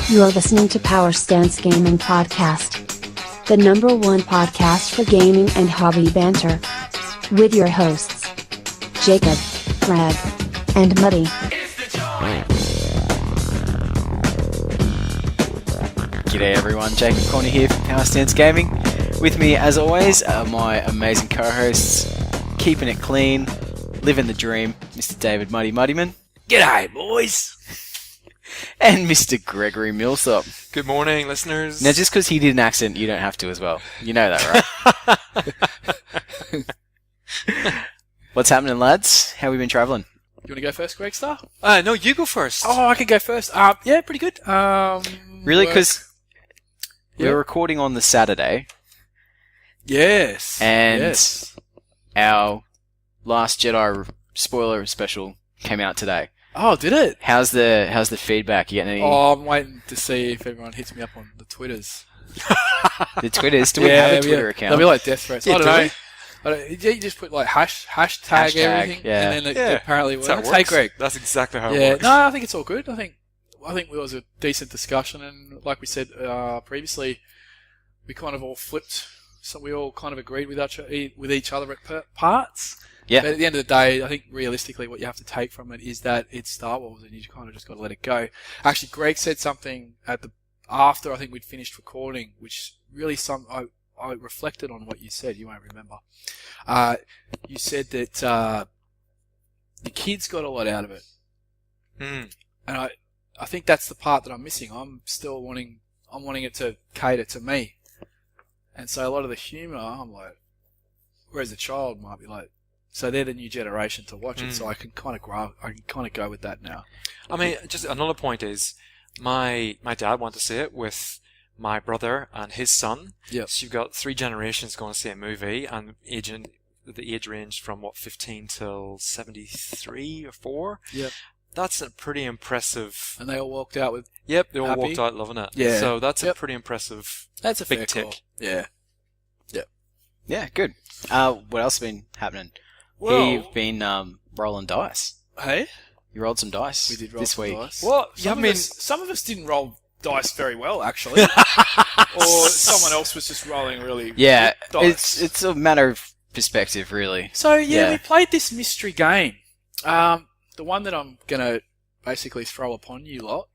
You are listening to Power Stance Gaming Podcast, the #1 podcast for gaming and hobby banter. With your hosts, Jacob, Brad, and Muddy. G'day everyone, Jacob Corner here from Power Stance Gaming. With me, as always, are my amazing co-hosts, keeping it clean, living the dream, Mr. David Muddyman. G'day, boys! And Mr. Gregory Millsop. Good morning, listeners. Now, just because he did an accent, you don't have to as well. You know that, right? What's happening, lads? How have we been travelling? You want to go first, Greg Star? No, you go first. Oh, I can go first. Yeah, pretty good. Really? Because we're recording on the Saturday. Yes. And yes. Our Last Jedi spoiler special came out today. Oh, did it? How's the feedback? You getting any? Oh, I'm waiting to see if everyone hits me up on the Twitters. The Twitters? Do we have a Twitter account? They'll be like death threats. Yeah, I don't know. You just put like hashtag everything, yeah. and then it apparently That's works. how it works. Hey, Greg. That's exactly how it Yeah, works. no, I think it's all good. I think it was a decent discussion, and like we said previously, we kind of all flipped. So we all kind of agreed with each other at parts. Yeah. But at the end of the day, I think realistically what you have to take from it is that it's Star Wars and you kind of just got to let it go. Actually, Greg said something after I think we'd finished recording, which really I reflected on what you said. You won't remember. You said that the kids got a lot out of it. Mm. And I think that's the part that I'm missing. I'm wanting it to cater to me. And so a lot of the humour, I'm like, whereas a child might be like, so they're the new generation to watch it, so I can kind of go with that now. I mean, just another point is, my dad went to see it with my brother and his son. Yep. So you've got 3 generations going to see a movie, and the age ranged from 15 till 73 or 4. Yep. That's a pretty impressive. And they all walked out with. Yep, they all happy. walked out loving it. Yeah. So that's a pretty impressive. That's a big fair tick. call. Yeah. Yeah, good. What else has been happening? Well, You've been rolling dice. Hey, You rolled some dice we did roll this some week. dice. Well, Some of us didn't roll dice very well, actually, or someone else was just rolling really. Yeah, good dice. it's a matter of perspective, really. So Yeah. we played this mystery game. The one that I'm gonna basically throw upon you lot.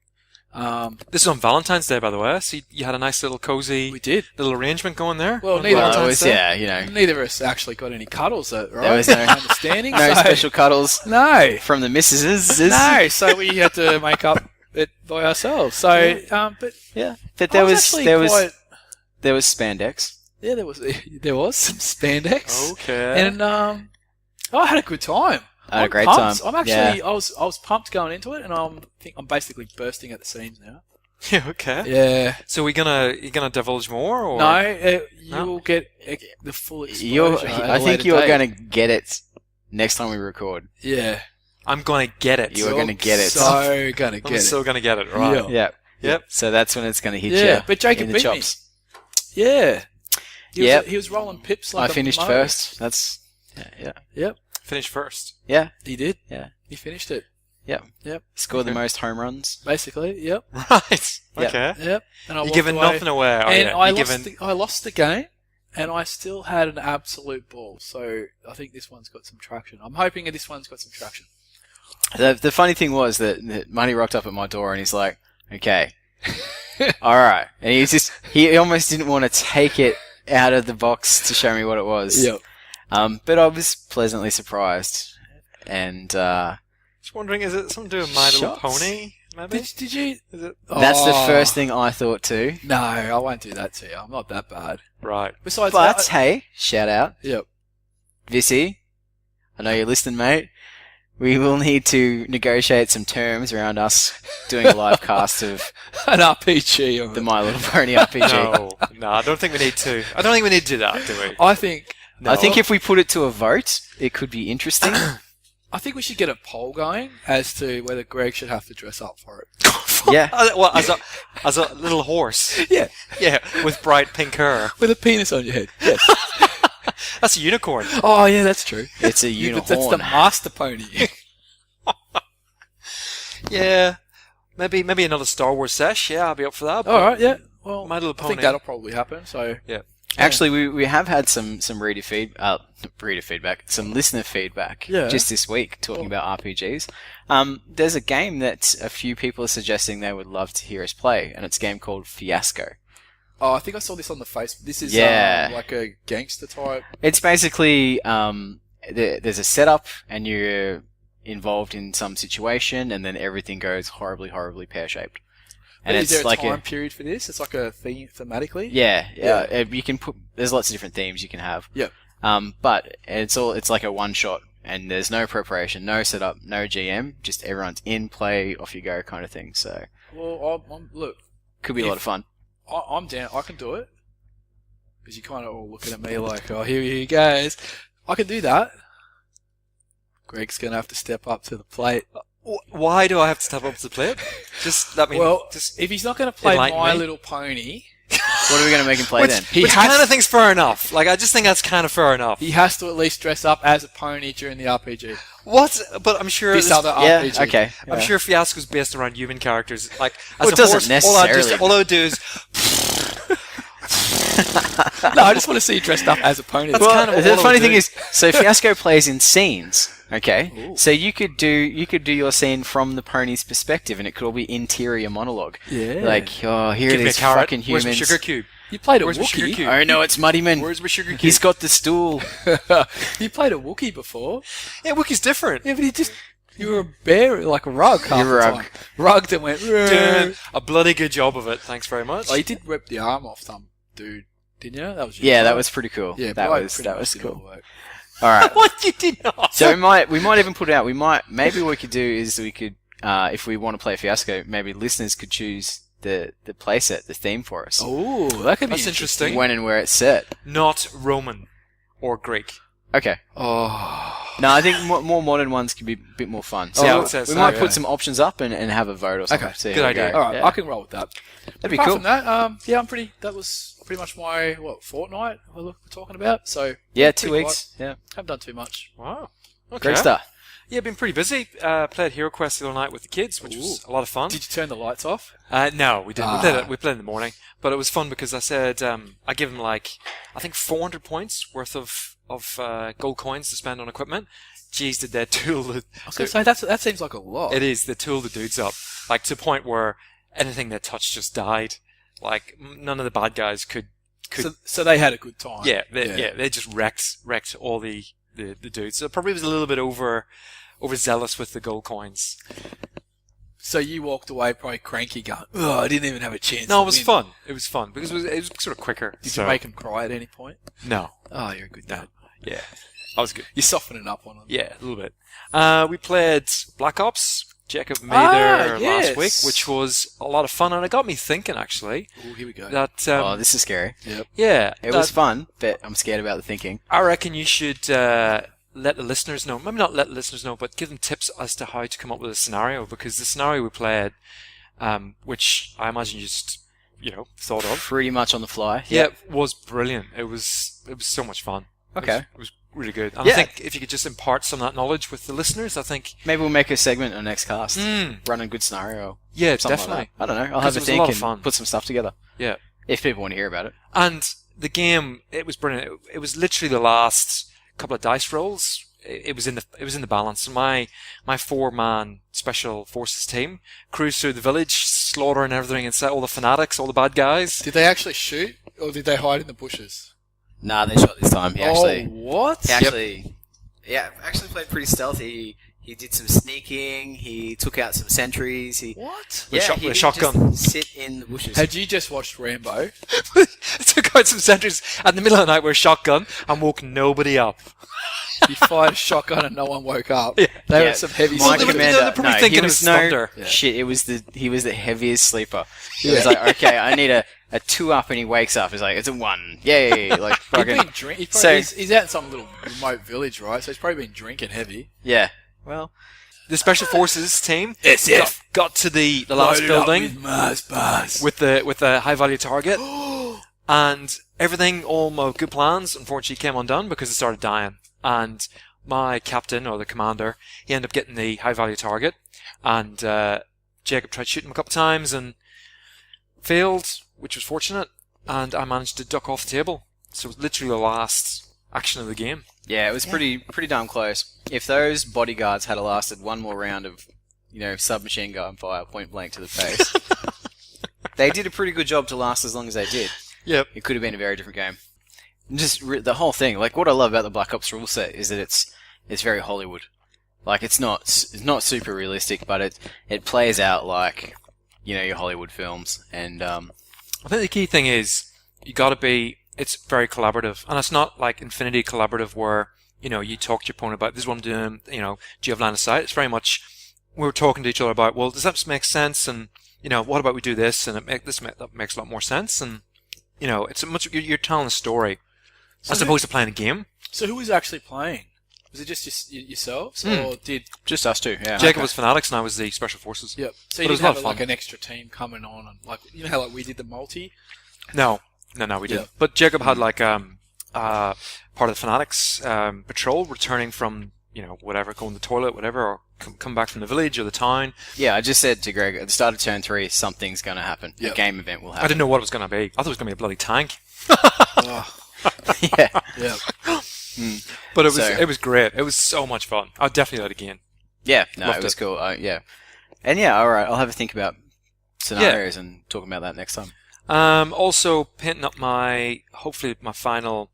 This is on Valentine's Day, by the way. So you had a nice little cozy We did. little arrangement going there. Well, on neither Well, it Valentine's was, Day. Neither of us actually got any cuddles, right? There was no- understanding. No so- special cuddles No. from the missuses. No, so we had to make up it by ourselves. So, but Yeah, but I there was was actually there was quite- there was spandex. yeah, there was some spandex, Okay. and I had a good time. I had a I'm great pumped. time. I'm actually I was pumped going into it, and I think I'm basically bursting at the seams now. Yeah, okay. Yeah. So you gonna divulge more, or No, you No? will get the full exposure. I think you're going to get it next time we record. Yeah. I'm gonna get it. You are going to get it. So gonna I'm get it. still gonna get it, right? Yeah. Yep. So that's when it's going to hit Yeah, you but Jacob in the beat me. chops. Yeah. Yep. He was rolling pips like I a finished mo. first. That's yeah. Yep. Finish first. Yeah. He did. Yeah. He finished it. Yep. Yep. Scored the most home runs. Basically. Yep. Right. Yep. Okay. Yep. And I You're walked giving away. nothing away, are And you? I lost the game, and I still had an absolute ball. So I think this one's got some traction. I'm hoping this one's got some traction. The funny thing was that Money rocked up at my door and he's like, "Okay, all right," and he almost didn't want to take it out of the box to show me what it was. Yep. But I was pleasantly surprised, and Just wondering, is it something to do with My Little Shots. Pony? Maybe. Did you? Is it that's the Oh. first thing I thought too. No, I won't do that to you. I'm not that bad. right? Besides, But hey, shout out, yep. Vissy. I know you're listening, mate. We will need to negotiate some terms around us doing a live cast of An RPG. Of the it. My Little Pony RPG. No, I don't think we need to. I don't think we need to do that, do we? I think. I think if we put it to a vote, it could be interesting. I think we should get a poll going as to whether Greg should have to dress up for it. Yeah. Well, as a little horse. Yeah. Yeah, with bright pink hair. With a penis on your head. Yes. That's a unicorn. Oh, yeah, that's true. It's a But that's the unicorn. master pony. Yeah. Maybe another Star Wars sesh. Yeah, I'll be up for that. All right, yeah. Well, My Little I Pony. think that'll probably happen. So Yeah. Actually, we have had some reader feedback, some listener feedback Yeah. just this week talking about RPGs. There's a game that a few people are suggesting they would love to hear us play, and it's a game called Fiasco. I think I saw this on the Facebook. This is like a gangster type. It's basically there's a setup, and you're involved in some situation, and then everything goes horribly, horribly pear-shaped. And is it's there a like time period for this? It's like a theme thematically. yeah. You can put. There's lots of different themes you can have. Yeah. But it's like a one shot, and there's no preparation, no setup, no GM. Just everyone's in, play, off you go, kind of thing. So Well, look, could be a lot of fun. I'm down. I can do it. Because you kind of all looking at me like, oh, here he goes. I can do that. Greg's gonna have to step up to the plate. Why do I have to step up to the plate? Just let me. If he's not going to play enlighten My me. Little Pony, What are we going to make him play then? Which kind of thing's fair enough. Like, I just think that's kind of fair enough. he has to at least dress up as a pony during the RPG. What? But I'm sure This other Yeah. RPG. Okay. I'm sure Fiasco's based around human characters. Like, Well, as it a doesn't horse, necessarily. all I would do is No, I just want to see you dressed up as a pony. That's Well, kind of the all I funny would thing do. is, so Fiasco plays in scenes. Okay, Ooh. so you could do your scene from the pony's perspective, and it could all be interior monologue. Yeah. Like, oh, here are Give me a these carrot. fucking Where's humans. my sugar cube? You played a Where's my sugar Wookiee. cube? Oh no, it's Muddyman. Where's my sugar cube? He's got the stool. You played a Wookiee before. Yeah, Wookiee's different. Yeah, but you were a bear, like a rug half You're a the rug. time. Rugged and went, Doing a bloody good job of it. Thanks very much. Oh, you did rip the arm off some dude, didn't you? That was your Yeah, job. that was pretty cool. Yeah, that Brian was pretty much did all cool. the work. All right. What you did not? So we might even put it out. Maybe what we could do is we could, if we want to play Fiasco, maybe listeners could choose the playset, the theme for us, Oh, that could be That's interesting. when and where it's set. Not Roman or Greek. Okay. Oh, No, I think more modern ones could be a bit more fun. So Yeah, I would say we so, might yeah. put some options up and have a vote or something. Okay, See good how we idea. go. all right, Yeah. I can roll with that. That'd be Apart cool. from that, that was pretty much my fortnight we're talking about. So Yeah, pretty 2 weeks. Yeah. haven't done too much. Wow. Okay. Great stuff. Yeah, been pretty busy. Played Hero Quest the other night with the kids, which was a lot of fun. Did you turn the lights off? No, we didn't. We played in the morning, but it was fun because I said I give them I think 400 points worth of gold coins to spend on equipment. Jeez, did they tool the? I was going to say that seems like a lot. It is. They tool the dudes up to the point where anything they touched just died. Like none of the bad guys could. So they had a good time. Yeah, they just wrecked all the dudes. So it probably was a little bit overzealous with the gold coins. So you walked away probably cranky, going, "Oh, I didn't even have a chance." No, to it was win." fun. It was fun because it was sort of quicker. Did so- you make them cry at any point? No, Oh, you're a good dad. yeah, I was good. You're softening up on them. Yeah, a little bit. We played Black Ops. Jacob made there yes. last week, which was a lot of fun, and it got me thinking actually Oh, here we go. that Oh, this is scary. yeah, It was fun, but I'm scared about the thinking. I reckon you should let the listeners know. Maybe not let the listeners know, but give them tips as to how to come up with a scenario, because the scenario we played, which I imagine you just thought of, Pretty much on the fly. yeah, was brilliant. It was so much fun. Okay. It was really good. And Yeah. I think if you could just impart some of that knowledge with the listeners, I think Maybe we'll make a segment on next cast. Mm. Run a good scenario. yeah, Something definitely. Like that. I don't know. I'll 'Cause have it a was a think lot of and fun. put some stuff together. Yeah. If people want to hear about it. And the game, it was brilliant. It was literally the last couple of dice rolls. It was in the balance. My 4-man special forces team cruised through the village, slaughtering everything, and set all the fanatics, all the bad guys. Did they actually shoot, or did they hide in the bushes? Nah, they shot this time. He actually, what? actually played pretty stealthy. He did some sneaking. He took out some sentries. What? With a shotgun. Just sit in the bushes. Had you just watched Rambo? Took out some sentries in the middle of the night with a shotgun and woke nobody up. You fired a shotgun and no one woke up. Yeah. They Yeah, were some heavy my they were- sleepers. commander. they're probably no, thinking he it was was no thunder. Yeah. shit. He was the heaviest sleeper. He was like, okay, I need a 2 up, and he wakes up. He's like, it's a 1. Yay! Like He'd fucking been drink- So- he's out in some little remote village, right? So he's probably been drinking heavy. yeah. Well, The special forces team SF. got to the last Loaded up building with Mars bars. with the high value target, and everything, all my good plans, unfortunately came undone because it started dying. And my captain, or the commander, he ended up getting the high value target, and Jacob tried shooting him a couple of times and failed, which was fortunate, and I managed to duck off the table. So it was literally the last action of the game. Yeah, it was pretty darn close. If those bodyguards had lasted one more round of, submachine gun fire point blank to the face, they did a pretty good job to last as long as they did. Yep. It could have been a very different game. Just the whole thing, like what I love about the Black Ops rule set is that it's very Hollywood. Like it's not super realistic, but it plays out like your Hollywood films. And I think the key thing is it's very collaborative, and it's not like Infinity collaborative where you talk to your opponent about this is what I'm doing. Do you have line of sight? It's very much we're talking to each other about, well, does that make sense? And what about we do this? And that makes a lot more sense. And it's you're telling a story as opposed to playing a game. So who was actually playing? Was it just yourselves, or did just us two? Yeah. Jacob was Fanatics, and I was the Special Forces. Yep. So you didn't have like an extra team coming on, and like how like we did the multi. No, we didn't. But Jacob had like part of the Fanatics patrol returning from whatever, going to the toilet, whatever, or come back from the village or the town. Yeah, I just said to Greg at the start of turn 3, something's going to happen. Yep. A game event will happen. I didn't know what it was going to be. I thought it was going to be a bloody tank. Yeah. Yeah. But it was great. It was so much fun. I'll definitely do it again. Yeah, no, Loved it was it. cool. Yeah. And yeah, all right, I'll have a think about scenarios and talk about that next time. Also painting up hopefully my final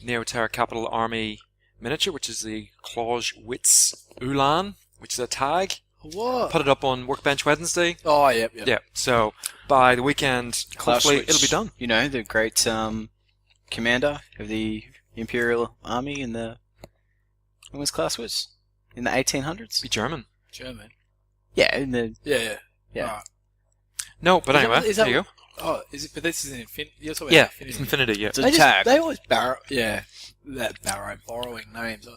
Neoterra Capital Army miniature, which is the Clausewitz Ulan, which is a tag. What? Put it up on Workbench Wednesday. Oh, yep. Yeah. So by the weekend, hopefully it'll be done. The great commander of the Imperial Army in the... When was Clausewitz? In the 1800s? Be German. Yeah, in the... Yeah. Yeah. No, but anyway, is that, there you go. Oh, is it? But this is an Infinity. You're talking about Yeah, Infinity. it's Infinity, yeah. It's a tag. They always borrowing names,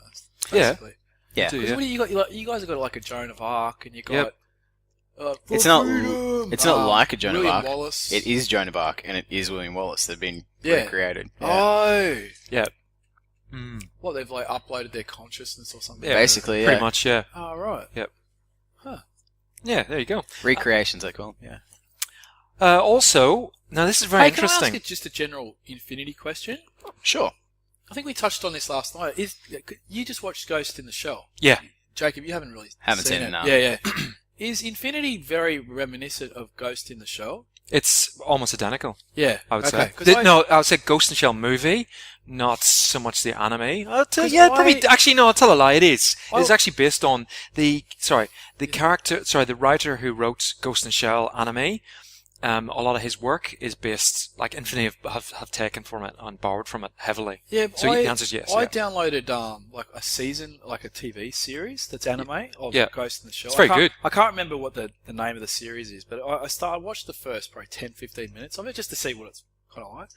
basically. Yeah. Do, Because yeah. what do you got? You guys have got like a Joan of Arc, and you got. It's not like a Joan of William Arc. Wallace. It is Joan of Arc, and it is William Wallace. They've been Yeah. recreated. Yeah. Oh. Yeah. What, they've like uploaded their consciousness or something? Yeah, Basically, yeah. Pretty much, yeah. Oh, right. Yeah, there you go. Recreations, they call them. Yeah. Also, now this is very interesting. Can I ask it just a general Infinity question? Sure. I think we touched on this last night. You just watched Ghost in the Shell? Yeah. Jacob, you haven't really Haven't seen it, no. Yeah. Is Infinity very reminiscent of Ghost in the Shell? It's almost identical, Yeah. I would say. 'Cause No, I would say Ghost in the Shell movie, not so much the anime. I'll tell, 'Cause yeah, I- probably. Actually, no, I'll tell a lie. It is. Well- It's actually based on the writer who wrote Ghost in the Shell anime. A lot of his work is based, like Infinity have taken from it and borrowed from it heavily. Yeah, So the answer is yes. I yeah. downloaded like a season, like a TV series that's anime of Yeah. Ghost in the Shell. It's very good. I can't remember what the name of the series is, but I watched the first probably 10-15 minutes of it just to see what it's kind of like.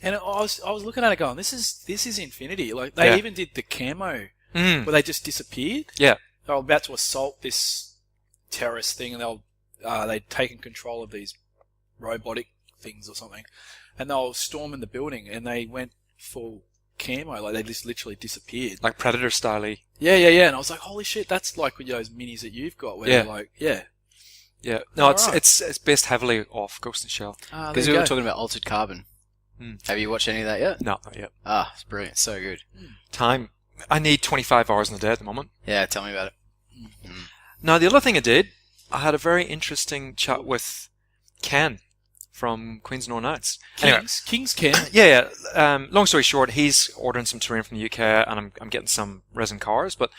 And I was looking at it going, this is Infinity. Like they Yeah. even did the camo Mm. where they just disappeared. Yeah. They were about to assault this terrorist thing, and they'd taken control of these robotic things or something, and they were storming the building, and they went full camo, like they just literally disappeared. Like Predator style-y. Yeah, and I was like, holy shit, that's like with those minis that you've got, where Yeah. they're like, yeah. Yeah. No, Alright. it's based heavily off Ghost in the Shell. Because we were talking about Altered Carbon. Have you watched any of that yet? No, not yet. Ah, it's brilliant. So good. Time. I need 25 hours in a day at the moment. Yeah, tell me about it. Now, the other thing I did, I had a very interesting chat with Ken from Queens and Knights. Anyway, King's Ken. yeah. Long story short, he's ordering some terrain from the UK, and I'm getting some resin cars. But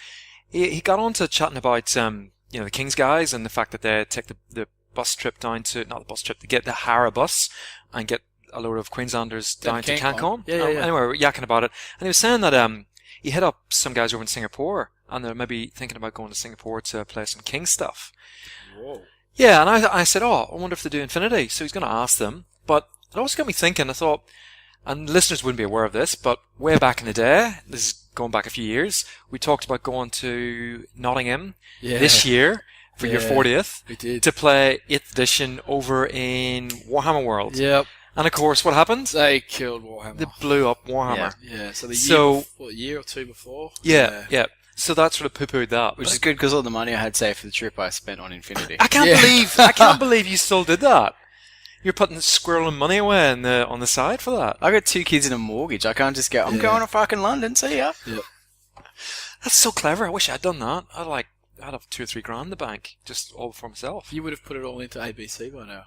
he got on to chatting about the King's guys and the fact that they take the bus trip down to, not the bus trip, to get the Hara bus and get a load of Queenslanders down to Cancun. Yeah. Anyway, we were yakking about it, and he was saying that he hit up some guys over in Singapore, and they're maybe thinking about going to Singapore to play some King stuff. Whoa. Yeah, and I said, I wonder if they do Infinity. So he's going to ask them. But it also got me thinking, I thought, and listeners wouldn't be aware of this, but way back in the day, this is going back a few years, we talked about going to Nottingham this year for your 40th We did. to play 8th edition over in Warhammer World. Yep. And of course, what happened? They killed Warhammer. They blew up Warhammer. Yeah. So So- year or two before. Yeah. So that sort of poo-pooed that. Which is good because all the money I had saved for the trip I spent on Infinity. I can't believe you still did that. You're putting squirreling money away on the side for that. I got 2 kids and a mortgage. I can't just go, I'm going to fucking London, see ya. Yep. That's so clever. I wish I'd done that. I'd have 2 or 3 grand in the bank, just all for myself. You would have put it all into ABC by now.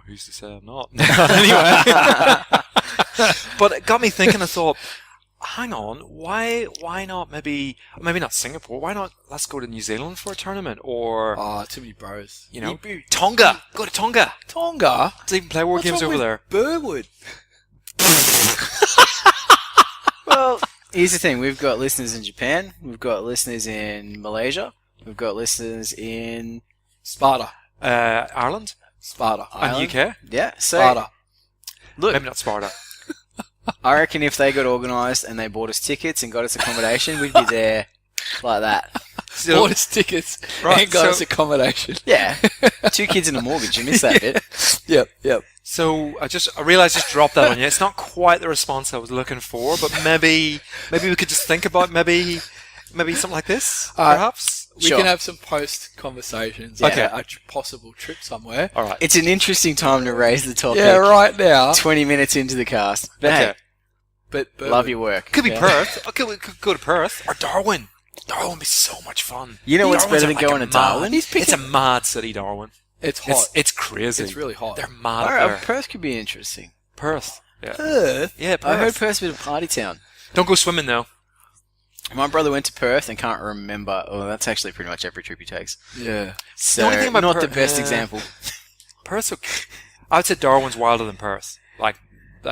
Who's to say I'm not? Anyway. But it got me thinking. I thought, hang on, why not maybe not Singapore? Why not? Let's go to New Zealand for a tournament, or Too many bros. Tonga. Go to Tonga. Tonga. Let's even play war games over there. Burwood. Well, here's the thing. We've got listeners in Japan. We've got listeners in Malaysia. We've got listeners in Sparta. Ireland Sparta. Ireland. and UK. Yeah, so Sparta. look, Maybe not Sparta. I reckon if they got organised and they bought us tickets and got us accommodation, we'd be there like that. So, Bought us tickets and got us accommodation. Yeah. 2 kids and a mortgage. You missed that bit. Yep. So I realised I just dropped that on you. It's not quite the response I was looking for, but maybe we could just think about maybe something like this, perhaps. We can have some post conversations Yeah. about a possible trip somewhere. All right. It's an interesting time to raise the topic. Yeah, right now. 20 minutes into the cast. But Okay. hey, But love your work. Could be Yeah. Perth. Okay, we could go to Perth or Darwin. Darwin would be so much fun. You know what's Darwin's better than like going a to Darwin? mad- It's a mad city, Darwin. It's hot. It's crazy. It's really hot. They're mad Alright, up there. Perth could be interesting. Perth. Yeah. Perth. Yeah, Perth. I heard Perth's a bit of a party town. Don't go swimming though. My brother went to Perth and can't remember. Oh, that's actually pretty much every trip he takes. Yeah. So, only thing about not the Perth- best example. Perth's okay. I would say Darwin's wilder than Perth. Like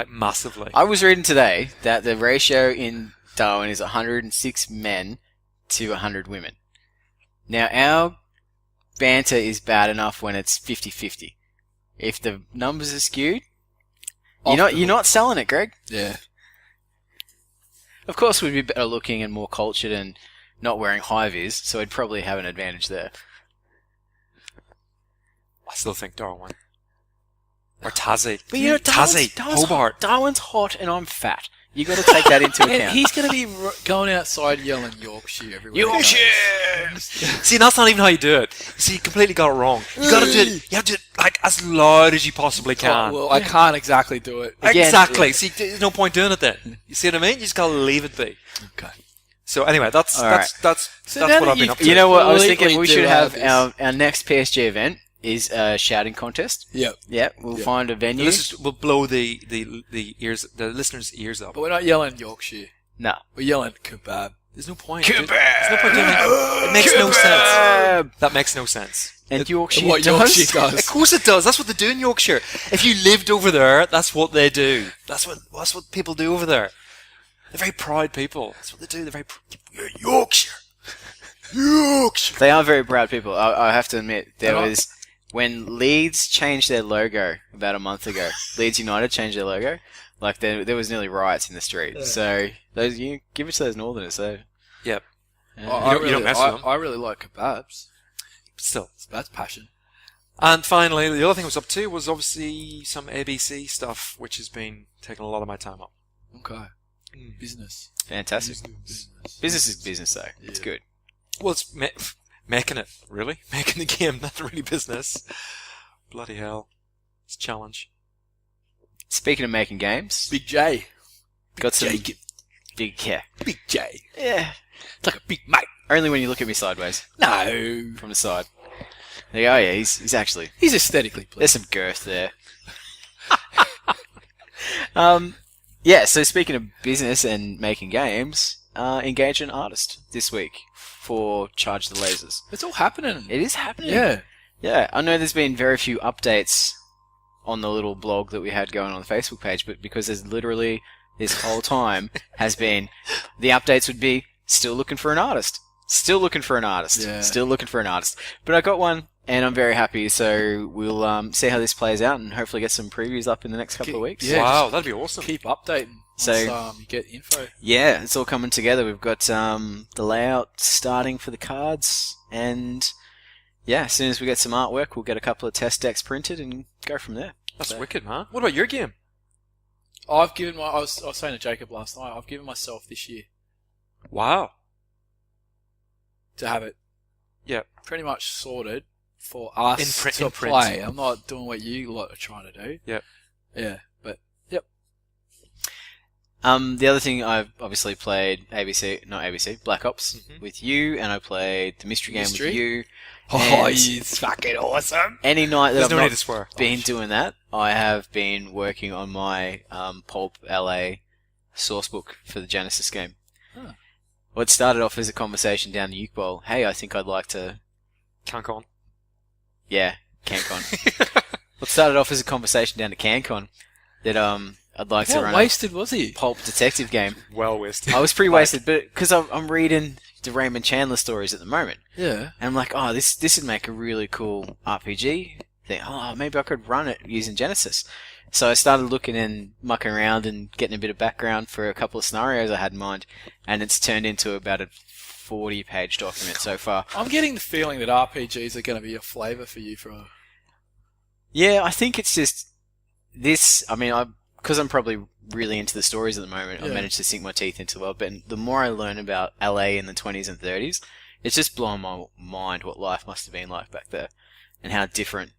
massively. I was reading today that the ratio in Darwin is 106 men to 100 women. Now, our banter is bad enough when it's 50-50. If the numbers are skewed, you're not selling it, Greg. Yeah. Of course, we'd be better looking and more cultured and not wearing high-vis, so we'd probably have an advantage there. I still think Darwin. Or Tassie. But you know, Tassie. Darwin's Hobart. Darwin's hot and I'm fat. You got to take that into And account. he's going to be going outside yelling Yorkshire everywhere. Yorkshire! See, that's not even how you do it. See, you completely got it wrong. You gotta do it, you have to do it, like, as loud as you possibly can. Oh, well, I can't exactly do it. Again, exactly. yeah. See, there's no point doing it then. You see what I mean? You just gotta leave it be. Okay. So anyway, that's All right. that's So now what that I've been you've- up to. You know what? I was completely thinking we do should have have our next PSG event is a shouting contest. Yep. Yeah, we'll Yeah. find a venue. We'll blow the listeners' ears up. But we're not yelling Yorkshire. No. We're yelling kebab. There's no point. There's no point doing it. It makes no sense. That makes no sense. And Yorkshire what does. Yorkshire does. Of course it does. That's what they do in Yorkshire. If you lived over there, that's what they do. That's what people do over there. They're very proud people. That's what they do. They're very You're Yorkshire. Yorkshire. They are very proud people. I have to admit, there They are. was when Leeds changed their logo about a month ago. Leeds United changed their logo. Like there was nearly riots in the street. Yeah. So those you give it to those Northerners. So Yep. yeah. You don't mess with them. I really like kebabs. Still. That's passion. And finally, the other thing I was up to was obviously some ABC stuff, which has been taking a lot of my time up. Okay. Business. fantastic. Business is business, though. It's Yeah. good. Well, it's making it, really. Making the game, not really business. Bloody hell. It's a challenge. Speaking of making games, Big J. got some Jacob. big yeah. Big J. Yeah. It's like a big mate. Only when you look at me sideways No. from the side. They go, oh yeah, he's actually. He's aesthetically There's pleasing. some girth there. Yeah, so speaking of business and making games, engage an artist this week for Charge the Lasers. It's all happening. It is happening. Yeah. Yeah, I know there's been very few updates on the little blog that we had going on the Facebook page, but because there's literally this whole time has been the updates would be still looking for an artist. Still looking for an artist. Yeah. Still looking for an artist. But I got one and I'm very happy, so we'll see how this plays out and hopefully get some previews up in the next couple of weeks. Yeah, wow, just that'd be awesome. Keep updating. So- Once, you get info. Yeah, it's all coming together. We've got the layout starting for the cards, and yeah, as soon as we get some artwork, we'll get a couple of test decks printed and go from there. That's So- wicked, man. What about your game? I've given I was saying to Jacob last night, I've given myself this year. Wow. to have it Yep. pretty much sorted for us to in print. play. I'm not doing what you lot are trying to do. Yep. Yeah, but yep. The other thing, I've obviously played Black Ops with you, and I played the mystery game with you. Oh, And it's fucking awesome. any night that There's I've no need not to swear. been doing that, I have been working on my Pulp LA source book for the Genesis game. Huh. What started off as a conversation down the Uke Bowl. Hey, I think I'd like to... CanCon. Yeah, CanCon. What started off as a conversation down to CanCon that I'd like to How run wasted was he? a Pulp detective game. Well wasted. I was pretty wasted, but because I'm reading the Raymond Chandler stories at the moment, Yeah. and I'm like, oh, this would make a really cool RPG thing. Oh, maybe I could run it using Genesis. So I started looking and mucking around and getting a bit of background for a couple of scenarios I had in mind, and it's turned into about a 40-page document so far. I'm getting the feeling that RPGs are going to be a flavour for you for. Yeah, I think it's just this. I mean, because I'm probably really into the stories at the moment, I Yeah. managed to sink my teeth into the world. But the more I learn about LA in the 20s and 30s, it's just blowing my mind what life must have been like back there, and how different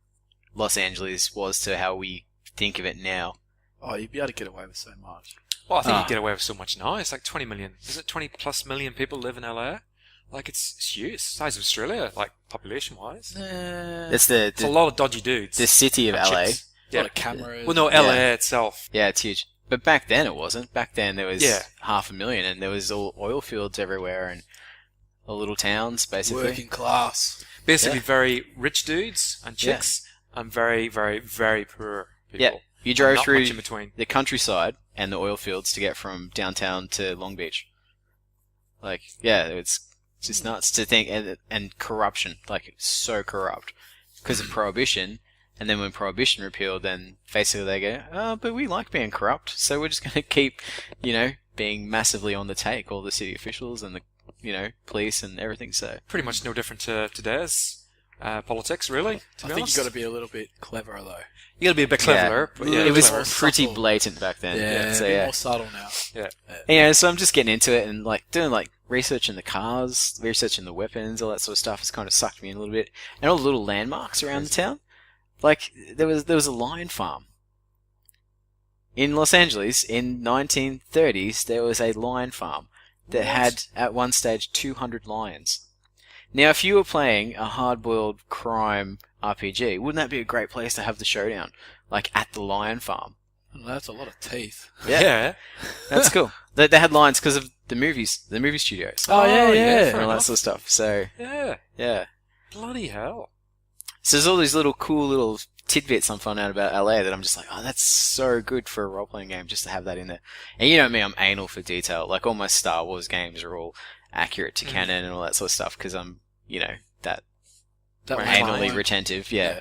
Los Angeles was to how we think of it now. Oh, you'd be able to get away with so much. Well, I think you get away with so much now. It's like 20 million. Is it 20 plus million people live in LA? Like, it's huge. It's the size of Australia, like, population-wise. It's It's a lot of dodgy dudes. the city of And LA. chicks. A lot Yeah. of cameras. Well, no, LA itself. Yeah, it's huge. But back then it wasn't. Back then there was Yeah. 500,000, and there was all oil fields everywhere and all little towns, basically. Working class. Basically, Yeah. very rich dudes and chicks, and very, very, very poor people. Yeah, you And drove not through much in between. the countryside and the oil fields to get from downtown to Long Beach. Like, yeah, it's just nuts to think, and corruption, like, it's so corrupt because of prohibition. And then when prohibition repealed, then basically they go, oh, but we like being corrupt, so we're just going to keep, being massively on the take, all the city officials and the, police and everything. So Pretty much no different to today's politics, really. To I be think honest. you've got to be a little bit cleverer, though. You got to be a bit cleverer. Yeah. But yeah, it was clever. pretty Subtle. blatant back then. Yeah, So a bit yeah. more subtle now. Yeah. So I'm just getting into it and like doing like research in the cars, researching the weapons, all that sort of stuff has kind of sucked me in a little bit. And all the little landmarks around the town. Like there was a lion farm. In Los Angeles in 1930s there was a lion farm that had at one stage 200 lions. Now if you were playing a hard-boiled crime RPG, wouldn't that be a great place to have the showdown? Like at the lion farm. That's a lot of teeth. Yeah. That's cool. They had lions because of the movie studios. Oh, yeah, yeah, yeah. fair And all that enough. sort of stuff. So, Yeah. yeah. Bloody hell. So there's all these little cool little tidbits I'm finding out about LA that I'm just like, oh, that's so good for a role-playing game just to have that in there. And you know me, I'm anal for detail. Like all my Star Wars games are all accurate to canon and all that sort of stuff because I'm, that That was anally fine. retentive. Yeah. Yeah.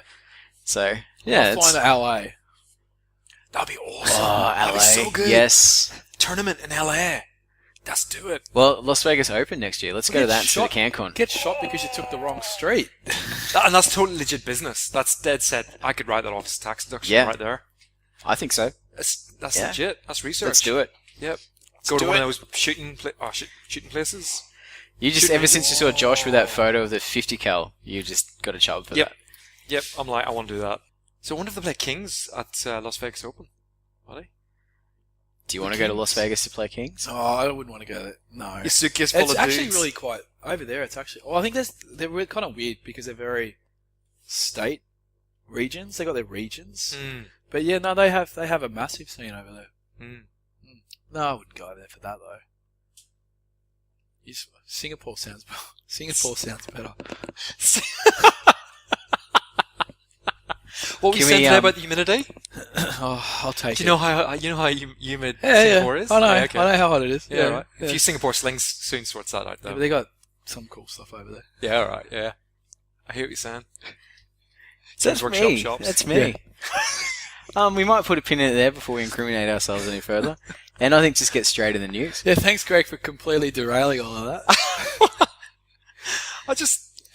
So, yeah. I'll find LA. That'd be awesome. Oh, That'd LA. be so good. Yes. Tournament in LA. Let's do it. Well, Las Vegas Open next year. Let's go to that instead of shot. CanCon. Get shot because you took the wrong street. And that's totally legit business. That's dead set. I could write that off as tax deduction Yeah. right there. I think so. That's Yeah. legit. That's research. Let's do it. Yep. Go to do one it. of those shooting places. You just, ever since you saw Josh with that photo of the 50 cal, you just got a chub for Yep. that. Yep. I'm like, I want to do that. So I wonder if they play Kings at Las Vegas Open. Are they? Do you want to go to Las Vegas to play Kings? Oh, I wouldn't want to go there. No. Your suitcase full It's of actually dudes. really quite over there. It's actually. Well, I think they're kind of weird because they're very state regions. They got their regions, Mm. but yeah, no, they have a massive scene over there. Mm. No, I wouldn't go over there for that though. Singapore sounds better. What were you Can saying we, today about the humidity? Oh, I'll take Do it. you know how humid Yeah, Singapore yeah. is? I know. Yeah, okay. I know how hot it is. Yeah, right. Yeah. A few Singapore slings soon sorts that out, Yeah, though. but they got some cool stuff over there. Yeah, all right. Yeah, I hear what you're saying. That's Workshop me. shops. That's me. We might put a pin in it there before we incriminate ourselves any further. And I think just get straight in the news. Yeah, thanks, Greg, for completely derailing all of that.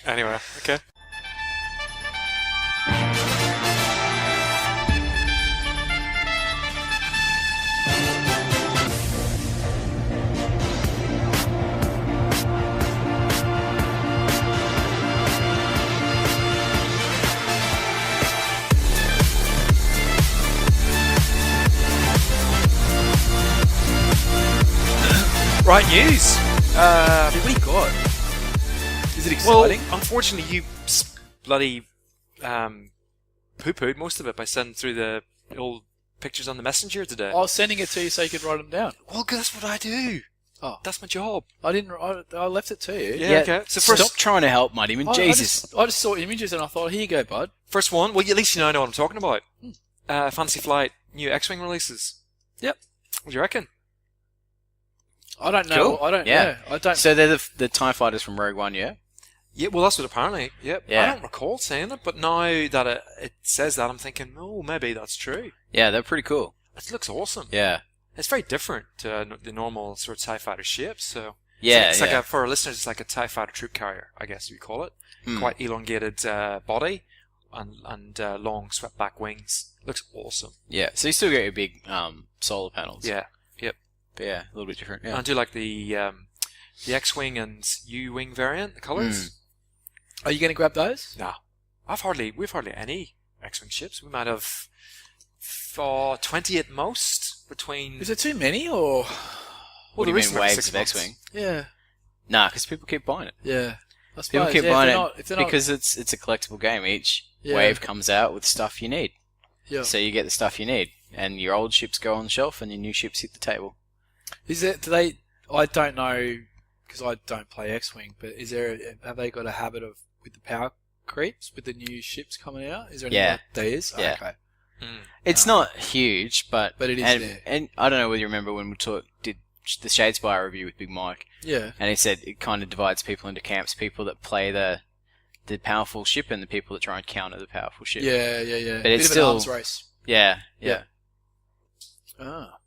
Anyway, okay. Right, news. What do you got? Is it Well, exciting? unfortunately, you bloody poo-pooed most of it by sending through the old pictures on the messenger today. I was sending it to you so you could write them down. Well, that's what I do. Oh. That's my job. I didn't. I left it to you. Yeah, okay. So Stop first, trying to help, Muddy. Jesus. I just saw images and I thought, here you go, bud. first one. Well, at least you know what I'm talking about. Fantasy Flight, new X-Wing releases. Yep. What do you reckon? I don't know. Cool. I don't. Yeah. I don't. So they're the TIE fighters from Rogue One, yeah? Yeah, well, that's what apparently. Yep. Yeah. I don't recall saying it, but now that it says that, I'm thinking, oh, maybe that's true. Yeah, they're pretty cool. It looks awesome. Yeah. It's very different to the normal sort of TIE fighter shapes, so... Yeah, it's yeah. like for our listeners, it's like a TIE fighter troop carrier, I guess we call it. Quite elongated body and long swept back wings. Looks awesome. Yeah, so you still get your big solar panels. Yeah. Yep. But yeah, a little bit different. And Yeah. I do like the X-wing and U-wing variant, the colours. Are you going to grab those? Nah, we've hardly any X-wing ships. We might have 20 at most between. Is it too many or? What do you there is mean, about waves 6 of months. X-Wing? Yeah. Nah, because people keep buying it. Yeah. I suppose, People keep yeah, buying if they're not, because it's a collectible game. Each Yeah. wave comes out with stuff you need. Yeah. So you get the stuff you need, and your old ships go on the shelf, and your new ships hit the table. Is it? Do they? I don't know because I don't play X-wing. But is there? Have they got a habit of with the power creeps with the new ships coming out? Is there any Yeah. like there is? Yeah. Okay. It's not huge, but But it is and, there. And I don't know whether you remember when we did the Shadespire review with Big Mike, Yeah. and he said it kind of divides people into camps: people that play the powerful ship, and the people that try and counter the powerful ship. Yeah. Yeah. But it's Bit of still- an arms race. Yeah. Ah.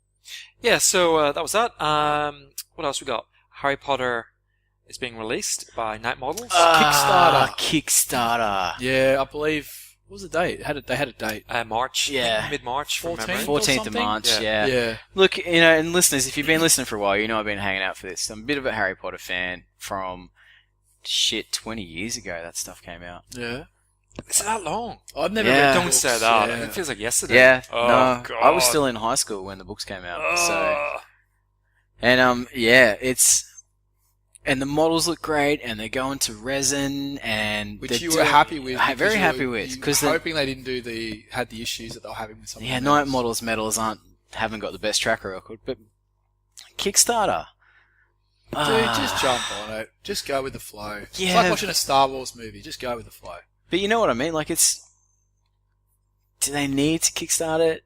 Yeah, so that was that. What else we got? Harry Potter is being released by Night Models. Kickstarter. Yeah, I believe. What was the date? They had a date. March. Yeah. Mid-March. from 14th? memory. 14th of something? March, Yeah. yeah. Look, and listeners, if you've been listening for a while, you know I've been hanging out for this. I'm a bit of a Harry Potter fan from 20 years ago that stuff came out. Yeah. Is it that long? I've never Yeah. read the Don't books, say that. yeah. It feels like yesterday. Yeah, Oh, no, God. I was still in high school when the books came out. So, Ugh. and and the models look great, and they're going to resin, and Which they're you were happy with. I'm very because happy you were- with you because were hoping they didn't had the issues that they were having with some. yeah, of the Night models. Models medals haven't got the best track record, but Kickstarter. Dude, just jump on it. Just go with the flow. It's Yeah. like watching a Star Wars movie. Just go with the flow. But you know what I mean? Like, do they need to kickstart it?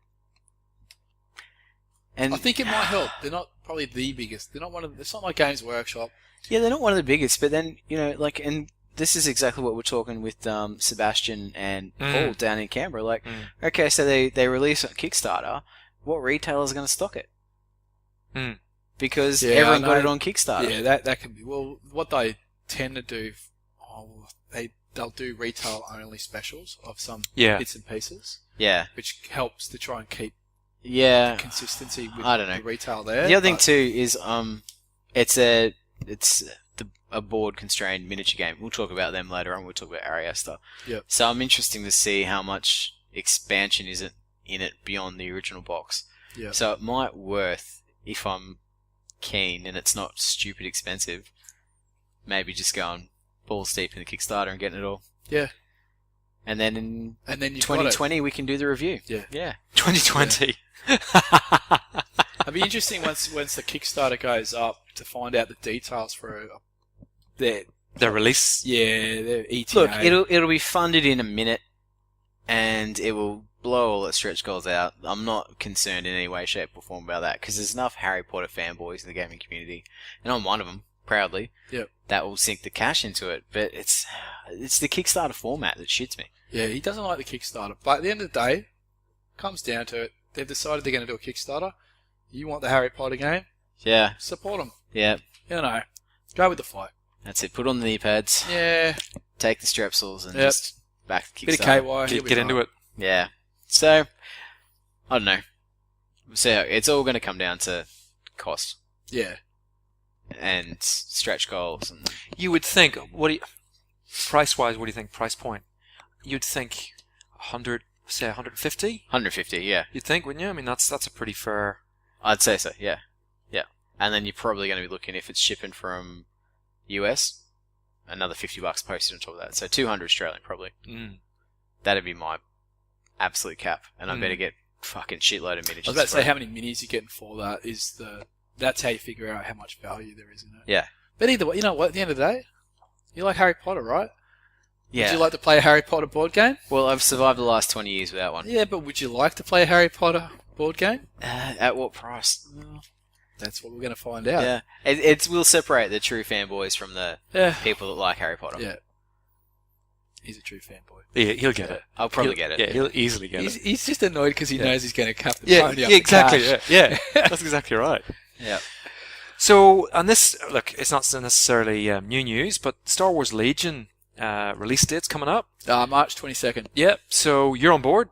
And I think it might help. They're not probably the biggest. They're not one of. It's not like Games Workshop. yeah, they're not one of the biggest, but then, like, and this is exactly what we're talking with Sebastian and Paul down in Canberra. Like, okay, so they release a Kickstarter. What retailer's going to stock it? Because Yeah, everyone I got know. it on Kickstarter. Yeah, that can be. Well, what they tend to do, they'll do retail only specials of some Yeah. bits and pieces, Yeah. which helps to try and keep Yeah. consistency with I don't know. the retail there. The other thing but- too is it's a board constrained miniature game. We'll talk about them later on. We'll talk about Aristeia. Yep. So I'm interested to see how much expansion is it in it beyond the original box. Yeah. So it might worth, if I'm keen and it's not stupid expensive, maybe just going balls deep in the Kickstarter and getting it all. Yeah. And then in And then you've 2020 we can do the review. Yeah. Yeah. 2020. It'd be interesting once the Kickstarter goes up to find out the details for their The release. their ETA. Look, it'll be funded in a minute, and it will blow all its stretch goals out. I'm not concerned in any way, shape, or form about that because there's enough Harry Potter fanboys in the gaming community, and I'm one of them, proudly. Yep. That will sink the cash into it, but it's the Kickstarter format that shits me. Yeah, he doesn't like the Kickstarter. But at the end of the day, comes down to it. They've decided they're going to do a Kickstarter. You want the Harry Potter game? Yeah, Support them. yeah, Go with the flow. that's it. Put on the knee pads, Yeah. take the strepsils, and Yep. just back to Bit of Kickstarter. KY. Get into it. Yeah. So, I don't know. So it's all going to come down to cost Yeah. and stretch goals and You would think, price-wise, what do you think, price point? You'd think 100, say 150? 150. Yeah, You'd think, wouldn't you? I mean, that's a pretty fair... I'd say so. Yeah. and then you're probably going to be looking, if it's shipping from US, another $50 postage on top of that. So 200 Australian probably. That'd be my absolute cap, and I better get fucking shitload of miniatures. I was about to say how many minis you're getting for that that's how you figure out how much value there is in it. Yeah. But either way, you know what? At the end of the day, you like Harry Potter, right? Yeah. Would you like to play a Harry Potter board game? Well, I've survived the last 20 years without one. Yeah, but would you like to play a Harry Potter board game? At what price? That's what we're going to find out. Yeah. It will separate the true fanboys from the people that like Harry Potter. Yeah. He's a true fanboy. Yeah, he'll get it. I'll probably get it. Yeah, he'll easily get it. He's just annoyed because he knows he's going to cap the Yeah, pony up yeah, exactly. the cash. Yeah, that's exactly right. Yeah. So, and this, look, it's not necessarily new news, but Star Wars Legion release date's coming up. March 22nd. Yep, so you're on board.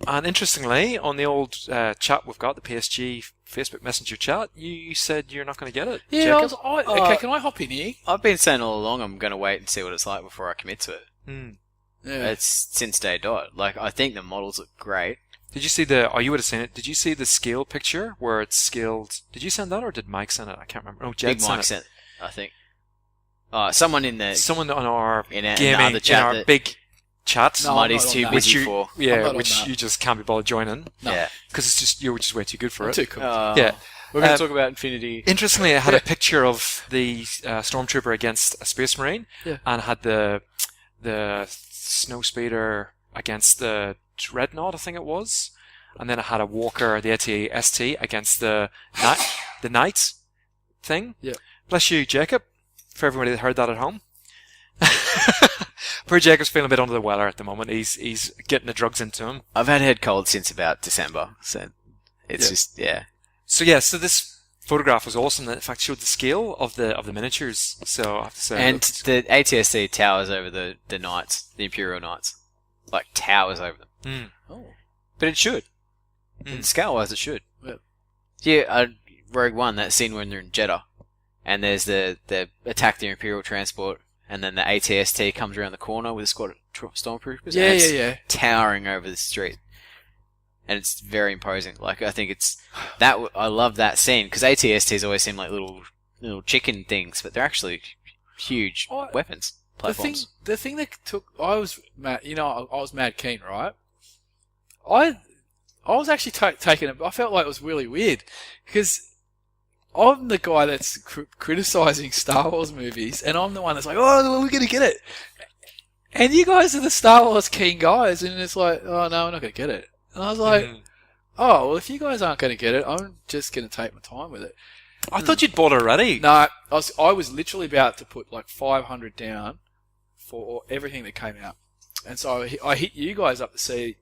And interestingly, on the old chat we've got, the PSG Facebook Messenger chat, you said you're not going to get it. Yeah, Jacob? okay, can I hop in here? I've been saying all along I'm going to wait and see what it's like before I commit to it. Yeah. It's since day dot. Like, I think the models look great. Did you see the, you would have seen it, did you see the scale picture where it's scaled? Did you send that or did Mike send it? I can't remember. No, Jed Big Mike sent it, I think. Someone Someone on our in our gaming, chat in our that big chat. No, I'm Muddy's not on too that. busy Which for. I'm Yeah, not on which that. you just can't be bothered joining. No. Yeah. Because it's just, you're just way too good for I'm it. too cool. Yeah. We're going Um, to talk about Infinity. Interestingly, it had a picture of the Stormtrooper against a Space Marine, Yeah. and had the Snowspeeder against the Dreadnought, I think it was, and then it had a Walker, the AT-ST, against the Knight thing. Yeah. Bless you, Jacob, for everybody that heard that at home. Poor Jacob's feeling a bit under the weather at the moment. He's getting the drugs into him. I've had head cold since about December, so it's just, yeah. So yeah, so this photograph was awesome. In fact, showed the scale of the miniatures. So I have to say, And the ATSC towers over the Knights, the Imperial Knights. Like, towers over them. Oh. But it should. Scale-wise, it should. Yeah. Yeah, Rogue One, that scene when they're in Jeddah, and there's the attack the Imperial transport, and then the ATST comes around the corner with a squad of stormtroopers. Yeah, and it's yeah. towering over the street. And it's very imposing. Like, I think it's that. I love that scene because ATSTs always seem like little chicken things, but they're actually huge weapons platforms. The thing that took, I was mad keen, right? I was actually taken. I felt like it was really weird because I'm the guy that's criticizing Star Wars movies, and I'm the one that's like, oh, we're gonna get it. And you guys are the Star Wars keen guys, and it's like, oh no, we're not gonna get it. And I was like, oh, well, if you guys aren't going to get it, I'm just going to take my time with it. I thought you'd bought it already. No, I was literally about to put like 500 down for everything that came out. And so I hit you guys up to see,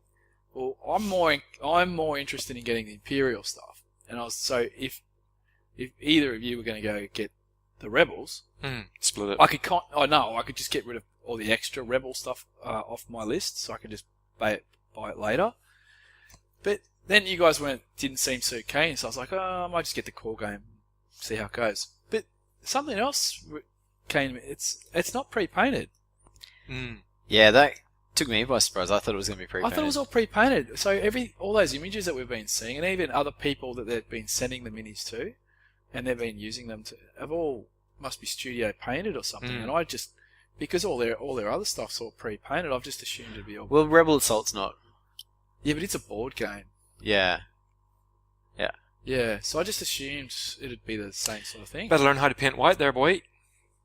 well, I'm more interested in getting the Imperial stuff. And so if either of you were going to go get the Rebels, split it. I could just get rid of all the extra Rebel stuff off my list, so I could just buy it later. But then you guys didn't seem so keen, so I was like, oh, I might just get the core game, see how it goes. But something else came. It's not pre-painted. Yeah, that took me by surprise. I thought it was going to be pre-painted. I thought it was all pre-painted. So all those images that we've been seeing, and even other people that they've been sending the minis to, and they've been using them to, have all must be studio painted or something. And I just, because all their other stuff's all pre-painted, I've just assumed it'd be all. Well, Rebel Assault's not. Yeah, but it's a board game. Yeah. Yeah, so I just assumed it'd be the same sort of thing. Better learn how to paint white there, boy.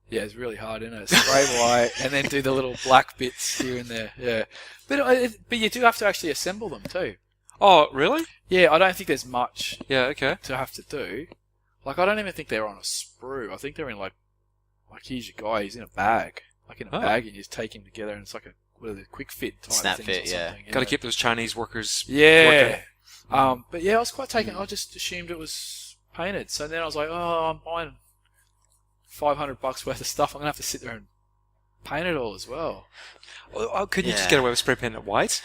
Yeah, it's really hard, isn't it? Spray white and then do the little black bits here and there. Yeah, but you do have to actually assemble them too. Oh, really? Yeah, I don't think there's much Yeah, okay. to have to do. Like, I don't even think they're on a sprue. I think they're in like here's your guy. He's in a bag, like in a bag, and you just take him together, and it's like a quick fit type Snap things fit, or something. Got to keep those Chinese workers Yeah. working. But yeah, I was quite taken. I just assumed it was painted. So then I was like, oh, I'm buying $500 worth of stuff. I'm gonna have to sit there and paint it all as well. Oh, couldn't you just get away with spray painting it white?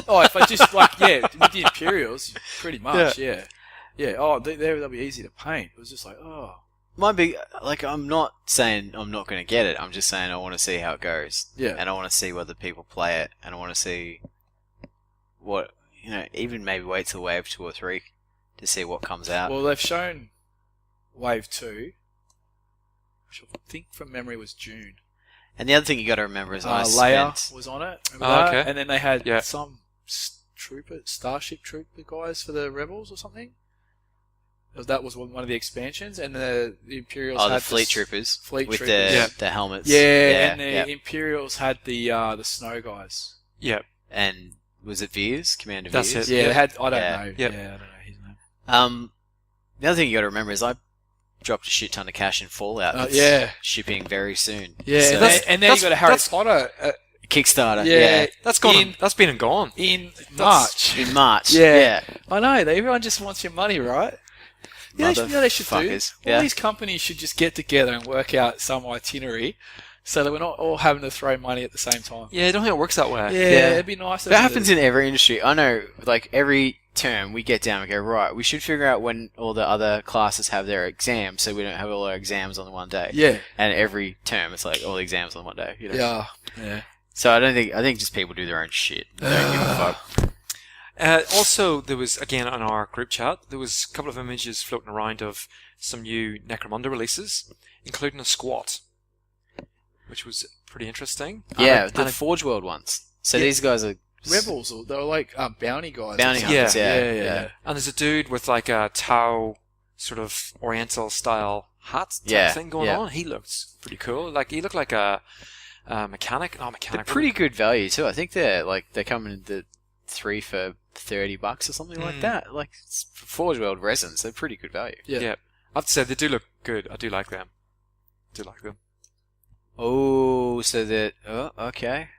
Oh, if I just with the Imperials, pretty much, yeah. Oh, they'll be easy to paint. It was just like, oh. Might be, like, I'm not saying I'm not going to get it. I'm just saying I want to see how it goes. Yeah. And I want to see whether people play it. And I want to see what, even maybe wait till Wave 2 or 3 to see what comes out. Well, they've shown Wave 2, which I think from memory was June. And the other thing you got to remember is Leia was on it. Remember that? Okay. And then they had some Starship Trooper guys for the Rebels or something. That was one of the expansions, and the Imperials had the Fleet Troopers with Troopers. the helmets. Yeah, and the Imperials had the Snow guys. Yeah. And was it Veers? Commander That's Veers? it. Yeah, they had. I don't Yeah. know. Yep. Yeah, I don't know his name. The other thing you got to remember is I dropped a shit ton of cash in Fallout. That's yeah. shipping very soon. Yeah, So- and then you got a Harry Potter. Kickstarter. Yeah. That's gone. That's been and gone. In March. In March. Yeah. I know. Everyone just wants your money, right? You know they should do? Motherfuckers. All these companies should just get together and work out some itinerary so that we're not all having to throw money at the same time. Yeah, I don't think it works that way. Yeah, it'd be nice. That happens in every industry. I know, like, every term we get down and go, right, we should figure out when all the other classes have their exams so we don't have all our exams on the one day. Yeah. And every term, it's like all the exams on one day. You know? Yeah. So I think just people do their own shit. They don't give a fuck. Also, there was, again, on our group chat, there was a couple of images floating around of some new Necromunda releases, including a squat, which was pretty interesting. Yeah, And the a- Forge World ones. So Yeah. these guys are Rebels, they were like bounty guys. bounty Yeah. hunters. Yeah. And there's a dude with like a Tau sort of Oriental style hat type thing going on. He looks pretty cool. Like he looked like a mechanic. No, mechanic. They're pretty good value too. I think they're coming in the 3 for $30 or something like that. Like for Forge World resins, they're pretty good value. Yeah. I have to say they do look good. I do like them. Oh, so that okay,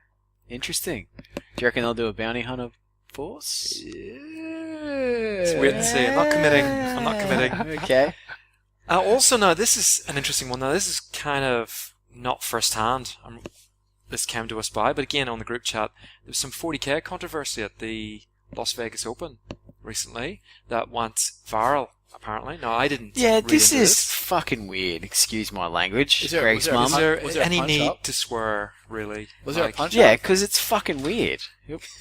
interesting. Do you reckon they'll do a bounty hunter force? Let's wait and see. I'm not committing. Okay. Also, now this is an interesting one. Now this is kind of not first hand. This came to us by, but again on the group chat, there was some 40k controversy at the Las Vegas Open recently that went viral. Apparently, no, I didn't. Yeah, read this into is fucking weird. Excuse my language, Is there- Greg's was mum. Was there a any punch need up? to swear? Really? Was there a punch Yeah, up? because it's fucking weird.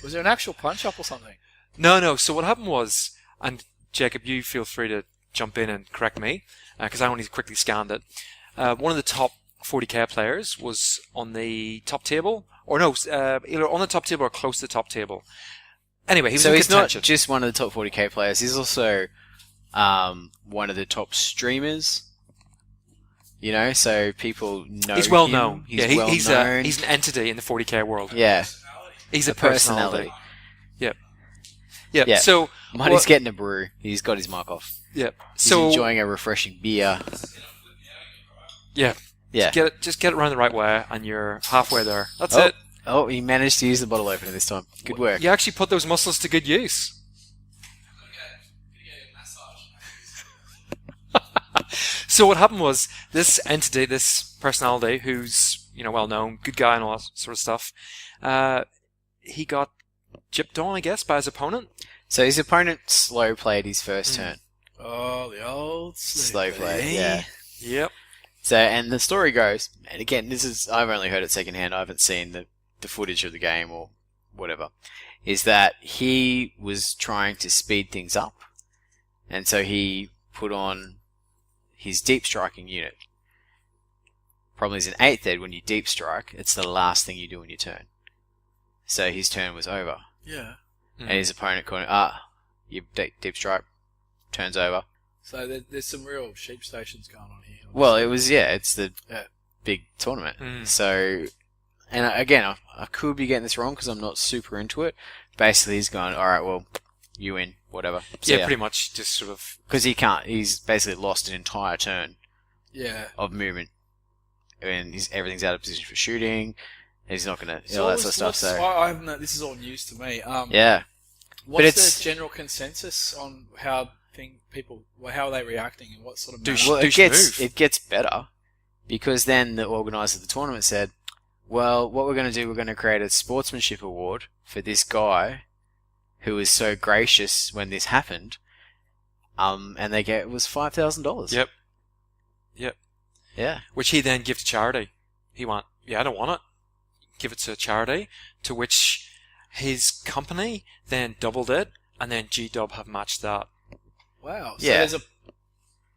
Was there an actual punch up or something? No. So what happened was, and Jacob, you feel free to jump in and correct me, because I only quickly scanned it. One of the top 40k players was on the top table, or no, either on the top table or close to the top table. Anyway, he was So in he's not contention. just one of the top 40k players. He's also one of the top streamers. You know, so people know. He's well him. known. He's Yeah, well he's known. he's an entity in the 40k world. Yeah, He's a personality. personality. Yep. Yeah. So Money's what- getting a brew. He's got his mic off. Yep. He's So enjoying a refreshing beer. yeah, Yeah. just get it around the right way, and you're halfway there. That's Oh. it. Oh, he managed to use the bottle opener this time. Good work. You actually put those muscles to good use. So what happened was this entity, this personality, who's well known, good guy and all that sort of stuff, he got gypped on, I guess, by his opponent. So his opponent slow played his first turn. Oh, the old Slow play, yeah. Yep. So, and the story goes, and again, I've only heard it secondhand, I haven't seen the footage of the game or whatever, is that he was trying to speed things up, and so he put on his deep striking unit. Problem is in 8th Ed, when you deep strike, it's the last thing you do on your turn. So his turn was over. Yeah. And his opponent called you deep strike, turns over. So there's some real sheep stations going on here. Well, it's the Yeah. big tournament. Mm. So, and again, I could be getting this wrong because I'm not super into it. Basically, he's going, alright, well, you win, whatever. Yeah, pretty much just sort of. Because he's basically lost an entire turn Yeah. of movement. And everything's out of position for shooting. He's not going to, So all that sort of stuff. So, I haven't know, this is all news to me. yeah. What's it's- the general consensus on how how are they reacting and what sort of Douche. Well, Douche move. it gets better because then the organizer of the tournament said, well, what we're going to do, we're going to create a sportsmanship award for this guy who was so gracious when this happened. And it was $5,000. Yep. Yeah. Which he then gave to charity. He went, yeah, I don't want it. Give it to charity. To which his company then doubled it, and then G-Dub have matched that. Wow. So Yeah. there's a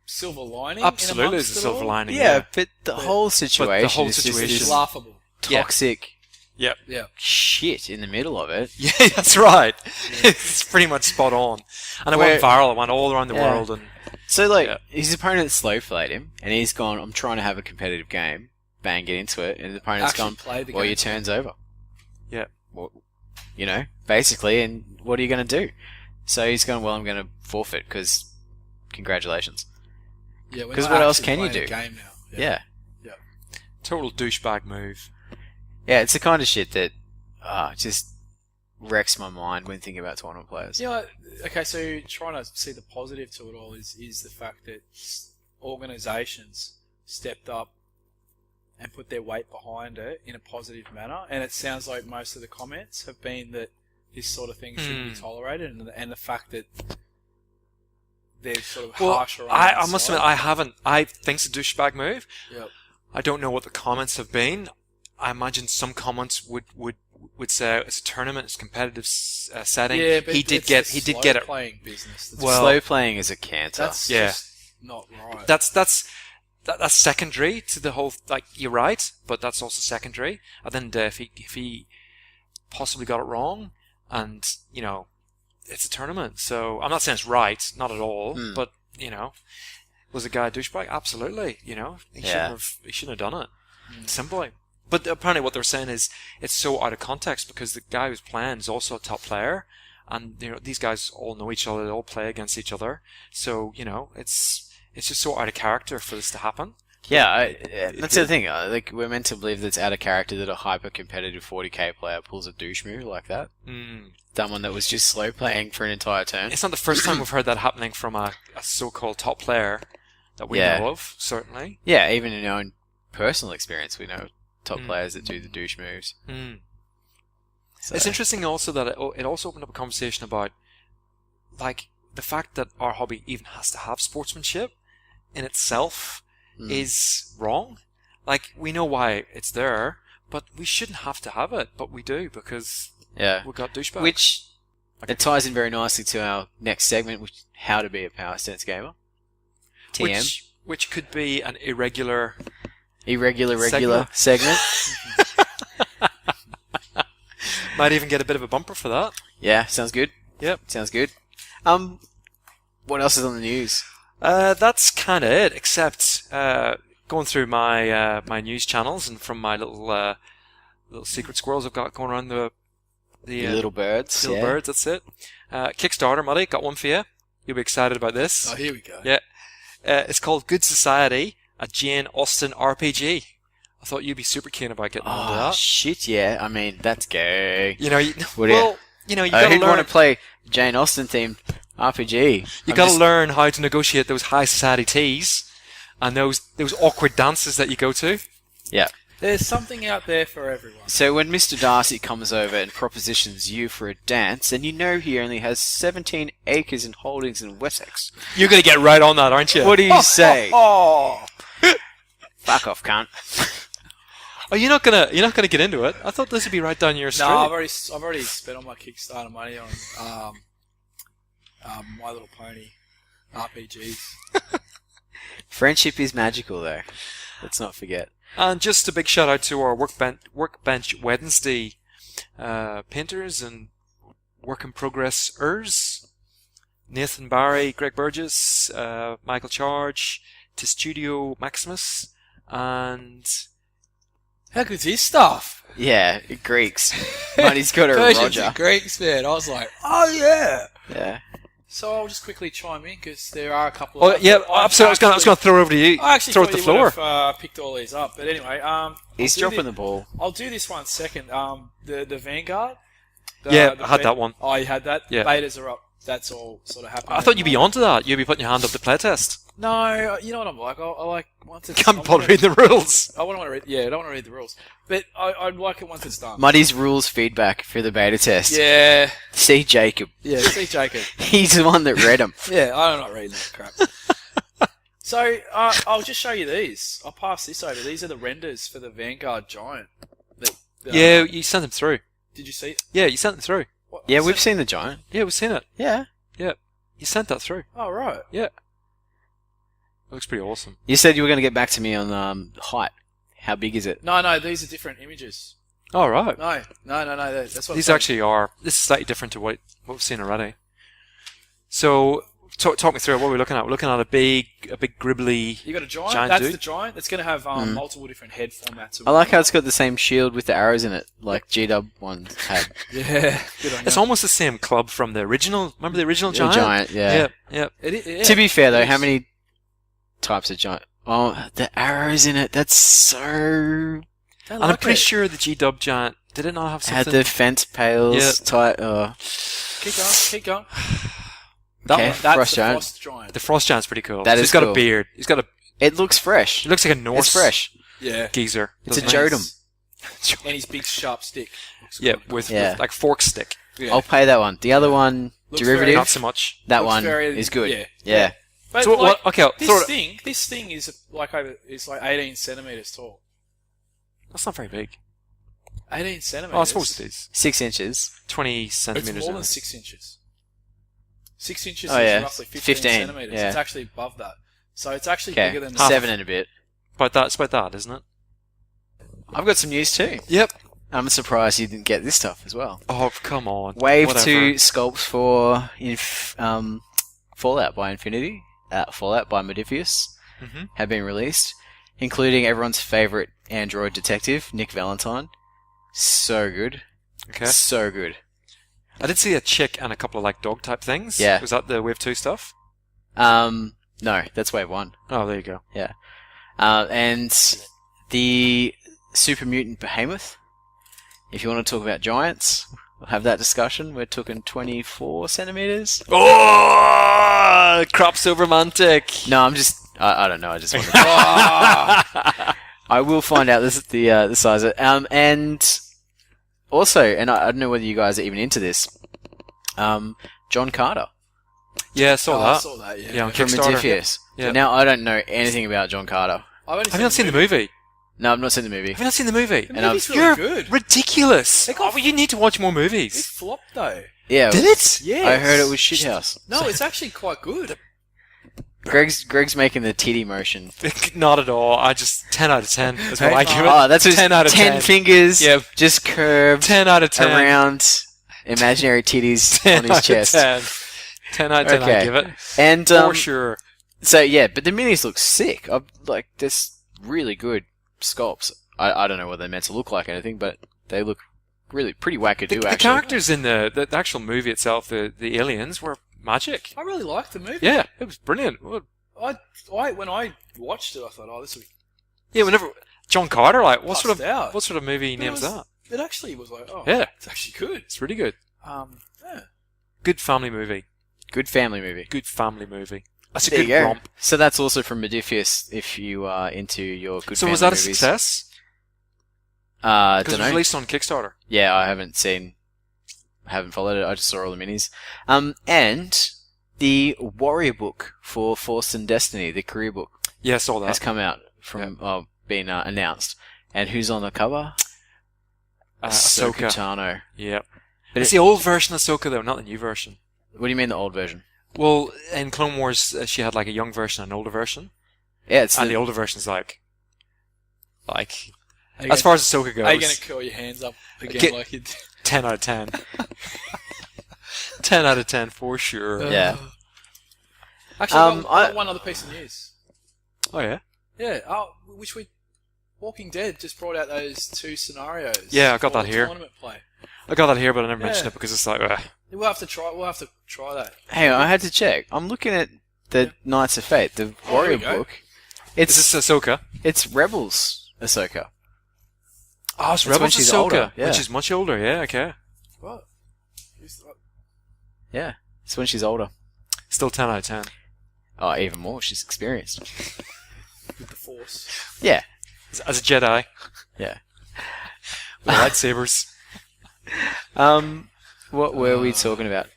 silver lining. Absolutely, in there's a amongst it silver all. lining. Yeah, but the whole situation whole is situation- just It's this laughable. toxic Yep. Yeah. shit in the middle of it. Yeah, that's right. It's pretty much spot on. And it went viral. It went all around the world. And So, like, Yeah. his opponent slow played him, and he's gone, I'm trying to have a competitive game. Bang, get into it. And the opponent's Actually gone, play the well, game. your turn's over. Yeah. Well, you know, basically, and what are you going to do? So he's gone, well, I'm going to forfeit, because congratulations. Yeah, we're 'Cause not what else actually can you playing do? a game now. Yeah. total douchebag move. Yeah, it's the kind of shit that just wrecks my mind when thinking about tournament players. You know, okay, so trying to see the positive to it all is the fact that organisations stepped up and put their weight behind it in a positive manner, and it sounds like most of the comments have been that this sort of thing shouldn't be tolerated, and the fact that they're sort of harsher on I must admit, I think it's a douchebag move. Yep. I don't know what the comments have been. I imagine some comments would say it's a tournament, it's a competitive setting. Yeah, but he did it's get the it. slow playing business. That's Well, Slow playing is a cancer. that's yeah. just not right. That's secondary to the whole. Like, you're right, but that's also secondary. And then if he possibly got it wrong, and you know, it's a tournament, so I'm not saying it's right, not at all, but you know, was the guy a douchebag? Absolutely. You know, he shouldn't have done it. Simply. But apparently, what they're saying is it's so out of context because the guy who's playing is also a top player, and you know, these guys all know each other, they all play against each other, so you know, it's just so out of character for this to happen. Yeah, that's the thing. Like, we're meant to believe that it's out of character that a hyper-competitive 40k player pulls a douche move like that. Someone that was just slow playing for an entire turn. It's not the first time we've heard that happening from a so-called top player that we know of, certainly. Yeah, even in our own personal experience, we know top players that do the douche moves. So. It's interesting also that it also opened up a conversation about, like, the fact that our hobby even has to have sportsmanship in itself is wrong. Like, we know why it's there, but we shouldn't have to have it, but we do because we've got douchebags. Which it ties in very nicely to our next segment, which is how to be a power stance gamer. TM. Which could be an irregular segment. Might even get a bit of a bumper for that. Yeah, sounds good. Yep. Sounds good. What else is on the news? That's kind of it, except going through my my news channels and from my little secret squirrels I've got going around the Little birds. Little birds, that's it. Kickstarter, Muddy, got one for you. You'll be excited about this. Oh, here we go. Yeah. It's called Good Society, a Jane Austen RPG. I thought you'd be super keen about getting onto Oh, that. shit, yeah. I mean, that's gay. You know, you Would well, you know, you gotta who'd learn. want to play Jane Austen themed RPG? You got to learn how to negotiate those high society teas and those awkward dances that you go to. Yeah. There's something out there for everyone. So when Mr. Darcy comes over and propositions you for a dance, and you know he only has 17 acres and holdings in Wessex, You're gonna get right on that, aren't you? what do you say? Oh, Fuck off, cunt. oh, you're not gonna get into it. I thought this would be right down your street. No, I've already spent all my Kickstarter money on My Little Pony RPGs. Friendship is magical, though. Let's not forget. And just a big shout out to our Workbench Wednesday painters and work in progress-ers. Nathan Barry, Greg Burgess, Michael Charge, to Studio Maximus, and How good's his stuff? Yeah, Greeks. Money's got a Persians Roger. and Greeks, man. I was like, oh yeah. Yeah. So I'll just quickly chime in because there are a couple oh of... yeah, absolutely. I was going to throw it over to you. I actually throw it thought to the you floor. would have picked all these up, but anyway, He's dropping the ball. I'll do this one second. The Vanguard. I had that one. Oh, you had that. Yeah. Betas are up. That's all sort of happening. I thought you'd be onto that. You'd be putting your hand up the playtest. No, you know what I'm like. I like once it's. Can't bother reading the rules. I don't want to read. Yeah, I don't want to read the rules, but I'd like it once it's done. Muddy's rules feedback for the beta test. Yeah. See Jacob. Yeah. See Jacob. He's the one that read them. Yeah, I'm not reading that crap. So I'll just show you these. I'll pass this over. These are the renders for the Vanguard Giant. Yeah, you sent them through. Did you see it? Yeah, you sent them through. What, Yeah, I we've sent- seen the giant. Yeah, we've seen it. Yeah. Yeah, you sent that through. Oh right. Yeah. It looks pretty awesome. You said you were going to get back to me on height. How big is it? No, these are different images. Oh, right. No. That's what These actually are. This is slightly different to what we've seen already. So, talk me through it. What are we looking at? We're looking at a big gribbly. You got a giant. Giant That's dude? the giant. It's going to have multiple different head formats. I like how it's got the same shield with the arrows in it, like G-Dub ones had. Yeah, good on It's you. almost the same club from the original. Remember the original The giant? giant, yeah. Yep. To be fair, though, how many types of giant? Oh, the arrows in it. That's so... They And I'm like pretty it. sure the G-Dub giant, did it not have Had something? the fence pails Yeah. tight. Keep going. Okay, That's Frost the giant. Frost giant. The Frost giant's pretty cool. That So is he's got cool. a beard. He's got a. It looks fresh. He looks like a Norse It's fresh. Yeah. geezer. It's a doesn't he? Jodum. And his big sharp stick. Looks Yeah, good. with Yeah. like fork stick. Yeah. I'll pay that one. The other one, Looks derivative, very- Not so much. that looks one very- is good. yeah. Yeah. But So like, okay, I'll throw it. this thing is like 18 centimeters tall. That's not very big. 18 centimeters. Oh, I suppose it is. 6 inches. 20 It's centimeters. more in than it. 6 inches. 6 inches Oh, is yeah. roughly 15 15, centimeters. yeah. It's actually above that. So it's actually Okay. bigger than Half. 7 and a bit. It's about that, isn't it? I've got some news too. Yep. I'm surprised you didn't get this stuff as well. Oh, come on. Wave Whatever. 2 sculpts for Fallout by Infinity, Fallout by Modifius Mhm. have been released, including everyone's favourite android detective, Nick Valentine. So good. Okay. So good. I did see a chick and a couple of like dog type things. Yeah. Was that the Wave 2 stuff? No, that's Wave 1. Oh, there you go. And the Super Mutant Behemoth. If you want to talk about giants, we'll have that discussion. We're talking 24 centimeters. Oh! Crops over Mantic. No, I don't know. I just want to. I will find out the size of it. And also, and I don't know whether you guys are even into this. John Carter Yeah, I saw I that. saw that, yeah. Yeah, on from Kickstarter. Modifius. Yeah. Now I don't know anything about John Carter. I've Have you not seen the movie? No, I've not seen the movie. Have you not seen the movie? The And movie's really You're good. ridiculous. They got- Oh, you need to watch more It movies. flopped though. Yeah, Did it? Yes. I heard it was shithouse. No, it's actually quite good. Greg's making the titty motion. Not at all. I just 10 out of 10 is what I give it. Oh, that's 10 out of 10. 10 fingers. Yep. Just curved 10 out of 10. around imaginary titties 10 on his out chest. Of 10. 10 out of 10 I Okay. give it. And For sure. so yeah, but the minis look sick. Like there's really good sculpts. I don't know what they're meant to look like or anything, but they look really pretty wackadoo. The actually, characters in the actual movie itself, the aliens, were magic. I really liked the movie. Yeah, it was brilliant. When I watched it, I thought, oh, this will be Yeah, whenever John Carter, like, what sort out. of movie But it names was- that? It actually was like, oh, Yeah. it's actually good. It's really good. Yeah. Good family movie. good family movie. Good family movie. That's a There good you go. romp. So that's also from Modifius. If you are into your good. So family was that a movies. success? Because Because it was released on Kickstarter. Yeah, I haven't followed it. I just saw all the minis. And the Warrior book for Force and Destiny, the career book, Yeah, I saw that. has come out been announced. And who's on the cover? Ahsoka. Tano. Yeah. But It's the old version of Ahsoka, though, not the new version. What do you mean the old version? Well, in Clone Wars, she had like a young version and an older version. Yeah, it's And the the, older version's like Are you as gonna- far as Ahsoka goes, Are you going to curl your hands up again Get- like you did? 10 out of 10. 10 out of 10 for sure. Yeah. Actually, I- one other piece of news. Oh, yeah? Yeah, Walking Dead just brought out those 2 scenarios. Yeah, I got for that the here. Tournament play. I got that here, but I never Yeah. mentioned it because it's like, We'll have to try that. Hang on, I had to check. I'm looking at the Knights of Fate, the Warrior there you go. book. is this Ahsoka? It's Rebels Ahsoka. Oh, it's It's when Rebels she's Ahsoka. older, yeah. When she's much older, yeah, okay. What? Yeah, it's when she's older. Still 10 out of 10. Oh, even more. She's experienced. With the Force. Yeah, As a Jedi. yeah. With lightsabers. What were we talking about?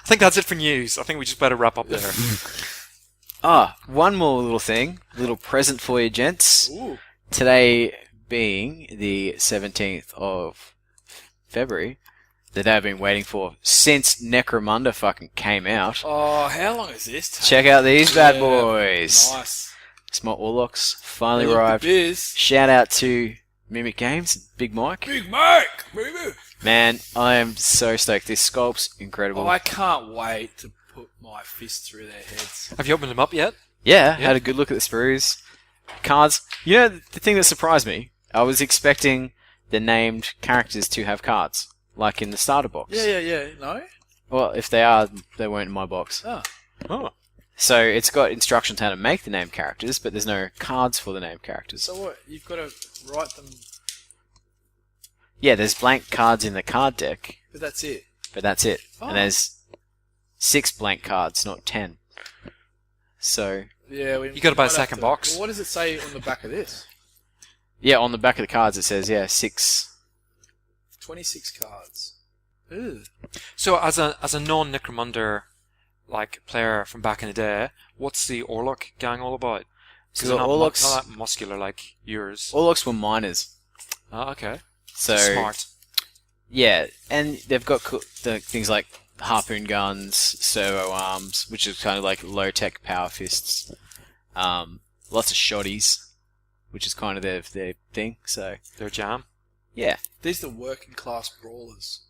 I think that's it for news. I think we just better wrap up there. One more little thing, little present for you, gents. Ooh. Today being the 17th of February, that they've been waiting for since Necromunda fucking came out. Oh, how long is this take? Check out these bad boys. Nice. Small Orlocks finally Look at the arrived. biz. Shout out to Mimic Games, Big Mike. Big Mike, baby. Man, I am so stoked. This sculpt's incredible. Oh, I can't wait to put my fist through their heads. Have you opened them up yet? Yeah, had a good look at the sprues. Cards. You know, the thing that surprised me, I was expecting the named characters to have cards, like in the starter box. Yeah. No? Well, if they are, they weren't in my box. Oh. So it's got instructions how to make the named characters, but there's no cards for the named characters. So what? You've got to write them, Yeah, there's blank cards in the card deck, but that's it. but that's it. Oh. And there's 6 blank cards, not 10. So, Yeah, You gotta buy a might have second to- box. Well, what does it say on the back of this? yeah, on the back of the cards it says, 6. 26 cards. Ew. So as a non-Necromunda like player from back in the day, what's the Orlok gang all about? So they're not, Orloks- not that muscular like yours. Orlocks were miners. Oh, okay. So, Smart. yeah, and they've got the things like harpoon guns, servo arms, which is kind of like low-tech power fists. Lots of shotties, which is kind of their thing. So, Their jam. yeah. These are the working class brawlers.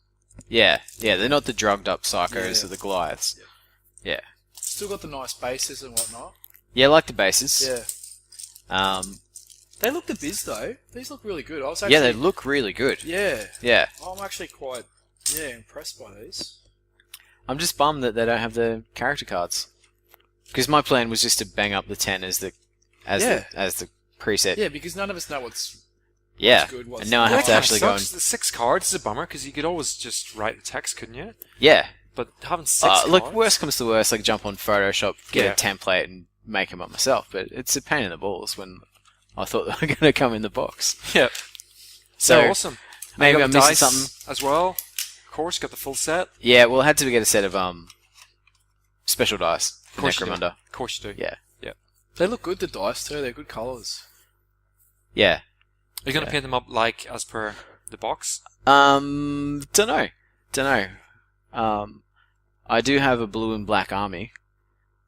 Yeah, they're not the drugged up psychos Yeah. or the Goliaths. Yeah. Still got the nice bases and whatnot. Yeah, I like the bases. Yeah. Um, They look the biz though. These look really good. I was actually, yeah, they look really good. Yeah. Yeah. I'm actually quite impressed by these. I'm just bummed that they don't have the character cards. Because my plan was just to bang up the 10 as the preset. Yeah, because none of us know what's Yeah. good, what's And now I not. have to That actually kinda go sucks. and... The 6 cards is a bummer because you could always just write the text, couldn't you? Yeah. But having 6 cards... Look, worst comes to worst, like jump on Photoshop, get Yeah. a template and make them up myself. But it's a pain in the balls when I thought they were going to come in the box. Yeah. So, They're awesome. maybe You got I'm the missing dice something. as well. Of course, got the full set. Yeah, well, I had to get a set of special dice for Of course you do. Necromunda. Of course you do. Yeah. They look good, the dice too. They're good colours. Yeah. Are you going to paint them up like as per the box? Dunno. I do have a blue and black army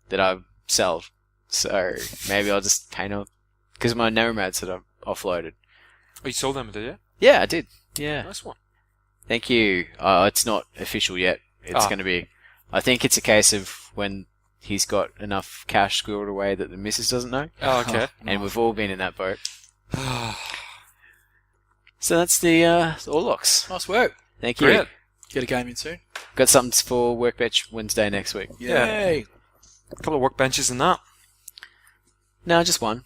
that I've sold, so maybe I'll just paint them because my nomads that I've offloaded. Oh, you sold them, did you? Yeah, I did. Yeah. Nice one. Thank you. It's not official yet. It's Ah. going to be. I think it's a case of when he's got enough cash squirreled away that the missus doesn't know, Oh, okay. and we've all been in that boat. So that's the Orlocks. Nice work. Thank you. Great. Get a game in soon. Got something for Workbench Wednesday next week. Yeah. Yay. A couple of workbenches and that. No, just one.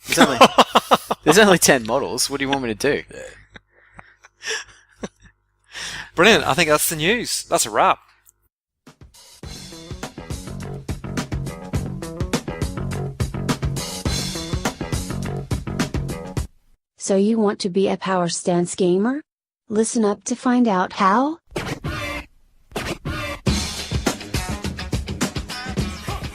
There's only 10 models. What do you want me to do? Brilliant. I think that's the news. That's a wrap. So you want to be a power stance gamer? Listen up to find out how.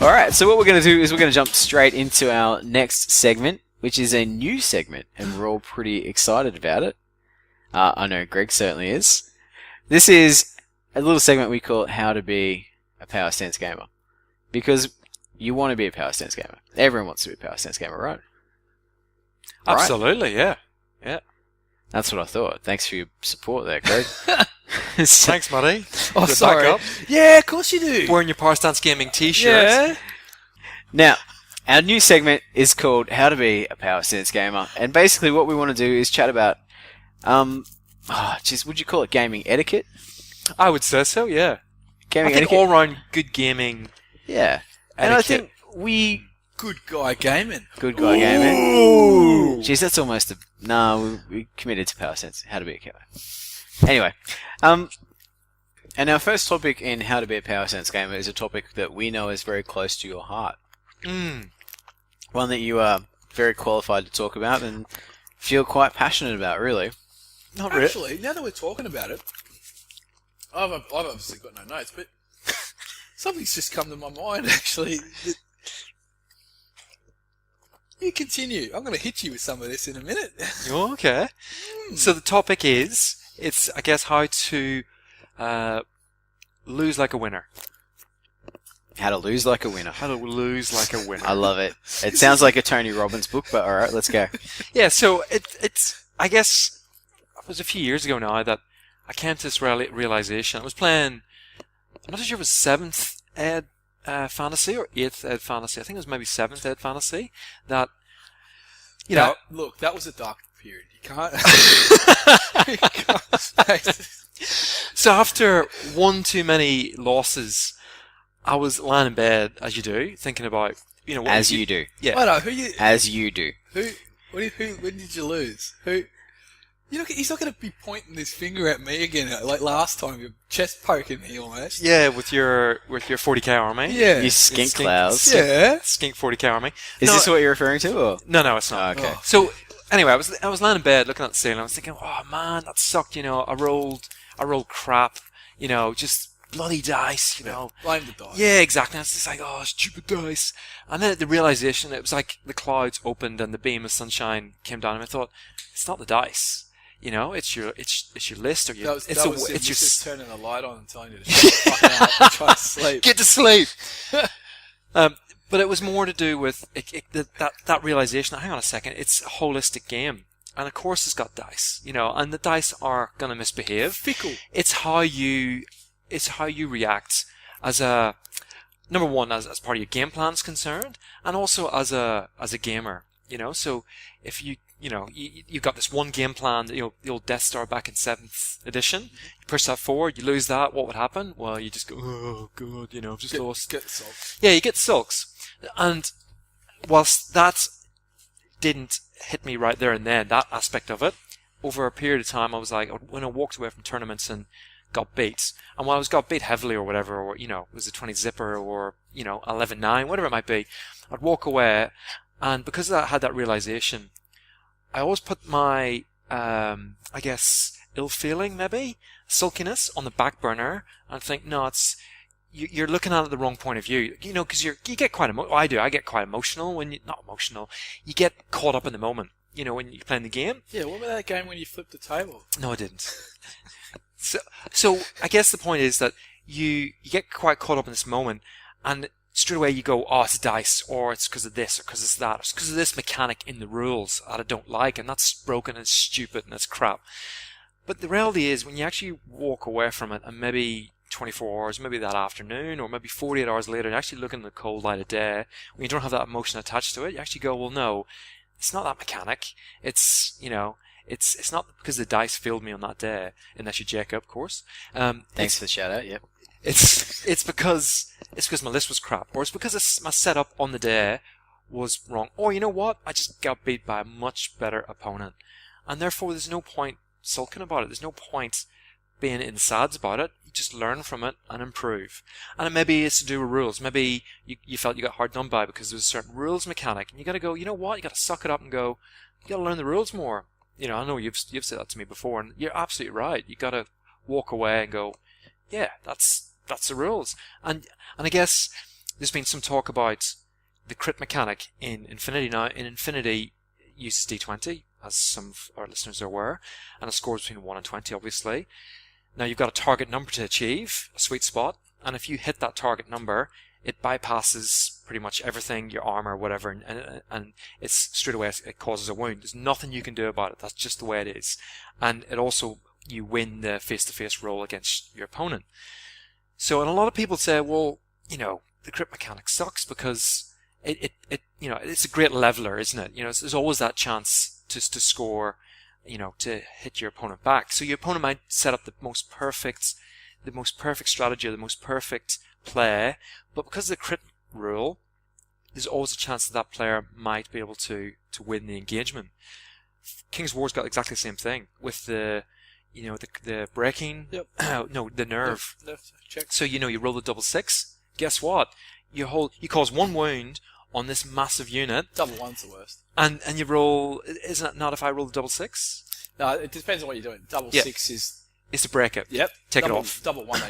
Alright, so what we're going to do is we're going to jump straight into our next segment, which is a new segment, and we're all pretty excited about it. I know Greg certainly is. This is a little segment we call How to Be a Power Stance Gamer. Because you want to be a power stance gamer. Everyone wants to be a power stance gamer, right? Right. Absolutely, yeah. Yeah. That's what I thought. Thanks for your support there, Greg. Thanks, Matty. Oh, Good sorry. backup. Yeah, of course you do. Wearing your Power Stance Gaming t-shirt. Yeah. Now, our new segment is called How to Be a Power Stance Gamer. And basically what we want to do is chat about, would you call it gaming etiquette? I would say so, yeah. Gaming I think etiquette? all-round good gaming Yeah. And I etiquette. think we... Good guy gaming. Good guy gaming. Ooh. Jeez, that's almost a... No, we committed to power stance. How to be a gamer. Anyway, and our first topic in How to Be a Power Stance Gamer is a topic that we know is very close to your heart. One that you are very qualified to talk about and feel quite passionate about, really. Not really. Actually, now that we're talking about it, I've obviously got no notes, but something's just come to my mind, actually. You continue. I'm going to hit you with some of this in a minute. Oh, okay. So the topic is, it's, I guess, how to lose like a winner. How to lose like a winner. How to lose like a winner. I love it. It sounds like a Tony Robbins book, but all right, let's go. Yeah, so it's. I guess it was a few years ago now that I came to this realization. I was playing. I'm not sure if it was 7th Ed Fantasy or 8th Ed Fantasy. I think it was maybe 7th Ed Fantasy. That you know. Look, that was a dark period. You can't. So after one too many losses, I was lying in bed, as you do, thinking about, you know, what As you do. Yeah. I know, who you. As you do. Who? When did you lose? Who? He's not going to be pointing his finger at me again, like last time. You're chest poking me almost. Yeah, with your 40k army. Yeah. You skink clouds. Yeah. Skink 40k army. Is this what you're referring to? Or? No, it's not. Oh, okay. So anyway, I was lying in bed looking at the ceiling. I was thinking, oh man, that sucked. You know, I rolled crap. You know, just bloody dice. You know, Blame the dice. Yeah, exactly. I was just like, oh, stupid dice. And then the realization, it was like the clouds opened and the beam of sunshine came down, and I thought, it's not the dice. You know, it's your list or your. It's your just turning the light on and telling you to shut the fuck out and try to sleep. Get to sleep. But it was more to do with that realization. Hang on a second, it's a holistic game, and of course it's got dice. You know, and the dice are gonna misbehave. Fickle. It's how you react as a number one as part of your game plan is concerned, and also as a gamer. You know, so if you got this one game plan, the old Death Star back in 7th edition. You push that forward, you lose that. What would happen? Well, you just go, oh god, I've just lost. Get sulks. Yeah, you get sulks. And whilst that didn't hit me right there and then, that aspect of it, over a period of time, I was like, when I walked away from tournaments and got beat, and when I got beat heavily or whatever, or it was a 20 zipper or 11-9, whatever it might be, I'd walk away, and because I had that realization, I always put my, I guess, ill feeling, maybe, sulkiness on the back burner and think, no, you're looking at it the wrong point of view. Because you get quite emotional. I do. I get quite emotional when not emotional. You get caught up in the moment, when you're playing the game. Yeah, what about that game when you flipped the table? No, I didn't. So I guess the point is that you get quite caught up in this moment, and straight away you go, oh, it's dice, or it's because of this, or because it's that, or it's because of this mechanic in the rules that I don't like, and that's broken and stupid and it's crap. But the reality is, when you actually walk away from it, and maybe 24 hours, maybe that afternoon, or maybe 48 hours later, and actually look in the cold light of day, when you don't have that emotion attached to it, you actually go, well, no, it's not that mechanic. It's, it's not because the dice failed me on that day, unless you're Jacob, of course. Thanks for the shout out, yep. It's because my list was crap, or it's because my setup on the day was wrong, or you know what, I just got beat by a much better opponent, and therefore there's no point sulking about it. There's no point being in sads about it. You just learn from it and improve. And maybe it's to do with rules. Maybe you felt you got hard done by because there was a certain rules mechanic, and you got to go, you know what, you got to suck it up and go, you got to learn the rules more. I know you've said that to me before, and you're absolutely right. You got to walk away and go, yeah, that's the rules. And I guess there's been some talk about the crit mechanic in Infinity now. In Infinity, uses D20, as some of our listeners are aware, and it scores between 1 and 20, obviously. Now you've got a target number to achieve, a sweet spot, and if you hit that target number, it bypasses pretty much everything, your armor, whatever, and it's straight away it causes a wound. There's nothing you can do about it. That's just the way it is. And it also, you win the face-to-face roll against your opponent. So, and a lot of people say, well, the crit mechanic sucks because it's a great leveler, isn't it? There's always that chance to score, to hit your opponent back. So your opponent might set up the most perfect strategy or the most perfect play, but because of the crit rule, there's always a chance that player might be able to win the engagement. King's War's got exactly the same thing with the breaking. Yep. No, the nerve. Check. So you roll the double 6. Guess what? You cause 1 wound on this massive unit. Double 1's the worst. And you roll. Isn't it not if I roll the double 6? No, it depends on what you're doing. Double 6 is. It's to break it. Yep. Take it off. Double 1,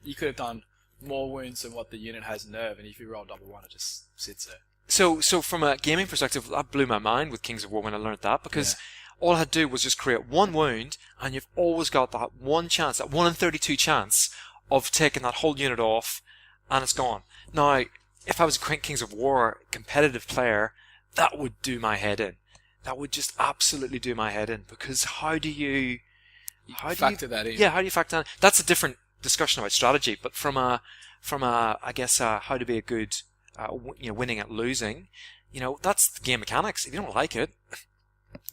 you could have done more wounds than what the unit has in nerve, and if you roll double 1, it just sits there. So from a gaming perspective, that blew my mind with Kings of War when I learned that, because all I had to do was just create one wound, and you've always got that one chance, that 1 in 32 chance of taking that whole unit off, and it's gone. Now, if I was a Kings of War competitive player, that would do my head in. That would just absolutely do my head in, because how do you factor that in? Yeah, how do you factor that in? That's a different discussion about strategy, but from a I guess how to be a good winning at losing, that's the game mechanics. If you don't like it,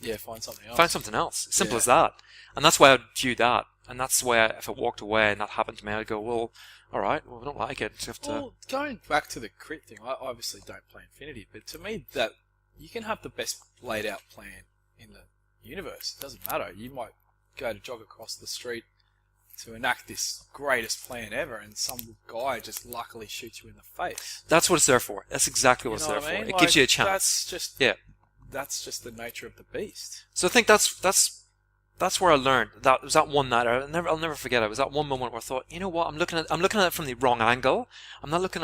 yeah, find something else. Find something else. Simple as that. And that's why I'd view that. And that's the way if I walked away and that happened to me, I'd go, well, all right, well, I don't like it. So well, going back to the crit thing, I obviously don't play Infinity, but to me, that you can have the best laid out plan in the universe. It doesn't matter. You might go to jog across the street to enact this greatest plan ever, and some guy just luckily shoots you in the face. That's what it's there for. That's exactly what it's there for. It gives you a chance. That's just the nature of the beast. So I think that's where I learned. That was that one night. I'll never forget it. It was that one moment where I thought, you know what? I'm looking at it from the wrong angle. I'm looking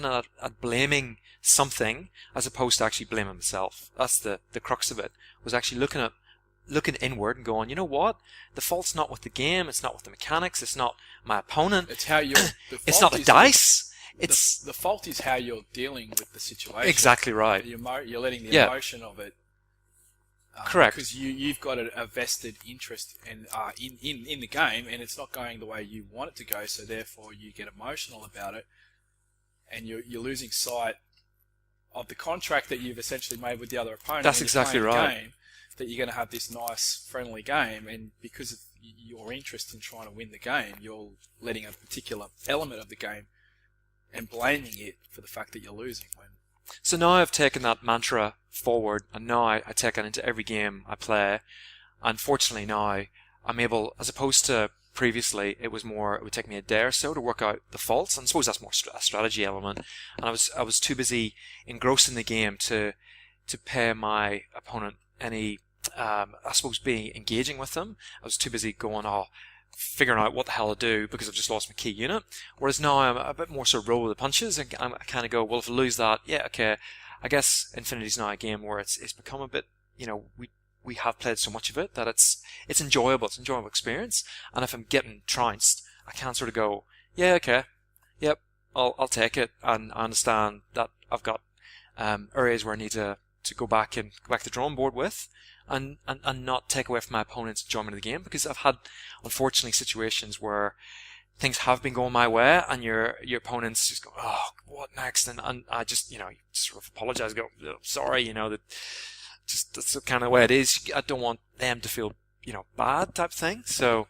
at blaming something as opposed to actually blaming myself. That's the crux of it. Was actually looking inward and going, you know what? The fault's not with the game. It's not with the mechanics. It's not my opponent. It's how you're. It's not the dice. It's the fault is how you're dealing with the situation. Exactly right. You're letting the emotion of it. Correct. Because you've got a vested interest in the game, and it's not going the way you want it to go. So therefore, you get emotional about it, and you're losing sight of the contract that you've essentially made with the other opponent. That's exactly right. Game, that you're going to have this nice, friendly game, and because of your interest in trying to win the game, you're letting a particular element of the game and blaming it for the fact that you're losing. So now I've taken that mantra forward, and now I take it into every game I play. Unfortunately, now I'm able, as opposed to previously, it would take me a day or so to work out the faults, and I suppose that's more a strategy element. And I was too busy engrossed in the game to pay my opponent any, I suppose, being engaging with them. I was too busy going, figuring out what the hell to do because I've just lost my key unit. Whereas now I'm a bit more sort of roll with the punches, and I kind of go, well, if I lose that, yeah, okay. I guess Infinity's now a game where it's become a bit, we have played so much of it that it's enjoyable. It's an enjoyable experience. And if I'm getting trounced, I can sort of go, yeah, okay, yep, I'll take it, and I understand that I've got areas where I need to go back to the drawing board with. And not take away from my opponent's enjoyment of the game, because I've had, unfortunately, situations where things have been going my way, and your opponents just go, oh, what next? And I just, sort of apologize, go, oh, sorry, that's the kind of way it is. I don't want them to feel, bad type thing. So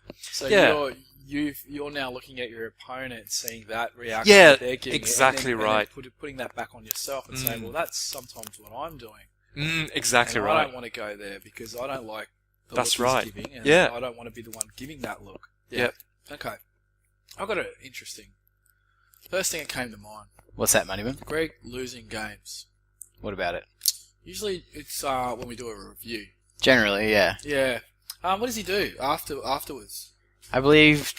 yeah. You're now looking at your opponent, seeing that reaction. Yeah, that they're getting, exactly and right. Putting that back on yourself and saying, well, that's sometimes what I'm doing. Exactly and right. I don't want to go there because I don't like the That's look right. he's giving, and Yeah. I don't want to be the one giving that look. Yeah. Yep. Okay. I've got an interesting. First thing that came to mind. What's that, Moneyman? Greg losing games. What about it? Usually it's when we do a review. Generally, yeah. Yeah. What does he do afterwards? I believe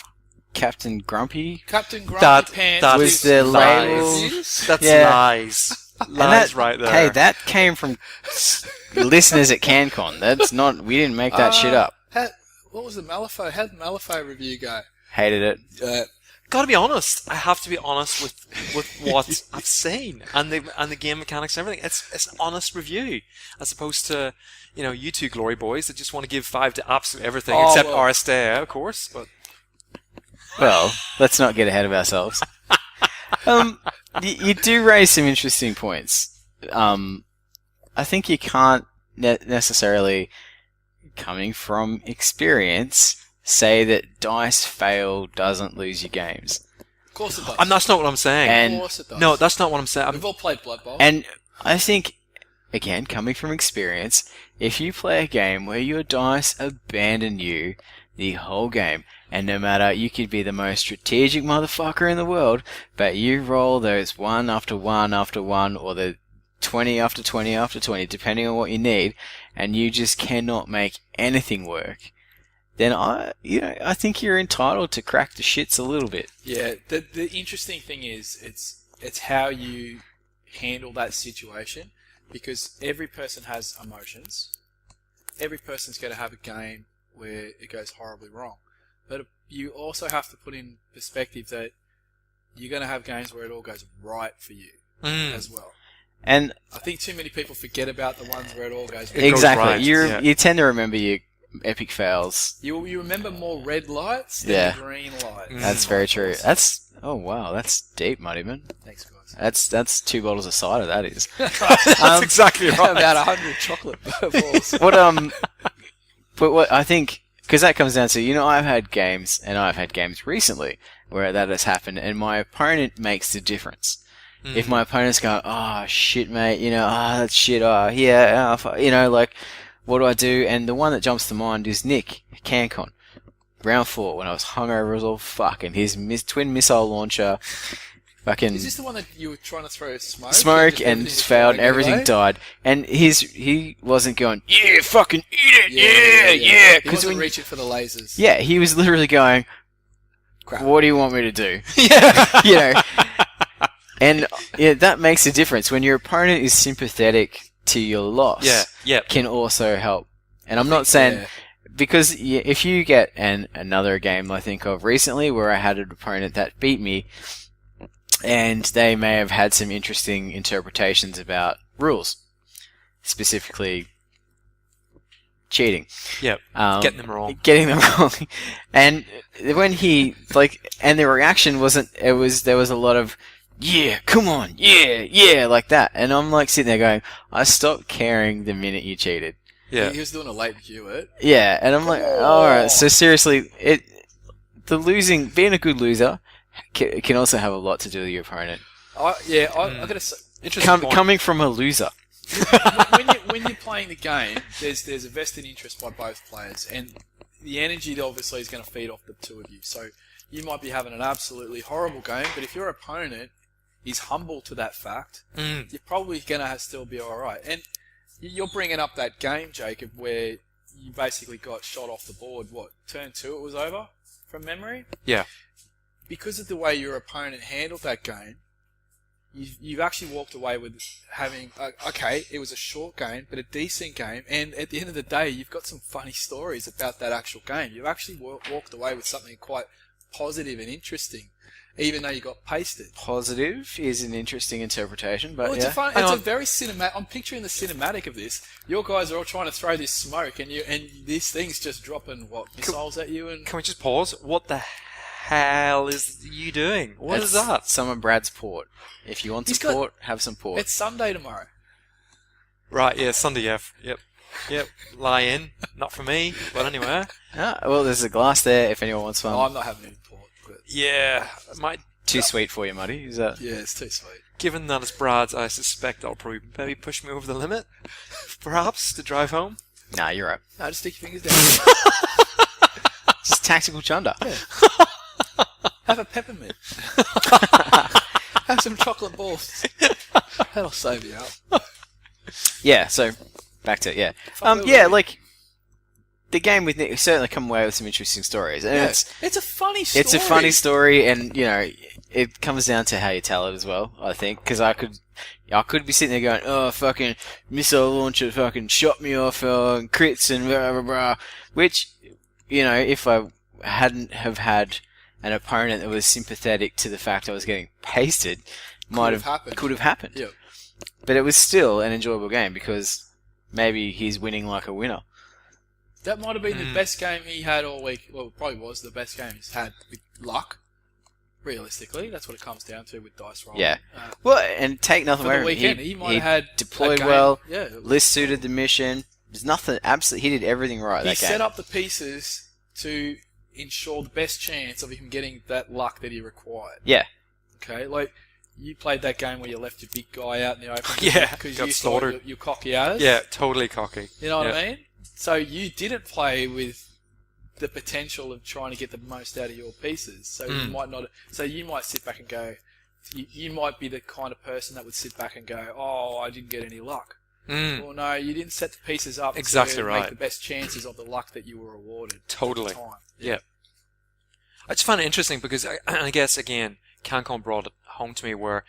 Captain Grumpy Captain Grumpy That Pants was the label. That's Yeah. lies. And Lies right there. Hey, that came from listeners at CanCon. That's not. We didn't make that shit up. What was the Malifaux? How did the Malifaux review go? Hated it. Gotta be honest. I have to be honest with what I've seen and the game mechanics and everything. It's an honest review, as opposed to you two glory boys that just want to give 5 to absolutely everything except Aristeia, of course. But Well, let's not get ahead of ourselves. You do raise some interesting points. I think you can't necessarily, coming from experience, say that dice fail doesn't lose you games. Of course it does. and that's not what I'm saying. Of course it does. No, that's not what I'm saying. We've all played Blood Bowl. And I think, again, coming from experience, if you play a game where your dice abandon you the whole game, and no matter, you could be the most strategic motherfucker in the world, but you roll those 1 after 1 after 1, or the 20 after 20 after 20, depending on what you need, and you just cannot make anything work, then I think you're entitled to crack the shits a little bit. Yeah, the interesting thing is it's how you handle that situation, because every person has emotions, every person's going to have a game where it goes horribly wrong. But you also have to put in perspective that you're going to have games where it all goes right for you as well. And I think too many people forget about the ones where it all goes right. exactly, right. you tend to remember your epic fails. You remember more red lights than green lights. That's very true. Oh wow, that's deep, Muddyman. Thanks, guys. That's 2 bottles of cider. That is. That's exactly right. About 100 chocolate balls. But what I think, because that comes down to, I've had games, and I've had games recently where that has happened, and my opponent makes the difference. If my opponent's going, oh shit, mate, that's shit, like, what do I do? And the one that jumps to mind is Nick CanCon, round 4, when I was hungover as all fuck, and his twin missile launcher, fucking. Is this the one that you were trying to throw smoke? Smoke and failed, and everything died, and he wasn't going, yeah, fucking eat it, yeah. He wasn't reaching for the lasers. Yeah, he was literally going, crap, what do you want me to do? And that makes a difference when your opponent is sympathetic to your loss. Can also help. And I'm not saying because if you get another game I think of recently where I had an opponent that beat me, and they may have had some interesting interpretations about rules, specifically cheating. Yep. Getting them wrong. And when and the reaction wasn't. There was a lot of, yeah, come on, yeah, like that. And I'm like sitting there going, I stopped caring the minute you cheated. Yeah. He was doing a late Hewitt. Yeah, and I'm like, alright, so seriously, being a good loser can also have a lot to do with your opponent. I gotta say, coming from a loser. when you're playing the game, there's a vested interest by both players, and the energy obviously is going to feed off the two of you. So you might be having an absolutely horrible game, but if your opponent is humble to that fact, you're probably going to still be all right. And you're bringing up that game, Jacob, where you basically got shot off the board. What, turn 2 it was over, from memory? Yeah. Because of the way your opponent handled that game, you've actually walked away with having, it was a short game, but a decent game, and at the end of the day, you've got some funny stories about that actual game. You've actually walked away with something quite positive and interesting, even though you got pasted. Positive is an interesting interpretation, but it's a very cinematic. I'm picturing the cinematic of this. Your guys are all trying to throw this smoke, and this thing's just dropping missiles at you. And can we just pause? What the hell is you doing? What is that? Some of Brad's port. If you want some port, have some port. It's Sunday tomorrow. Right? Yeah, Sunday. Yep. Lie in. Not for me, but anyway. Well, there's a glass there if anyone wants one. I'm not having any port. But yeah, too sweet for you, Muddy. Is that? Yeah, it's too sweet. Given that it's Brad's, I suspect I'll probably maybe push me over the limit, perhaps to drive home. Nah, you're right. No, just stick your fingers down. Just tactical chunder. Yeah. Have a peppermint. Have some chocolate balls. That'll save you up. Yeah, so back to it, like the game with Nick certainly come away with some interesting stories. And it's a funny story. It's a funny story, and it comes down to how you tell it as well, I think, because I could be sitting there going, oh, fucking missile launcher fucking shot me off, crits and blah, blah, blah, which, if I hadn't have had an opponent that was sympathetic to the fact I was getting pasted, could have happened. Yep. But it was still an enjoyable game because maybe he's winning like a winner. That might have been the best game he had all week. Well, it probably was the best game he's had with luck. Realistically, that's what it comes down to with dice rolling. Yeah. And take nothing away from the weekend. He might have had deployed well. Yeah. List suited the mission. There's nothing. Absolutely, he did everything right. He set up the pieces to ensure the best chance of him getting that luck that he required. Yeah. Okay, like you played that game where you left your big guy out in the open. Because you slaughtered. You're cocky as. Yeah, totally cocky. You know what I mean? So you didn't play with the potential of trying to get the most out of your pieces. So you might not. So you might sit back and go. You might be the kind of person that would sit back and go, "Oh, I didn't get any luck." Well, no, you didn't set the pieces up exactly to right. make the best chances of the luck that you were awarded. Totally. At the time. Yeah. I just find it interesting because I guess again, CanCon brought it home to me where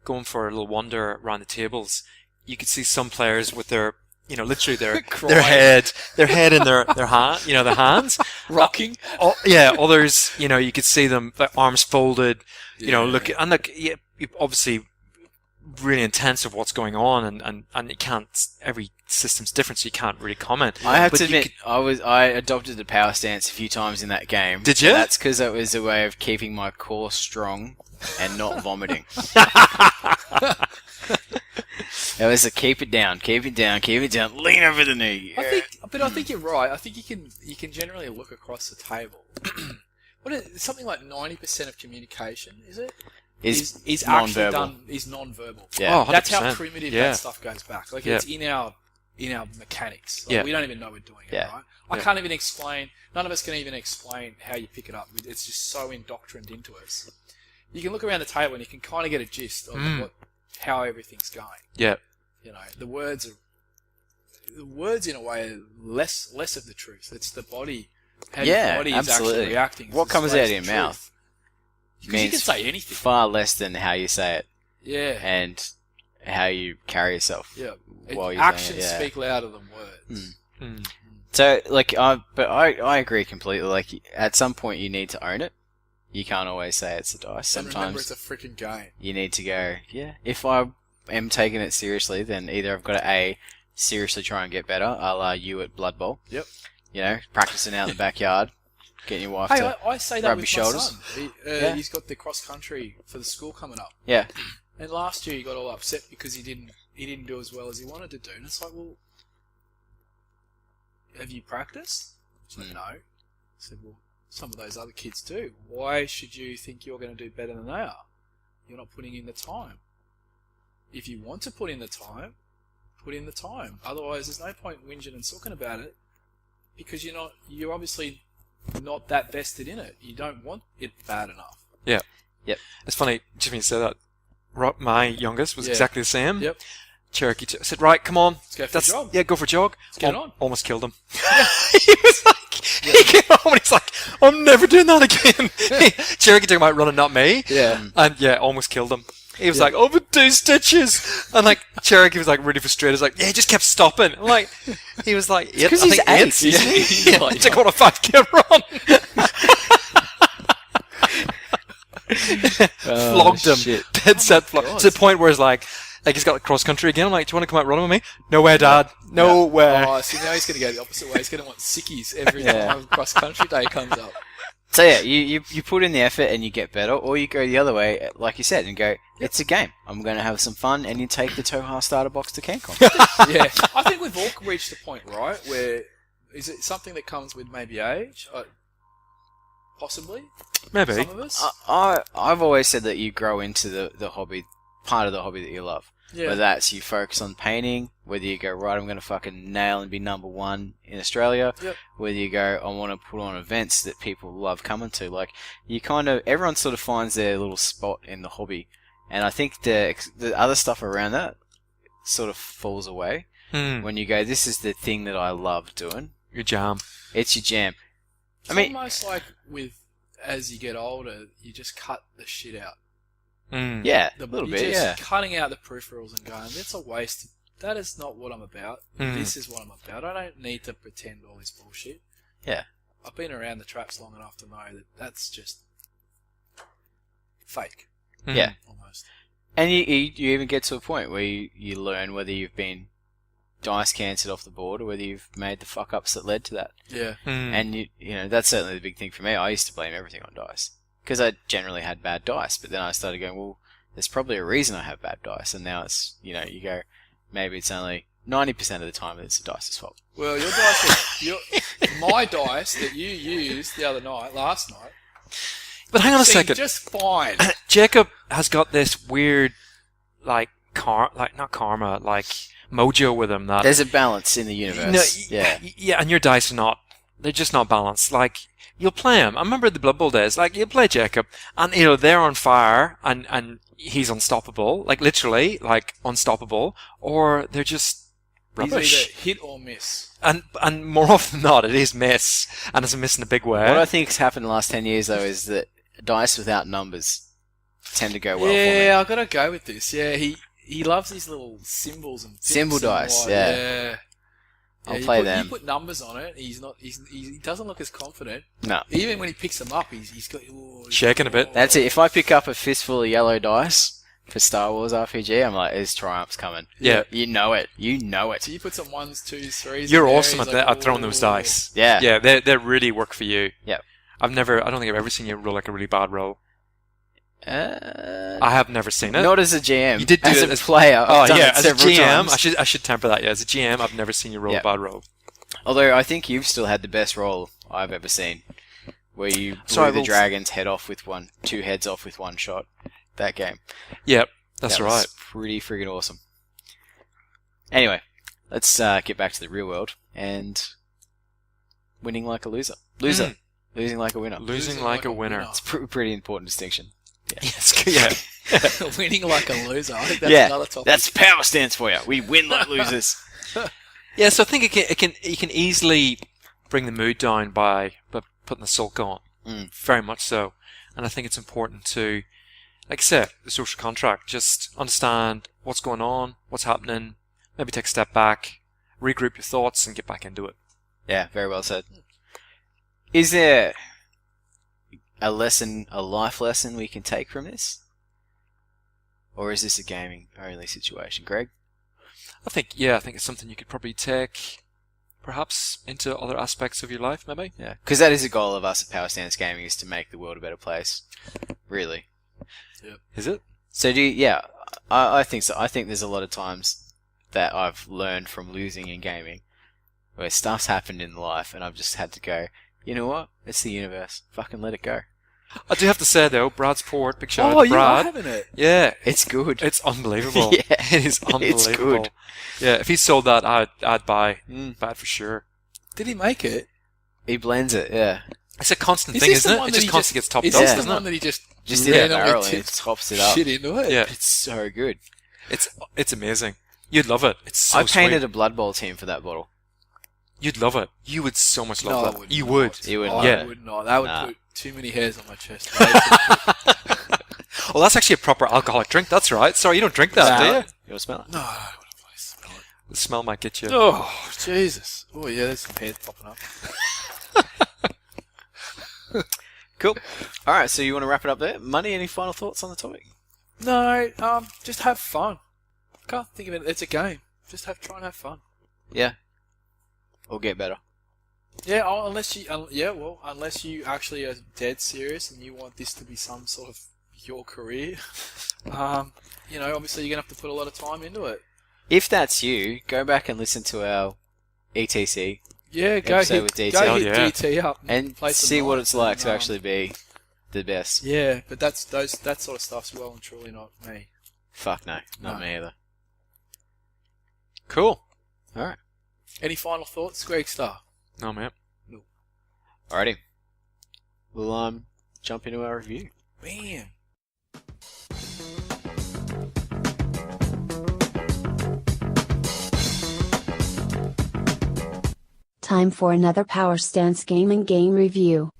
going for a little wander around the tables, you could see some players with their literally their Crying. head in their hand, their hands. Rocking. Others, you could see them, like, arms folded, obviously really intense of what's going on, and you can't, every system's different, so you can't really comment. I have to admit, I adopted the power stance a few times in that game. Did you? And that's because it was a way of keeping my core strong and not vomiting. It was a keep it down, lean over the knee. I think you're right. I think you can generally look across the table. Something like 90% of communication, is it? Is actually done, is non-verbal. Yeah. That's how primitive that stuff goes back. Like, it's in our mechanics. Like, we don't even know we're doing it, right? I can't even explain, none of us can even explain how you pick it up. It's just so indoctrined into us. You can look around the table and you can kind of get a gist of how everything's going. Yeah. The words in a way are less of the truth. It's the body. How your body is actually reacting. What comes out of your mouth means you can say anything. Far less than how you say it. Yeah. And how you carry yourself. Yeah. While you're Actions speak louder than words. So, but I agree completely. Like, at some point you need to own it. You can't always say it's a dice. Sometimes remember, it's a freaking game. You need to go, if I am taking it seriously, then either I've got to seriously try and get better, a la you at Blood Bowl. Yep. Practicing out in the backyard, getting your wife to I say that rub with your my shoulders. son. He's got the cross country for the school coming up. Yeah. And last year he got all upset because he didn't do as well as he wanted to do. And it's like, well, have you practiced? He's like, no. I said, well, some of those other kids do. Why should you think you're going to do better than they are? You're not putting in the time. If you want to put in the time, put in the time. Otherwise, there's no point whinging and sulking about it, because you're obviously not that vested in it. You don't want it bad enough. Yeah. Yep. It's funny, Jimmy said that. My youngest was exactly the same. Yep. Cherokee I said, right, come on. Let's go for a jog. Yeah, go for a jog. Let's get on. Almost killed him. He was like, he came home and he's like, I'm never doing that again. Cherokee talking about running, not me. Yeah. And almost killed him. He was like, over 2 stitches. And like, Cherokee was like really frustrated. He was like, he just kept stopping. I'm like, he was like, because he's 8, isn't he? He took on a 5K run. Flogged him. Shit. Dead set flog. To the point where it's like he's got the cross country again. I'm like, do you want to come out running with me? No way, Dad. No way. Oh, so now he's going to go the opposite way. He's going to want sickies every time cross country day comes up. So you put in the effort and you get better, or you go the other way, like you said, and go, it's a game. I'm going to have some fun, and you take the Toha starter box to CanCon. Yeah, I think we've all reached a point, right, where is it something that comes with maybe age? Possibly. Maybe. Some of us. I've always said that you grow into the hobby, part of the hobby that you love. Yeah. Whether that's you focus on painting, whether you go, right, I'm going to fucking nail and be number 1 in Australia, whether you go, I want to put on events that people love coming to. Like, everyone sort of finds their little spot in the hobby. And I think the other stuff around that sort of falls away when you go, this is the thing that I love doing. Your jam. It's your jam. It's almost like as you get older, you just cut the shit out. Yeah, a little bit, just cutting out the peripherals and going, that's a waste. That is not what I'm about. This is what I'm about. I don't need to pretend all this bullshit. Yeah. I've been around the traps long enough to know that that's just fake. Yeah. Almost. And you even get to a point where you learn whether you've been dice canceled off the board or whether you've made the fuck-ups that led to that. Yeah. And, that's certainly the big thing for me. I used to blame everything on dice. Because I generally had bad dice, but then I started going, well, there's probably a reason I have bad dice, and now it's, you go, maybe it's only 90% of the time it's the dice's fault. Well, your dice, my dice that you used last night. But hang on a second. Just fine. Jacob has got this weird, not karma, mojo with him. That there's a balance in the universe. Yeah, and your dice are they're just not balanced. Like, you'll play him. I remember the Blood Bowl days. Like, you'll play Jacob, and they're on fire, and he's unstoppable. Like, literally, unstoppable. Or they're just rubbish. He's either hit or miss. And more often than not, it is miss, and it's a miss in a big way. What I think has happened in the last 10 years, though, is that dice without numbers tend to go well for me. Yeah, I've got to go with this. Yeah, he loves these little symbols and symbol dice. yeah. I'll play them. You put numbers on it. He doesn't look as confident. No. Even when he picks them up, he's got Shaking a bit. That's it. If I pick up a fistful of yellow dice for Star Wars RPG, I'm like, there's triumphs coming. Yeah. You know it. You know it. So you put some 1s, 2s, 3s. You're in there, awesome he's at like, at throwing those dice. Yeah. Yeah, they really work for you. Yep. I don't think I've ever seen you roll like a really bad roll. I have never seen it. Not as a GM. You did do as it a as player. Oh I've done yeah, it as a several GM, times. I should temper that. Yeah, as a GM, I've never seen you roll Yep. a bad roll. Although I think you've still had the best roll I've ever seen, where you blew the dragon's head off with two heads off with one shot. That game. Yep, that's that right. was pretty friggin' awesome. Anyway, let's get back to the real world and winning like a loser. Losing like a winner. Losing like a winner. It's a pretty important distinction. Yeah. Yes, yeah. Winning like a loser. I think that's another topic. That's power stance for you. We win like losers. Yeah, so I think you can easily bring the mood down by putting the sulk on. Very much so. And I think it's important to, like I said, the social contract, just understand what's going on, what's happening, maybe take a step back, regroup your thoughts and get back into it. Yeah, very well said. Is there a life lesson we can take from this? Or is this a gaming only situation? Greg? I think it's something you could probably take perhaps into other aspects of your life, maybe. Yeah, because that is a goal of us at Power Stance Gaming, is to make the world a better place. Really. Yep. Is it? So I think so. I think there's a lot of times that I've learned from losing in gaming, where stuff's happened in life and I've just had to go, you know what? It's the universe. Fucking let it go. I do have to say though, Brad's port, big shout out Oh, to you are Brad. having it. Yeah, It's good. it's unbelievable. Yeah, it is unbelievable. it's good. Yeah, if he sold that, I'd buy. Mm. Bad for sure. Did he make it? He blends it, yeah. It's a constant Is thing, this isn't the it? one It that just he constantly gets topped Is up, this doesn't the one it? that he just Just in a randomly barrel and it tops it up. shit into it? Yeah, It's so good. it's amazing. You'd love it. It's so I painted sweet. a Blood Bowl team for that bottle. You'd love it. You would so much No, love I that. would You not. would. You would I Yeah. would not. That would Nah. put too many hairs on my chest. Well, that's actually a proper alcoholic drink. That's right. Sorry, you don't drink that, do You you? want to smell it? No, I don't want to play smell it. The smell might get you. Oh, Jesus. Oh, yeah, there's some hairs popping up. Cool. Alright, so you want to wrap it up there? Money, any final thoughts on the topic? No, just have fun. Can't think of it. It's a game. Just try and have fun. Yeah. Or get better. Yeah, unless you actually are dead serious and you want this to be some sort of your career, obviously you're gonna have to put a lot of time into it. If that's you, go back and listen to our ETC Yeah, go Episode hit, with DT. go Oh, hit yeah. DT up and play some see what nights it's like and, to actually be the best. Yeah, but that sort of stuff's well and truly not me. Fuck no, not No. me either. Cool. Alright. Any final thoughts, Greg Star? No, man. Alrighty. We'll jump into our review. Man. Time for another Power Stance Gaming game review.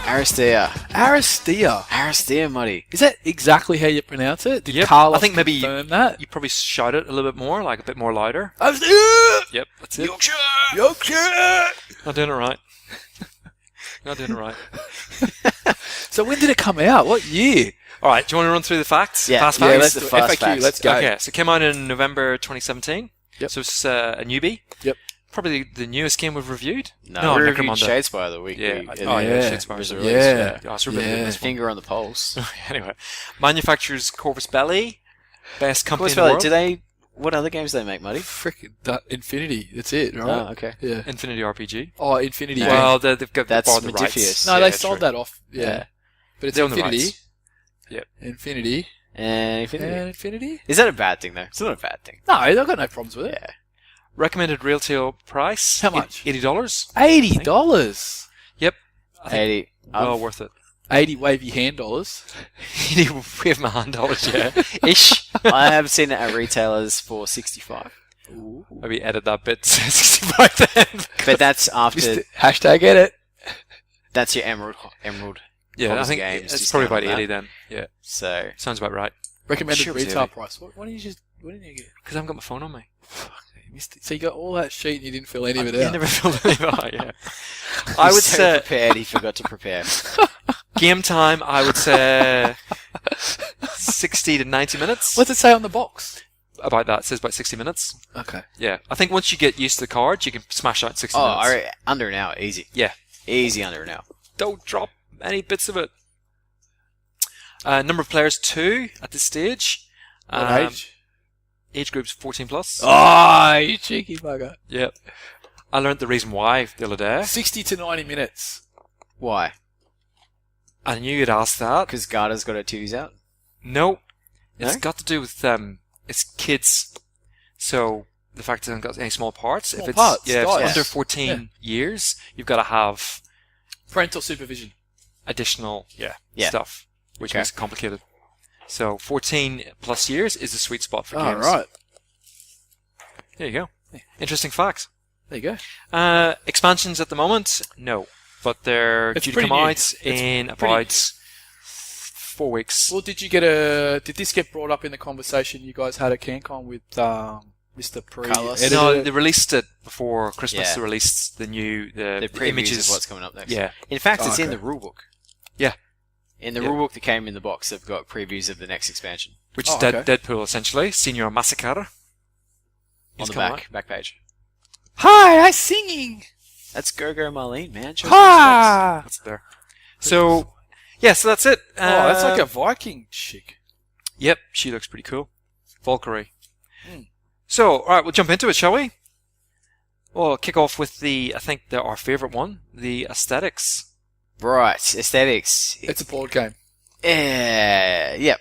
Aristeia. Aristeia, muddy. is that exactly how you pronounce it? Did Yep, Carlos I think maybe confirm that? You probably shout it a little bit more, like a bit more louder. Aristeia! Yep, that's it. Yorkshire! Not doing it right. Not doing it right. So when did it come out? What year? All right, do you want to run through the facts? Yeah, Fast yeah, facts? let's do fast FAQ, facts. let's go. Okay, so it came out in November 2017. Yep. So it's a newbie. Yep. Probably the newest game we've reviewed. No, we reviewed Necromunda. Shadespire the week. Yeah. we- Oh, yeah. yeah. Shadespire. was Yeah. released, Yeah. Oh, so we're really Yeah. good at this one. Finger on the pulse. Anyway, manufacturers Corvus Belli, best company What's in the valid? world. Do they? What other games do they make, Muddy? Frickin' Infinity. That's it, right? Oh, okay. Yeah. Infinity RPG. Oh, Infinity. No. yeah. Well, they've got That's bought the rights. Modifius. No, Yeah, they sold true. that off. Yeah. But it's They own the Infinity. rights. Yep. Infinity. And Infinity. And Infinity? Is that a bad thing though? It's not a bad thing. No, I've got no problems with it. Yeah. Recommended retail price. How much? $80. $80. Yep. I think 80. well worth it. 80 wavy hand dollars. We have my hand dollars, yeah. Ish. I have seen it at retailers for 65. Maybe edit that bit to 65 then. But that's after. Hashtag edit. That's your emerald. Yeah, I Obviously think games it's just probably down about on 80 that. then. Yeah, So sounds about right. Recommended Sure it was retail heavy. price. What didn't you get? Because I haven't got my phone on me. You missed it. So you got all that sheet and you didn't fill any of it I out. never filled any of it, yeah. I He's would so say prepared. He forgot to prepare. game time, I would say 60 to 90 minutes. What's it say on the box? About that, it says about 60 minutes. Okay. Yeah. I think once you get used to the cards, you can smash out 60 Oh, minutes. under an hour, easy. Yeah. Easy under an hour. Don't drop any bits of it. Number of players, 2 at this stage. What age? Age groups 14 plus. Oh, you cheeky bugger. Yep. I learned the reason why the other day. 60 to 90 minutes. Why? I knew you'd ask that. Because Garda's got her titties out? No. It's No? got to do with it's kids. So the fact that they haven't got any small parts. Small if it's parts, if it's guys. under 14 years, you've got to have Parental supervision. additional Yeah. stuff, which Okay. makes it complicated. So 14 plus years is the sweet spot for Oh, games. right. There you go. Interesting fact. There you go. Expansions at the moment, no. But they're It's due to pretty come new. out in pretty about 4 weeks. Well, did this get brought up in the conversation you guys had at CanCon with Mr. Pre? Carlos? editor? No, they released it before Christmas. Yeah. They released the new The previews images of what's coming up next. Yeah. In fact, Oh, it's in okay. the rulebook. Yeah. In the Yeah. rulebook that came in the box, they've got previews of the next expansion. Which is Oh, okay. Deadpool, essentially. Senior Massacre. On He's the coming back page. Hi, I'm singing. That's Go-Go Marlene, man. Show some respect. Ha! That's there. So, yeah, so that's it. Oh, that's like a Viking chick. Yep, she looks pretty cool. Valkyrie. Hmm. So, alright, we'll jump into it, shall we? We'll kick off with our favourite one, the aesthetics. Right, aesthetics. It's a board game. Yep.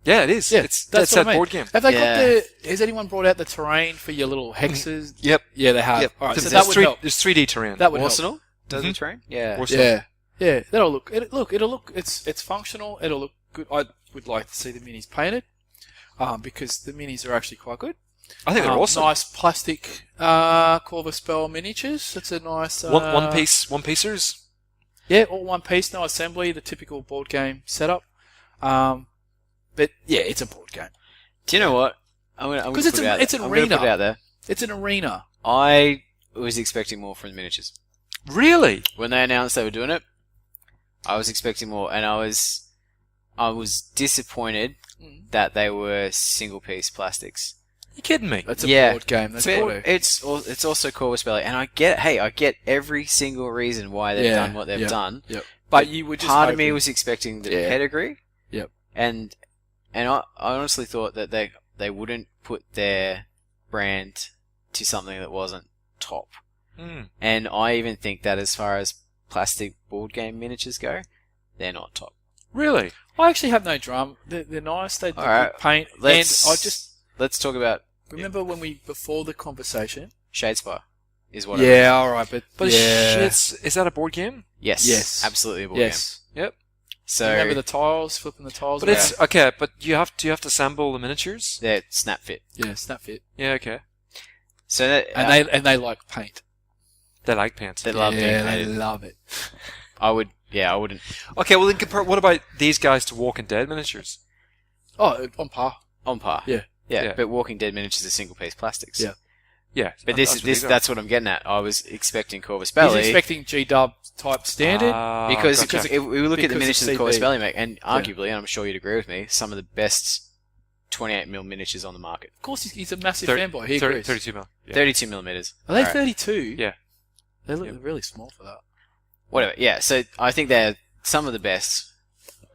Yeah, it is. Yeah, It's that's Dead what I Set mean. board game. Have they Yeah. has anyone brought out the terrain for your little hexes? Yep. Yeah, they have. Yep. All right, so There's that would help. There's 3D terrain. That would help. Arsenal does the Mhm. train? Yeah. Arsenal. Yeah, that'll look. It'll look. It's functional. It'll look good. I would like to see the minis painted, because the minis are actually quite good. I think they're awesome. Nice plastic Corvus Spell miniatures. That's a nice One piecers. Yeah, all one piece, no assembly. The typical board game setup. But yeah, it's a board game. Do you know what? I'm gonna 'Cause put it's it an- out it's there. an I'm gonna put arena. it out there. It's an arena. I was expecting more from the miniatures. Really? When they announced they were doing it, I was expecting more, and I was disappointed that they were single piece plastics. You kidding me? That's a Yeah. board game. That's But what it's also Corvus Belly, and I get I get every single reason why they've done what they've done. Yep. But you were just Part of me hoping- was expecting the Yeah. pedigree. Yep. And I honestly thought that they wouldn't put their brand to something that wasn't top. Mm. And I even think that as far as plastic board game miniatures go, they're not top. Really? I actually have no drum. They're nice. They Alright, paint. Let's And I just let's talk about remember when before the conversation. Shadespire is what I mean. Yeah, all right, but But yeah. is that a board game? Yes. Yes. Absolutely a board Yes. Yep. game. So Remember the tiles, flipping the tiles. But around? it's okay. But do you have to assemble the miniatures? they're snap fit. yeah, snap fit, Yeah. Okay. So that, and they like paint. They like paint. they love being yeah, they painted. love it. I wouldn't. Okay. Well, then compare. What about these guys to Walking Dead miniatures? Oh, on par. On par. Yeah. Yeah, but Walking Dead miniatures are single piece plastics. Yeah. Yeah. But that's what these are. that's what I'm getting at. I was expecting Corvus He's Belli expecting G-Dub type standard. because gotcha. if we look at the Because miniatures of that Corvus CB. Belli make, and arguably, and I'm sure you'd agree with me, some of the best 28mm miniatures on the market. Of course, he's a massive 30 fanboy. He agrees. 32 mil. Yeah. 32mm. Are they Alright. 32? Yeah. They look really small for that. Whatever. Yeah. So I think they're some of the best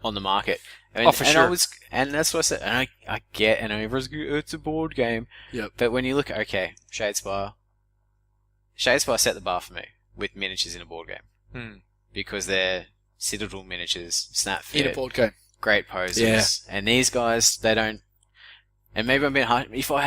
on the market. And, Oh, for and sure. and that's what I said. And I get, and everyone's like, it's a board game. Yep. But when you look at, okay, Shadespire set the bar for me with miniatures in a board game. Hmm. Because they're Citadel miniatures, snap In a fit, board game. great poses. Yeah. And these guys, they don't. And maybe I'm being hard. If I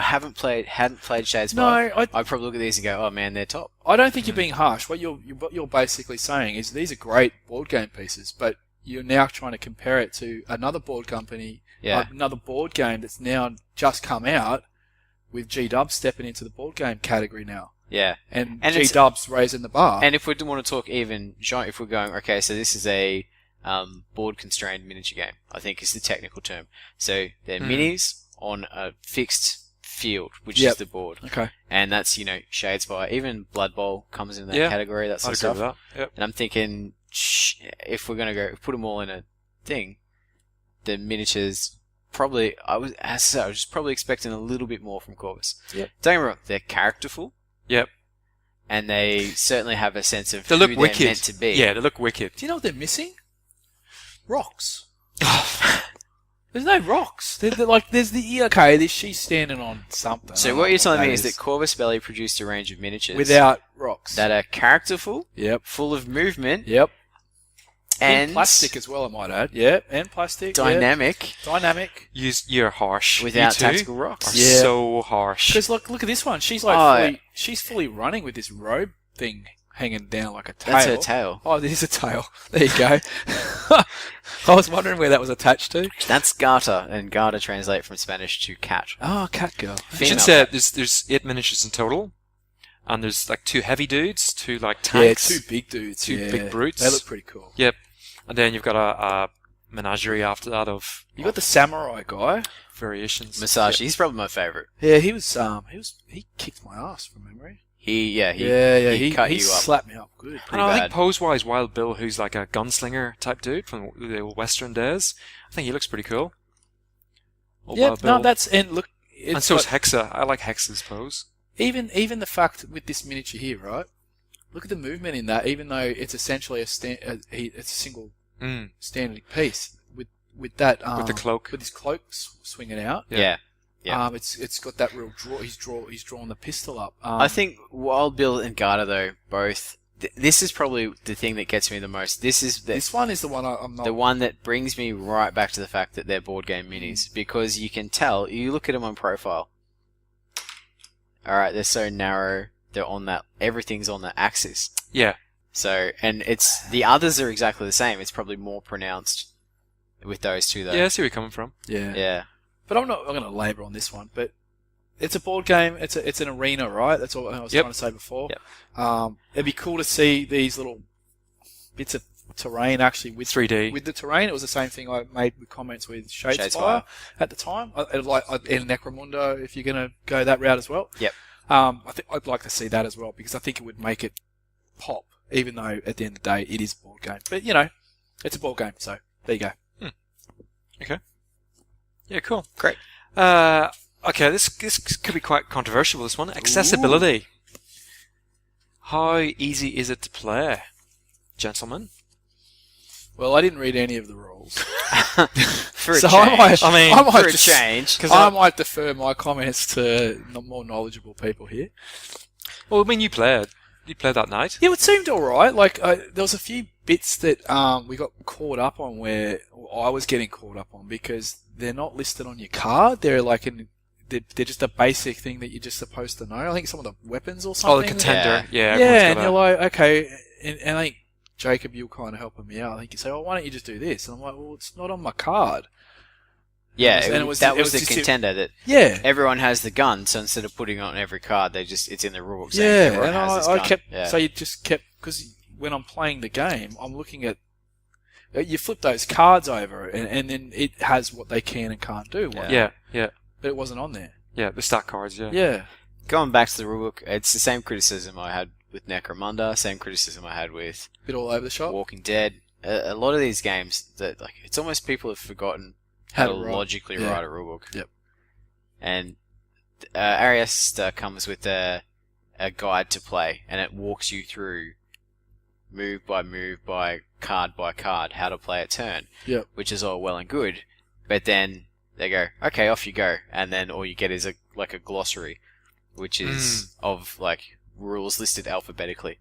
hadn't played Shadespire, No, I'd probably look at these and go, oh man, they're top. I don't think you're being harsh. What you're basically saying is these are great board game pieces, but you're now trying to compare it to another board company, Yeah. another board game that's now just come out with G-Dub stepping into the board game category now. Yeah. And And it's- G-Dub's raising the bar. And if we want to talk even genre, if we're going, okay, so this is a board constrained miniature game, I think is the technical term. So they're minis on a fixed field, which is the board. Okay. And that's, Shadespire. Even Blood Bowl comes in that category, that sort of stuff. I'd agree with that. Yep. And I'm thinking, if we're going to go put them all in a thing, the miniatures probably, I was just probably expecting a little bit more from Corvus. Yep. Don't get me wrong, they're characterful. Yep. And they certainly have a sense of They who look wicked. they're meant to be. Yeah, they look wicked. Do you know what they're missing? Rocks. There's no rocks. They're like, there's she's standing on something. So what you're telling me is that Corvus Belli produced a range of miniatures without rocks that are characterful, Yep. full of movement, Yep. and plastic as well, I might add. Yep, and plastic. dynamic, Yep. Dynamic. You're harsh. without You two tactical rocks. are Yeah. so harsh. Because look at this one. She's she's fully running with this robe thing hanging down like a tail. That's her tail. Oh, this is a tail. There you go. I was wondering where that was attached to. That's Garter, and Garter translate from Spanish to cat. Oh, cat girl. I Female should say cat. there's 8 miniatures in total, and there's like 2 heavy dudes, 2 like Yeah, tanks, 2 big dudes. 2 yeah. big brutes. They look pretty cool. Yep, and then you've got a menagerie after that of You got the samurai guy. variations. Masashi, he's probably my favourite. Yeah, he kicked my ass from memory. He cut he you up. slapped me up good. And pretty I bad. think pose-wise, Wild Bill, who's like a gunslinger type dude from the old Western days, I think he looks pretty cool. Old Yeah, Wild Bill. no, that's and look. And so is Hexa. I like Hexa's pose. even the fact with this miniature here, right? Look at the movement in that. Even though it's essentially it's a single Mm. standard piece with that With the cloak. with his cloak swinging out. Yeah. Yeah. It's got that real draw. He's drawn the pistol up. I think Wild Bill and Garter, though, both... this is probably the thing that gets me the most. this one is the one I'm not. the one that brings me right back to the fact that they're board game minis. Because you can tell, you look at them on profile. Alright, they're so narrow. They're on that... everything's on the axis. Yeah. So, and it's... the others are exactly the same. It's probably more pronounced with those two, though. Yeah, I see where you're coming from. Yeah. But I'm not going to labour on this one. But it's a board game. It's an arena, right? That's all I was trying to say before. Yep. It'd be cool to see these little bits of terrain actually with 3D. With the terrain. It was the same thing I made with comments with Shadespire Shadespire. at the time. And Necromunda, if you're going to go that route as well. Yep. I think I'd like to see that as well because I think it would make it pop, even though at the end of the day it is a board game. But it's a board game, so there you go. Okay. Yeah, cool. Great. Okay, this could be quite controversial, this one. Accessibility. How easy is it to play, gentlemen? Well, I didn't read any of the rules. For a So change. I might for a just- change. I might defer my comments to more knowledgeable people here. Well, I mean, you played that night. Yeah, it seemed alright. Like, there was a few bits that we got caught up on where I was getting caught up on because they're not listed on your card. They're like they're just a basic thing that you're just supposed to know. I think some of the weapons or something. Oh, the contender. Yeah. Yeah, and everyone's you're got like, okay. And I think, Jacob, you're kind of helping me out. I think you say, oh, why don't you just do this? And I'm like, well, it's not on my card. Yeah, And that was the just- contender that Yeah. everyone has the gun, so instead of putting it on every card, it's in the rulebook saying Yeah, everyone and has this I gun. kept, Yeah. so you just kept, because when I'm playing the game, I'm looking at, you flip those cards over, and then it has what they can and can't do. Yeah. Yeah. But it wasn't on there. Yeah, the stat cards, yeah. Yeah. Going back to the rulebook, it's the same criticism I had with Necromunda, same criticism I had with Bit all over the shop. Walking Dead. A lot of these games, that it's almost people have forgotten how to logically write a rulebook. Yep. And Aristeia comes with a guide to play, and it walks you through move by card how to play a turn. Yep. Which is all well and good, but then they go, okay, off you go, and then all you get is a glossary, which is of rules listed alphabetically,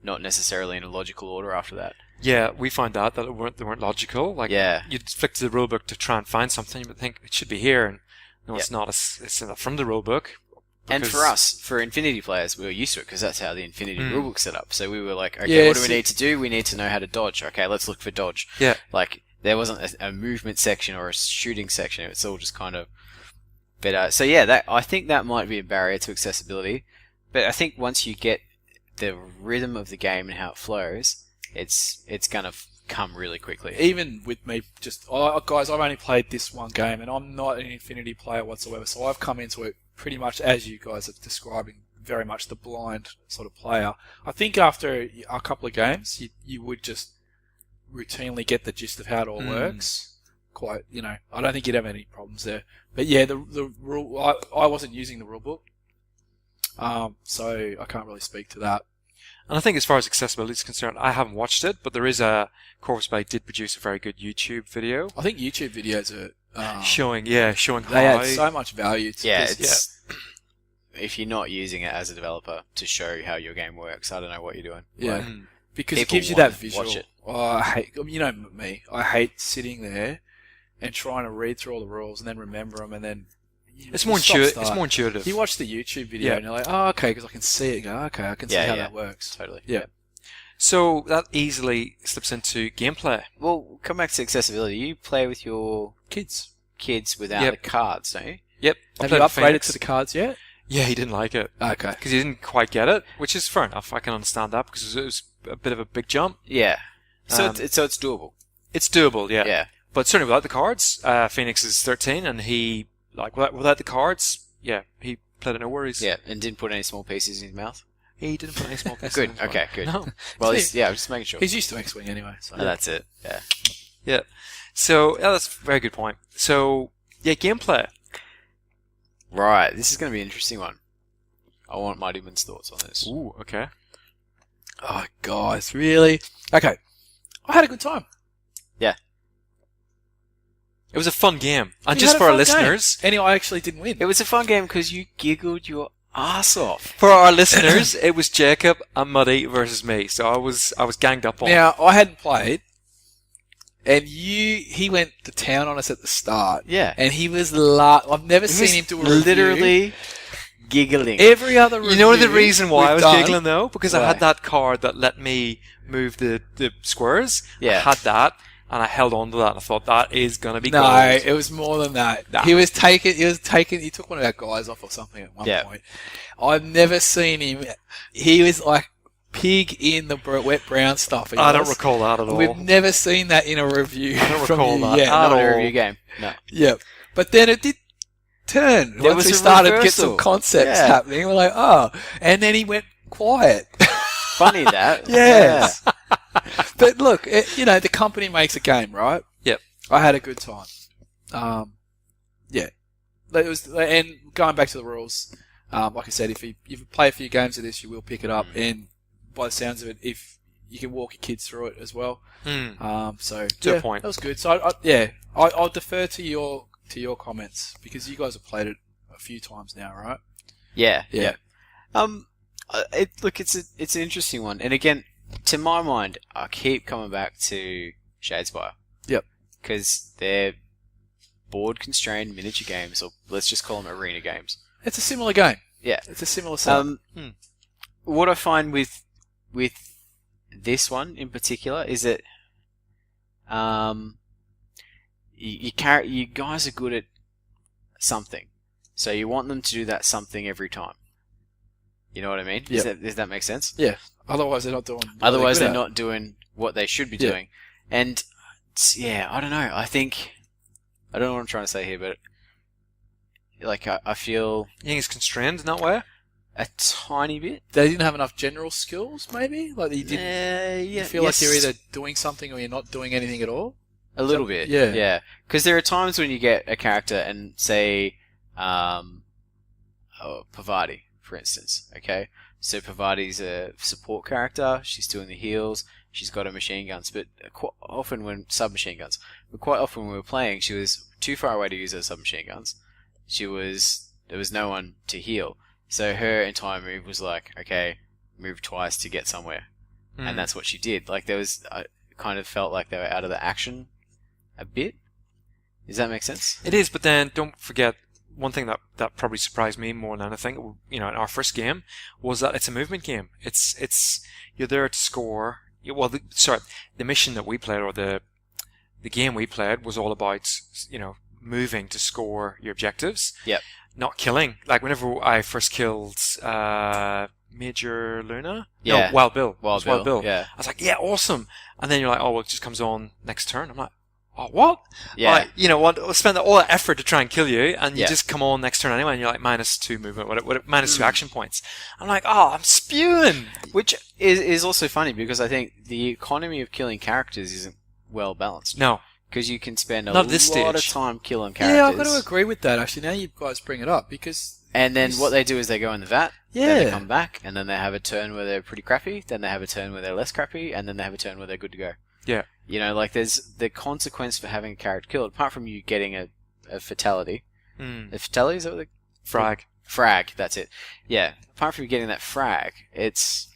not necessarily in a logical order after that. Yeah, we found out that they weren't logical. Yeah. You'd flick to the rulebook to try and find something, but think it should be here, and no, it's not. It's from the rulebook. And for us, for Infinity players, we were used to it because that's how the Infinity rulebook's set up. So we were like, okay, Yeah, what do we need to do? We need to know how to dodge. Okay, let's look for dodge. Yeah. There wasn't a movement section or a shooting section. It's all just kind of... But, so yeah, I think that might be a barrier to accessibility. But I think once you get the rhythm of the game and how it flows, it's gonna come really quickly. Even with me, guys, I've only played this one game, and I'm not an Infinity player whatsoever. So I've come into it pretty much as you guys are describing, very much the blind sort of player. I think after a couple of games, you would just routinely get the gist of how it all works. Quite, I don't think you'd have any problems there. But yeah, the rule, I wasn't using the rule book, so I can't really speak to that. And I think as far as accessibility is concerned, I haven't watched it, but there is Corvus Bay did produce a very good YouTube video. I think YouTube videos are showing how they add so much value to this. If you're not using it as a developer to show how your game works, I don't know what you're doing. Yeah, because it gives you that visual. Watch it. Oh, I hate, me. I hate sitting there and trying to read through all the rules and then remember them and then. It's more intuitive. You watch the YouTube video and you're like, oh, okay, because I can see it. And go, okay, I can see how that works. Totally. Yeah. So that easily slips into gameplay. Well, come back to accessibility. You play with your kids without the cards, don't you? Yep. Have you upgraded to the cards yet? Yeah, he didn't like it. Okay. Because he didn't quite get it, which is fair enough. I can understand that because it was a bit of a big jump. Yeah. So it's doable. It's doable, yeah. Yeah. But certainly without the cards, Phoenix is 13, and he, without the cards, he played it no worries. Yeah, and didn't put any small pieces in his mouth? He didn't put any small pieces Good, in his mouth. okay, good. No. Well, I'm just making sure. He's used to X-Wing anyway. So. Oh, that's it, yeah. Yeah. So, that's a very good point. So, gameplay. Right, this is going to be an interesting one. I want Mighty Man's thoughts on this. Ooh, okay. Oh, guys, really? Okay. I had a good time. Yeah. It was a fun game. And just for our listeners... And I actually didn't win. It was a fun game because you giggled your ass off. For our listeners, it was Jacob and Muddy versus me. So I was ganged up on. Now, I hadn't played. And he went to town on us at the start. Yeah. And he was I've never seen him do a review. Literally giggling. Every other review. You know the reason why I was giggling though? Because Why? I had that card that let me move the squares. Yeah. I had that and I held on to that and I thought that is gonna be No, gold. it was more than that. Nah. He took one of our guys off or something at one point. I've never seen him. He was like pig in the wet brown stuff. I don't recall that at all. We've never seen that in a review. I don't from recall you that yet. at Not all. a review game. No. Yeah. But then it did turn. There Once was we a started to get reversal. some concepts Yeah. happening, we're like, oh. And then he went quiet. Funny that. Yes. But look, the company makes a game, right? Yep. I had a good time. Yeah. It was, and going back to the rules, like I said, if you play a few games of this, you will pick it up. And by the sounds of it, if you can walk your kids through it as well. So Good point. That was good. So I'll defer to your comments because you guys have played it a few times now, right? Yeah. Yeah. Look, it's an interesting one, and again, to my mind, I keep coming back to Shadespire. Yep. Because they're board-constrained miniature games, or let's just call them arena games. It's a similar game. Yeah. It's a similar setup. What I find with this one in particular is that you guys are good at something, so you want them to do that something every time. You know what I mean? Yep. Does that make sense? Yeah. Otherwise, they're not doing. Otherwise, they're not doing what they should be doing. And I don't know. I don't know what I'm trying to say here, but I feel You think it's constrained in that way? a tiny bit. They didn't have enough general skills, maybe. Like you didn't. You feel like you're either doing something or you're not doing anything at all. A little bit. Yeah. Yeah. Because there are times when you get a character and say, Pavati, for instance. Okay. So Pavati's a support character. She's doing the heals. She's got her machine guns, but quite often when we were playing, she was too far away to use her submachine guns. There was no one to heal. So her entire move was like, okay, move twice to get somewhere. And that's what she did. I kind of felt like they were out of the action a bit. Does that make sense? It is, but then don't forget one thing that probably surprised me more than anything, in our first game, was that it's a movement game. It's you're there to score. Well, the mission that we played, or the game we played, was all about moving to score your objectives. Yep. Not killing. Like whenever I first killed Major Luna? Yeah. No, Wild Bill. It Wild was Wild Bill. Yeah. I was like, yeah, awesome. And then you're like, oh, well, it just comes on next turn. I'm like, oh, what? Yeah. Like, you know, we'll spend all that effort to try and kill you, and you Yeah. just come on next turn anyway, and you're like -2 movement, -2 action points. I'm like, oh, I'm spewing. Which is also funny because I think the economy of killing characters isn't well balanced. No. Because you can spend a Not at this lot of stage. time killing characters. Yeah, I've got to agree with that. Actually, now you guys bring it up because And then what they do is they go in the vat, then Yeah. they come back, and then they have a turn where they're pretty crappy, then they have a turn where they're less crappy, and then they have a turn where they're good to go. Yeah. You know, like there's the consequence for having a character killed, apart from you getting a fatality. A fatality, is that what they... Frag. Frag, that's it. Yeah, apart from you getting that frag, it's...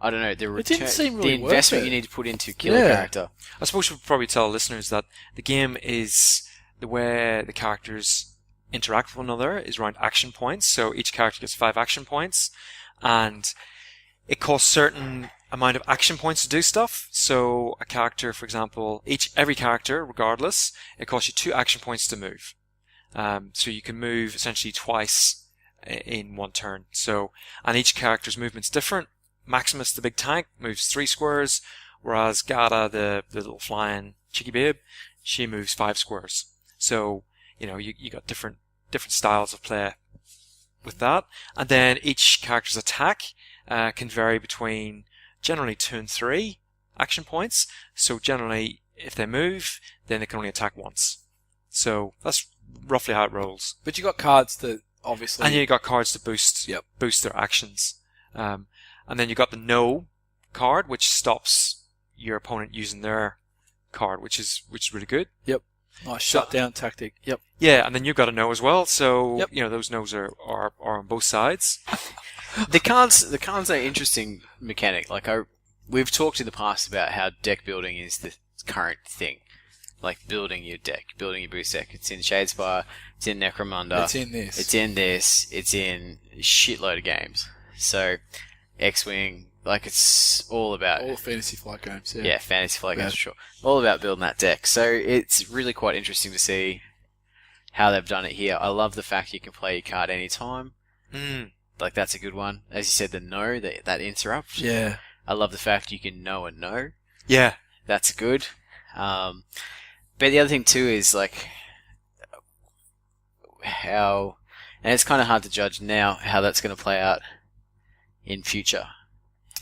I don't know, the It didn't return, seem really the investment worth it. you need to put into kill a character. I suppose we should probably tell listeners that the game is the way the characters interact with one another is around action points. So each character gets 5 action points, and it costs certain amount of action points to do stuff. So a character, for example, every character, regardless, it costs you 2 action points to move. So you can move essentially twice in one turn. So, and each character's movement's different. Maximus, the big tank, moves 3 squares, whereas Gata, the little flying cheeky babe, she moves 5 squares. So, you know, you got different styles of play with that. And then each character's attack can vary between generally 2 and 3 action points. So generally, if they move, then they can only attack once. So that's roughly how it rolls. But you got cards that obviously. And you got cards to boost their actions. And then you got the no card, which stops your opponent using their card, which is really good. Yep. Nice shutdown tactic. Yep. Yeah, and then you've got a no as well. So Yep. you know those no's are on both sides. The cards are interesting mechanic. Like we've talked in the past about how deck building is the current thing. Like building your deck, building your boost deck. It's in Shadespire, it's in Necromunda. It's in this. It's in this. It's in a shitload of games. So, X-Wing, like it's all about... All Fantasy Flight games, yeah. Yeah, Fantasy Flight games for sure. All about building that deck. So, it's really quite interesting to see how they've done it here. I love the fact you can play your card anytime. Like, that's a good one. As you said, the no, that interrupt. Yeah. I love the fact you can no and no. Yeah. That's good. But the other thing too is like how, and it's kind of hard to judge now how that's going to play out in future.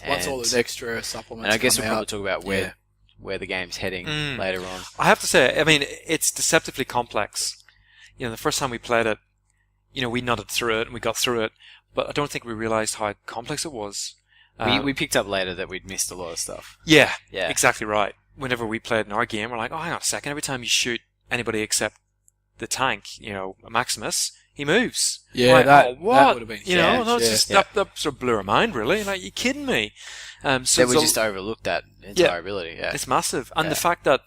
Once all the extra supplements and I guess come we'll out, probably talk about where the game's heading later on. I have to say, I mean, it's deceptively complex. You know, the first time we played it, you know, we nodded through it and we got through it, but I don't think we realized how complex it was. We picked up later that we'd missed a lot of stuff. Yeah, Yeah. exactly right. Whenever we played in our game, we're like, oh, hang on a second. Every time you shoot anybody except the tank, you know, Maximus, he moves. Yeah, Like, that oh, what? would have been You know, huge, no, it's yeah. just, that sort of blew our mind, really. Like, you kidding me? So That we it's a- just overlooked that entire ability. Yeah. It's massive. And the fact that,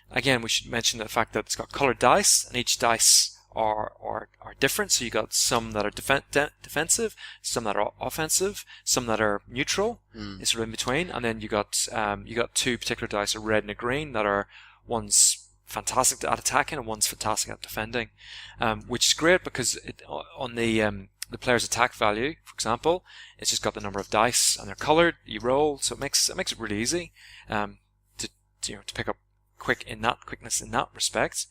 again, we should mention the fact that it's got colored dice, and each dice are different. So you got some that are defensive, some that are offensive, some that are neutral. It's sort of in between. And then you got 2 particular dice, a red and a green, that are one's fantastic at attacking and one's fantastic at defending, which is great because on the player's attack value, for example, it's just got the number of dice and they're colored. You roll, so it makes it really easy to pick up quickness in that respect.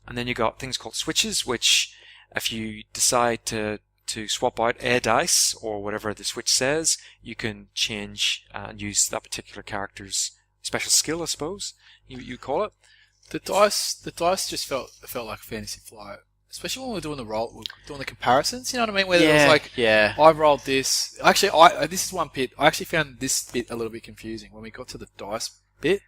And then you got things called switches, which if you decide to swap out a dice or whatever the switch says, you can change and use that particular character's special skill, I suppose you call it. The dice just felt like Fantasy Flight, especially when we're doing the comparisons. You know what I mean? Where it was like, I rolled this. Actually, this is one bit. I actually found this bit a little bit confusing when we got to the dice bit.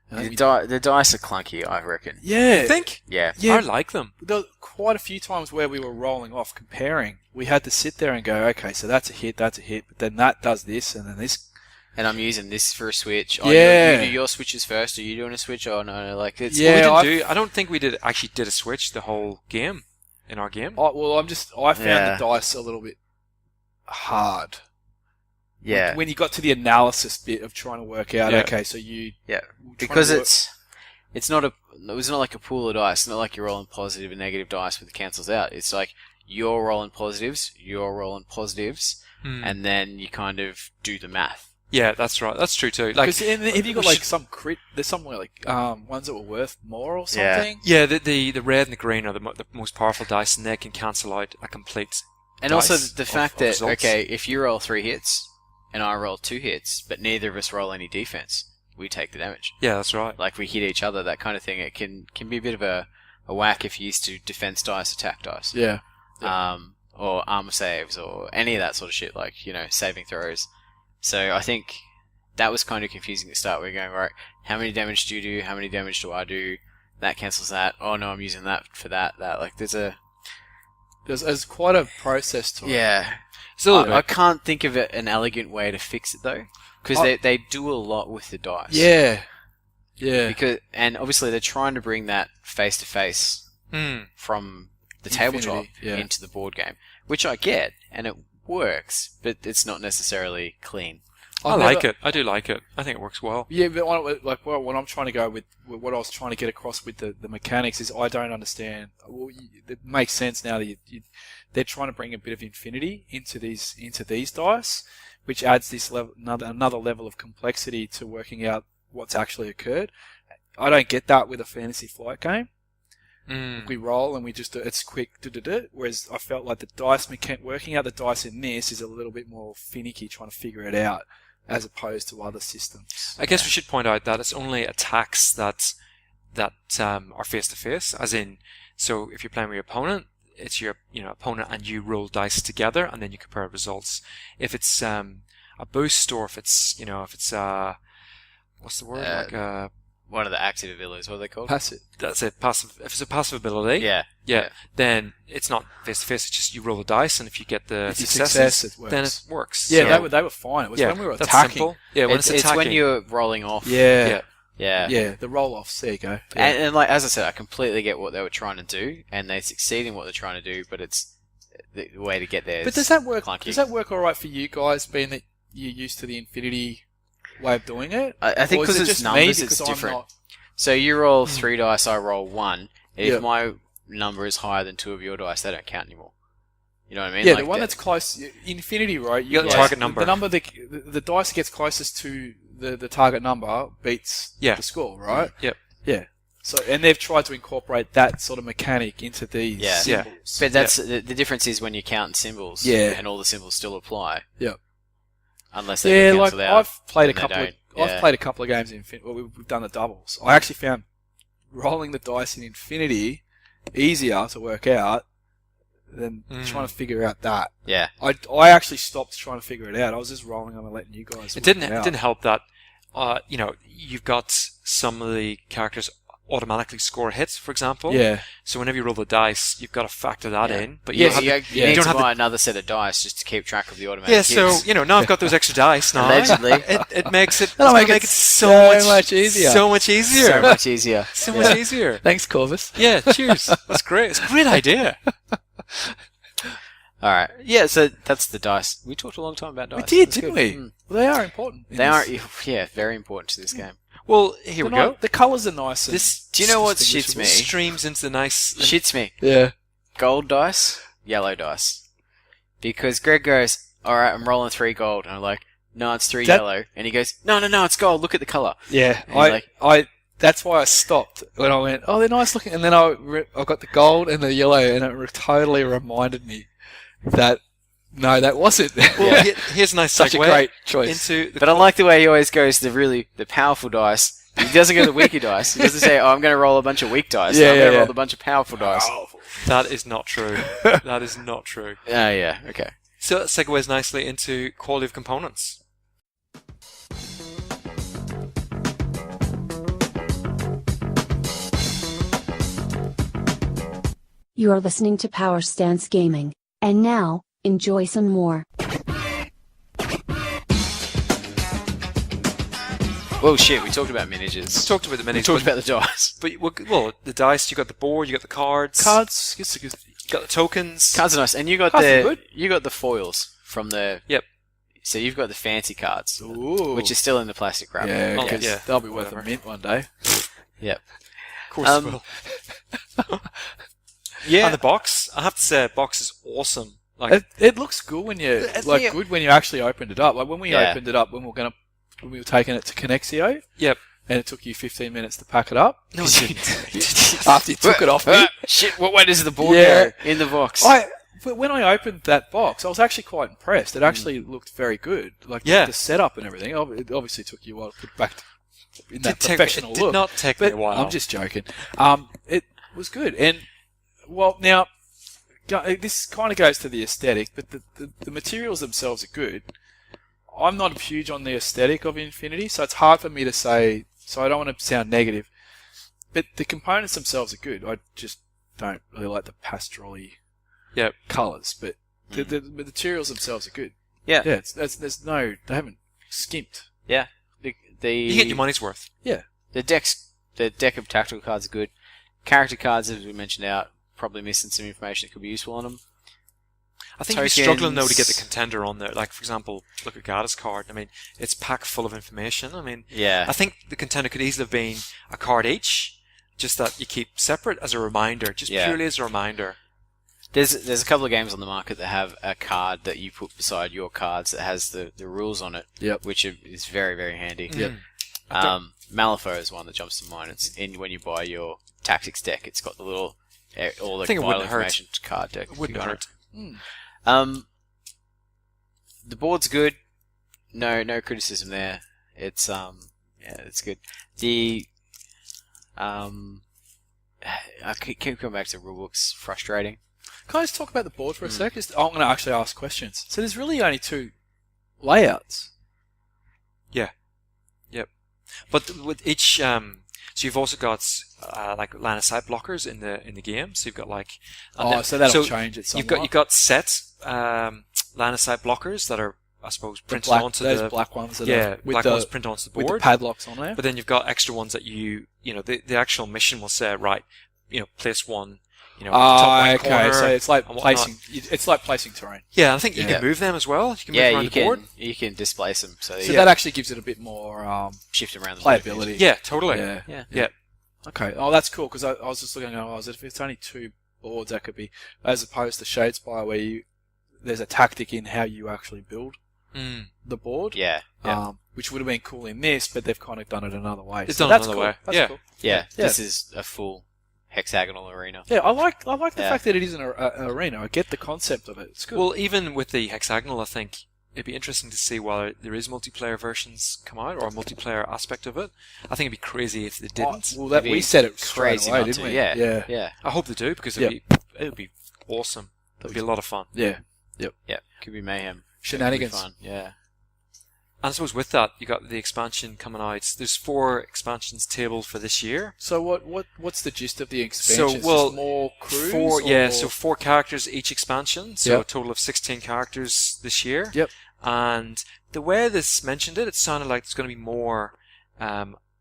The dice are clunky, I reckon. Yeah. You think? Yeah. I like them. There were quite a few times where we were rolling off, comparing. We had to sit there and go, okay, so that's a hit, but then that does this, and then this. And I'm using this for a switch. Yeah. You do your switches first. Are you doing a switch? Oh, no. Like, it's... Yeah. I don't think we did a switch the whole game, in our game. I found the dice a little bit hard. Yeah. When you got to the analysis bit of trying to work out, okay, so you... Yeah. Because it's not like a pool of dice. It's not like you're rolling positive and negative dice with the cancels out. It's like you're rolling positives, and then you kind of do the math. Yeah, that's right. That's true too. Like, Because if you got like some crit, there's some like ones that were worth more or something. yeah, the red and the green are the most powerful dice, and they can cancel out a complete. And dice also the fact of that, results. okay, if you roll 3 hits and I roll 2 hits, but neither of us roll any defense, we take the damage. Yeah, that's right. Like, we hit each other, that kind of thing. It can be a bit of a whack if you're used to defense dice, attack dice. Yeah. Or armor saves, or any of that sort of shit, like, saving throws. So I think that was kind of confusing to start. We're going, right, how many damage do you do? How many damage do I do? That cancels that. Oh no, I'm using that for that. Like, there's quite a process to it. Yeah. So I can't think of an elegant way to fix it though, because they do a lot with the dice. Yeah. Yeah. And obviously they're trying to bring that face to face from the tabletop into the board game, which I get, and it works, but it's not necessarily clean. I like it. I do like it. I think it works well. Yeah, but what I'm trying to go with, what I was trying to get across with the mechanics is I don't understand. Well, it makes sense now that they're trying to bring a bit of infinity into these dice, which adds this level, another level of complexity to working out what's actually occurred. I don't get that with a fantasy flight game. We roll and we just it's quick, whereas I felt like the dice working out the dice in this is a little bit more finicky, trying to figure it out, as opposed to other systems. I guess we should point out that it's only attacks that are face to face, as in, so if you're playing with your opponent, it's your opponent and you roll dice together and then you compare results. If it's a boost, or if it's what's the word, one of the active abilities, what are they called? Passive. That's it. Passive. If it's a passive ability, yeah. then it's not face to face. It's just you roll the dice, and if you get the success, it works. then it works. Yeah, they were fine. It was when we were attacking. Simple. Yeah, when it's attacking. It's when you're rolling off. Yeah, the roll offs. There you go. Yeah. And like as I said, I completely get what they were trying to do, and they succeed in what they're trying to do. But it's the way to get there. But does that work? Clunky. Does that work all right for you guys, being that you're used to the infinity way of doing it? I think because it's numbers, it's different. So you roll 3 dice, I roll 1. If my number is higher than 2 of your dice, they don't count anymore. You know what I mean? Yeah, like the one that's close, infinity, right? You got the target number. The number the dice gets closest to the target number beats the score, right? Yep. Yeah. So, and they've tried to incorporate that sort of mechanic into these symbols. But that's the difference is when you count symbols, and all the symbols still apply. Yeah. Unless they get cancelled out. I've played a couple of games in Infinity. Well, we've done the doubles. I actually found rolling the dice in Infinity easier to work out than trying to figure out that. Yeah. I actually stopped trying to figure it out. I was just rolling them and letting you guys. It didn't help that you've got some of the characters automatically score hits, for example. Yeah. So whenever you roll the dice, you've got to factor that in. But you don't have to buy another set of dice just to keep track of the automatic hits. So now I've got those extra dice now. Allegedly. it makes it so much easier. So much easier. So much easier. So much easier. Thanks, Corvus. Yeah, cheers. That's great. It's a great idea. Alright. Yeah, so that's the dice. We talked a long time about dice. We did, didn't we? Well, they are important. They are, very important to this game. Well, here we go. The colours are nice. Do you know what shits me? Streams into the nice... Shits me. Yeah. Gold dice, yellow dice. Because Greg goes, alright, I'm rolling 3 gold. And I'm like, no, it's 3 yellow. And he goes, no, it's gold. Look at the colour. Yeah. That's why I stopped when I went, oh, they're nice looking. And then I got the gold and the yellow, and it totally reminded me that, no, that wasn't. Well, here's a nice Such segue a great choice. But I like the way he always goes the powerful dice. He doesn't go the weaker dice. He doesn't say, I'm going to roll a bunch of weak dice. I'm going to roll a bunch of powerful dice. That is not true. That is not true. Yeah, okay. So that segues nicely into quality of components. You are listening to Power Stance Gaming. And now, enjoy some more. Well, shit, we talked about miniatures. We talked about the miniatures. We talked about the dice. But, the dice, you got the board, you got the cards. Cards, you got the tokens. Cards are nice. And you got you got the foils from the... Yep. So you've got the fancy cards. Ooh. Which is still in the plastic wrap. Yeah, because they'll be worth a mint one day. Yep. Of course it will. Yeah. And the box, I have to say, the box is awesome. Like It looks good when you Yeah. good when you actually opened it up. Like when we Yeah. opened it up when we were taking it to Connexio, yep. and it took you 15 minutes to pack it up. No, it didn't. After you took it off me. Shit, what way does the board Yeah. go in the box? But when I opened that box, I was actually quite impressed. It actually looked very good. Like Yeah. the setup and everything. It obviously took you a while to put it back in that It professional did look. not take me But a while. I'm just joking. It was good. And, well, now, this kind of goes to the aesthetic, but the materials themselves are good. I'm not huge on the aesthetic of Infinity, so it's hard for me to say, so I don't want to sound negative. But the components themselves are good. I just don't really like the pastel-y Yep. colours, but the materials themselves are good. Yeah. Yeah, they haven't skimped. Yeah. You get your money's worth. The deck of tactical cards are good. Character cards, as we mentioned out, probably missing some information that could be useful on them. I think you're struggling though to get the contender on there. Like for example, look at Gada's card. I mean, it's packed full of information. I mean, Yeah. I think the contender could easily have been a card each, just that you keep separate as a reminder, just purely as a reminder. There's a couple of games on the market that have a card that you put beside your cards that has the rules on it, Yep. which is very, very handy. Yep. Malifaux is one that jumps to mind. It's in when you buy your tactics deck. It's got the little all the I think it vital wouldn't hurt. information card deck. It wouldn't on hurt. it. The board's good. No criticism there. It's it's good. I keep coming back to rulebooks. Frustrating. Can I just talk about the board for a sec? I'm going to actually ask questions. So there's really only two layouts. Yeah. Yep. But with each, so you've also got like line of sight blockers in the game. So you've got like. So that'll change it somewhat. You've got set line of sight blockers that are, I suppose, printed onto those black ones. That black ones printed onto the board. With the padlocks on there. But then you've got extra ones that the actual mission will say, right, place one. Top right corner, so it's like and placing. It's like placing terrain. Yeah, I think you can move them as well. You can move around the board. You can displace them. So that actually gives it a bit more shift around the playability. Yeah, totally. Yeah. Okay. Oh, that's cool because I was just looking at if it's only two boards, that could be as opposed to Shadespire where there's a tactic in how you actually build the board. Yeah. Which would have been cool in this, but they've kind of done it another way. It's so done another way. That's cool. Yeah. This is a full hexagonal arena. Yeah, I like the fact that it is an arena. I get the concept of it. It's good. Well, even with the hexagonal, I think it'd be interesting to see whether there is multiplayer versions come out or a multiplayer aspect of it. I think it'd be crazy if they didn't. We said it straight crazy away, not didn't to. we? Yeah. I hope they do because it'd be awesome. It'd be a lot of fun. Yeah. Yeah. Could be mayhem. Shenanigans. Could be fun. Yeah. And I suppose with that, you got the expansion coming out. There's 4 expansions tabled for this year. So what's the gist of the expansion? So, well, just more crews? 4, so 4 characters each expansion. So Yep. a total of 16 characters this year. Yep. And the way this mentioned it sounded like there's going to be more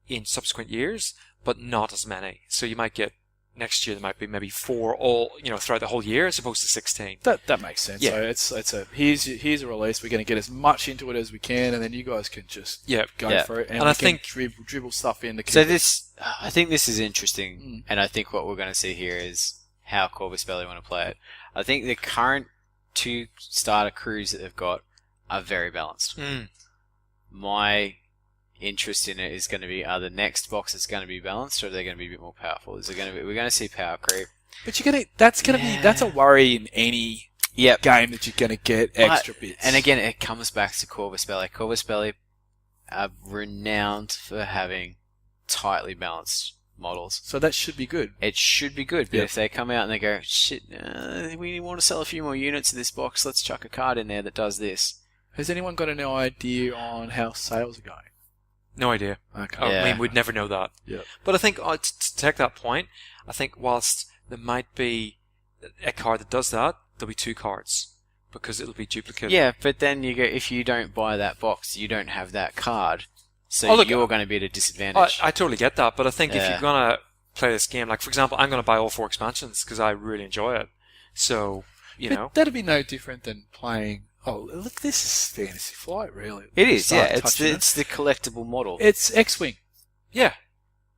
in subsequent years, but not as many. So you might get next year there might be maybe 4 all throughout the whole year as opposed to 16. That makes sense. Yeah. So it's a here's a release. We're going to get as much into it as we can, and then you guys can just go for it. And I we think can dribble stuff in. I think this is interesting, and I think what we're going to see here is how Corvus Belli want to play it. I think the current 2 starter crews that they've got are very balanced. My interest in it is going to be, are the next boxes going to be balanced, or are they going to be a bit more powerful? We're going to see power creep. But that's a worry in any game that you're going to get extra bits. And again, it comes back to Corvus Belli. Corvus Belli are renowned for having tightly balanced models. So that should be good. It should be good, but if they come out and they go, shit, we want to sell a few more units of this box, let's chuck a card in there that does this. Has anyone got an idea on how sales are going? No idea. Okay. I mean, we'd never know that. Yeah. But I think to take that point, I think whilst there might be a card that does that, there'll be 2 cards because it'll be duplicate. Yeah, but then you go, if you don't buy that box, you don't have that card, so you're going to be at a disadvantage. I totally get that, but I think if you're going to play this game, like for example, I'm going to buy all 4 expansions because I really enjoy it. So, But that'd be no different than playing. Oh, look, this is Fantasy Flight, really. It is, yeah. Touching It's the collectible model. It's X-Wing. Yeah.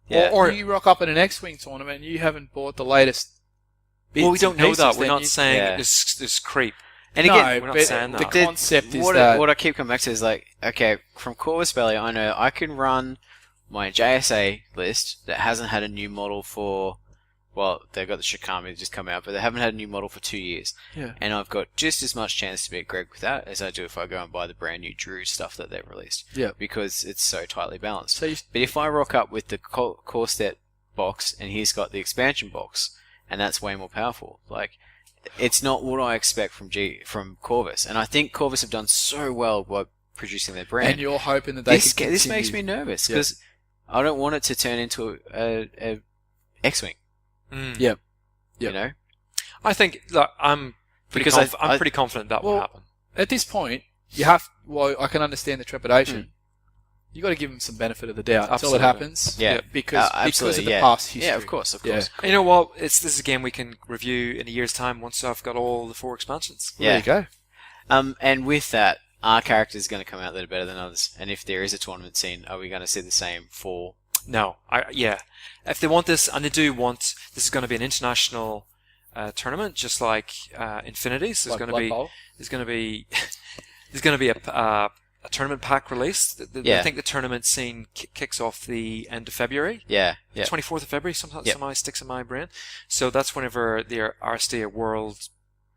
Or you rock up at an X-Wing tournament and you haven't bought the latest bits. Well, we don't know that. Pieces, We're not saying there's creep. And no, again, we're not but saying the that. concept is what that what I keep coming back to is like, okay, from Corvus Belly, I know I can run my JSA list that hasn't had a new model for, well, they've got the Shikami that just come out, but they haven't had a new model for 2 years. Yeah. And I've got just as much chance to beat Greg with that as I do if I go and buy the brand new Drew stuff that they've released. Yeah. Because it's so tightly balanced. So But if I rock up with the core set box and he's got the expansion box, and that's way more powerful, like, it's not what I expect from Corvus. And I think Corvus have done so well by producing their brand. and you're hoping that they This can makes me continue. nervous because I don't want it to turn into a X-wing. Yep. You know, I think look, I'm pretty Because I'm pretty confident that will Well, happen. At this point, you have. Well, I can understand the trepidation. You got to give them some benefit of the doubt until Absolutely. it happens. Yeah. because absolutely, of the yeah. past history. Yeah, of course. Yeah. And you know what? This is a game we can review in a year's time once I've got all the 4 expansions. There you go. And with that, our characters going to come out that are better than others. And if there is a tournament scene, are we going to see the same for? No, if they want this, and they do want, this is going to be an international tournament, just like Infinities. There's Like going to Blood be Bowl. there's going to be there's going to be a tournament pack released. Yeah. I think the tournament scene kicks off the end of February. Yeah. 24th of February, Yep. somehow sticks in my brain. So that's whenever the Aristeia World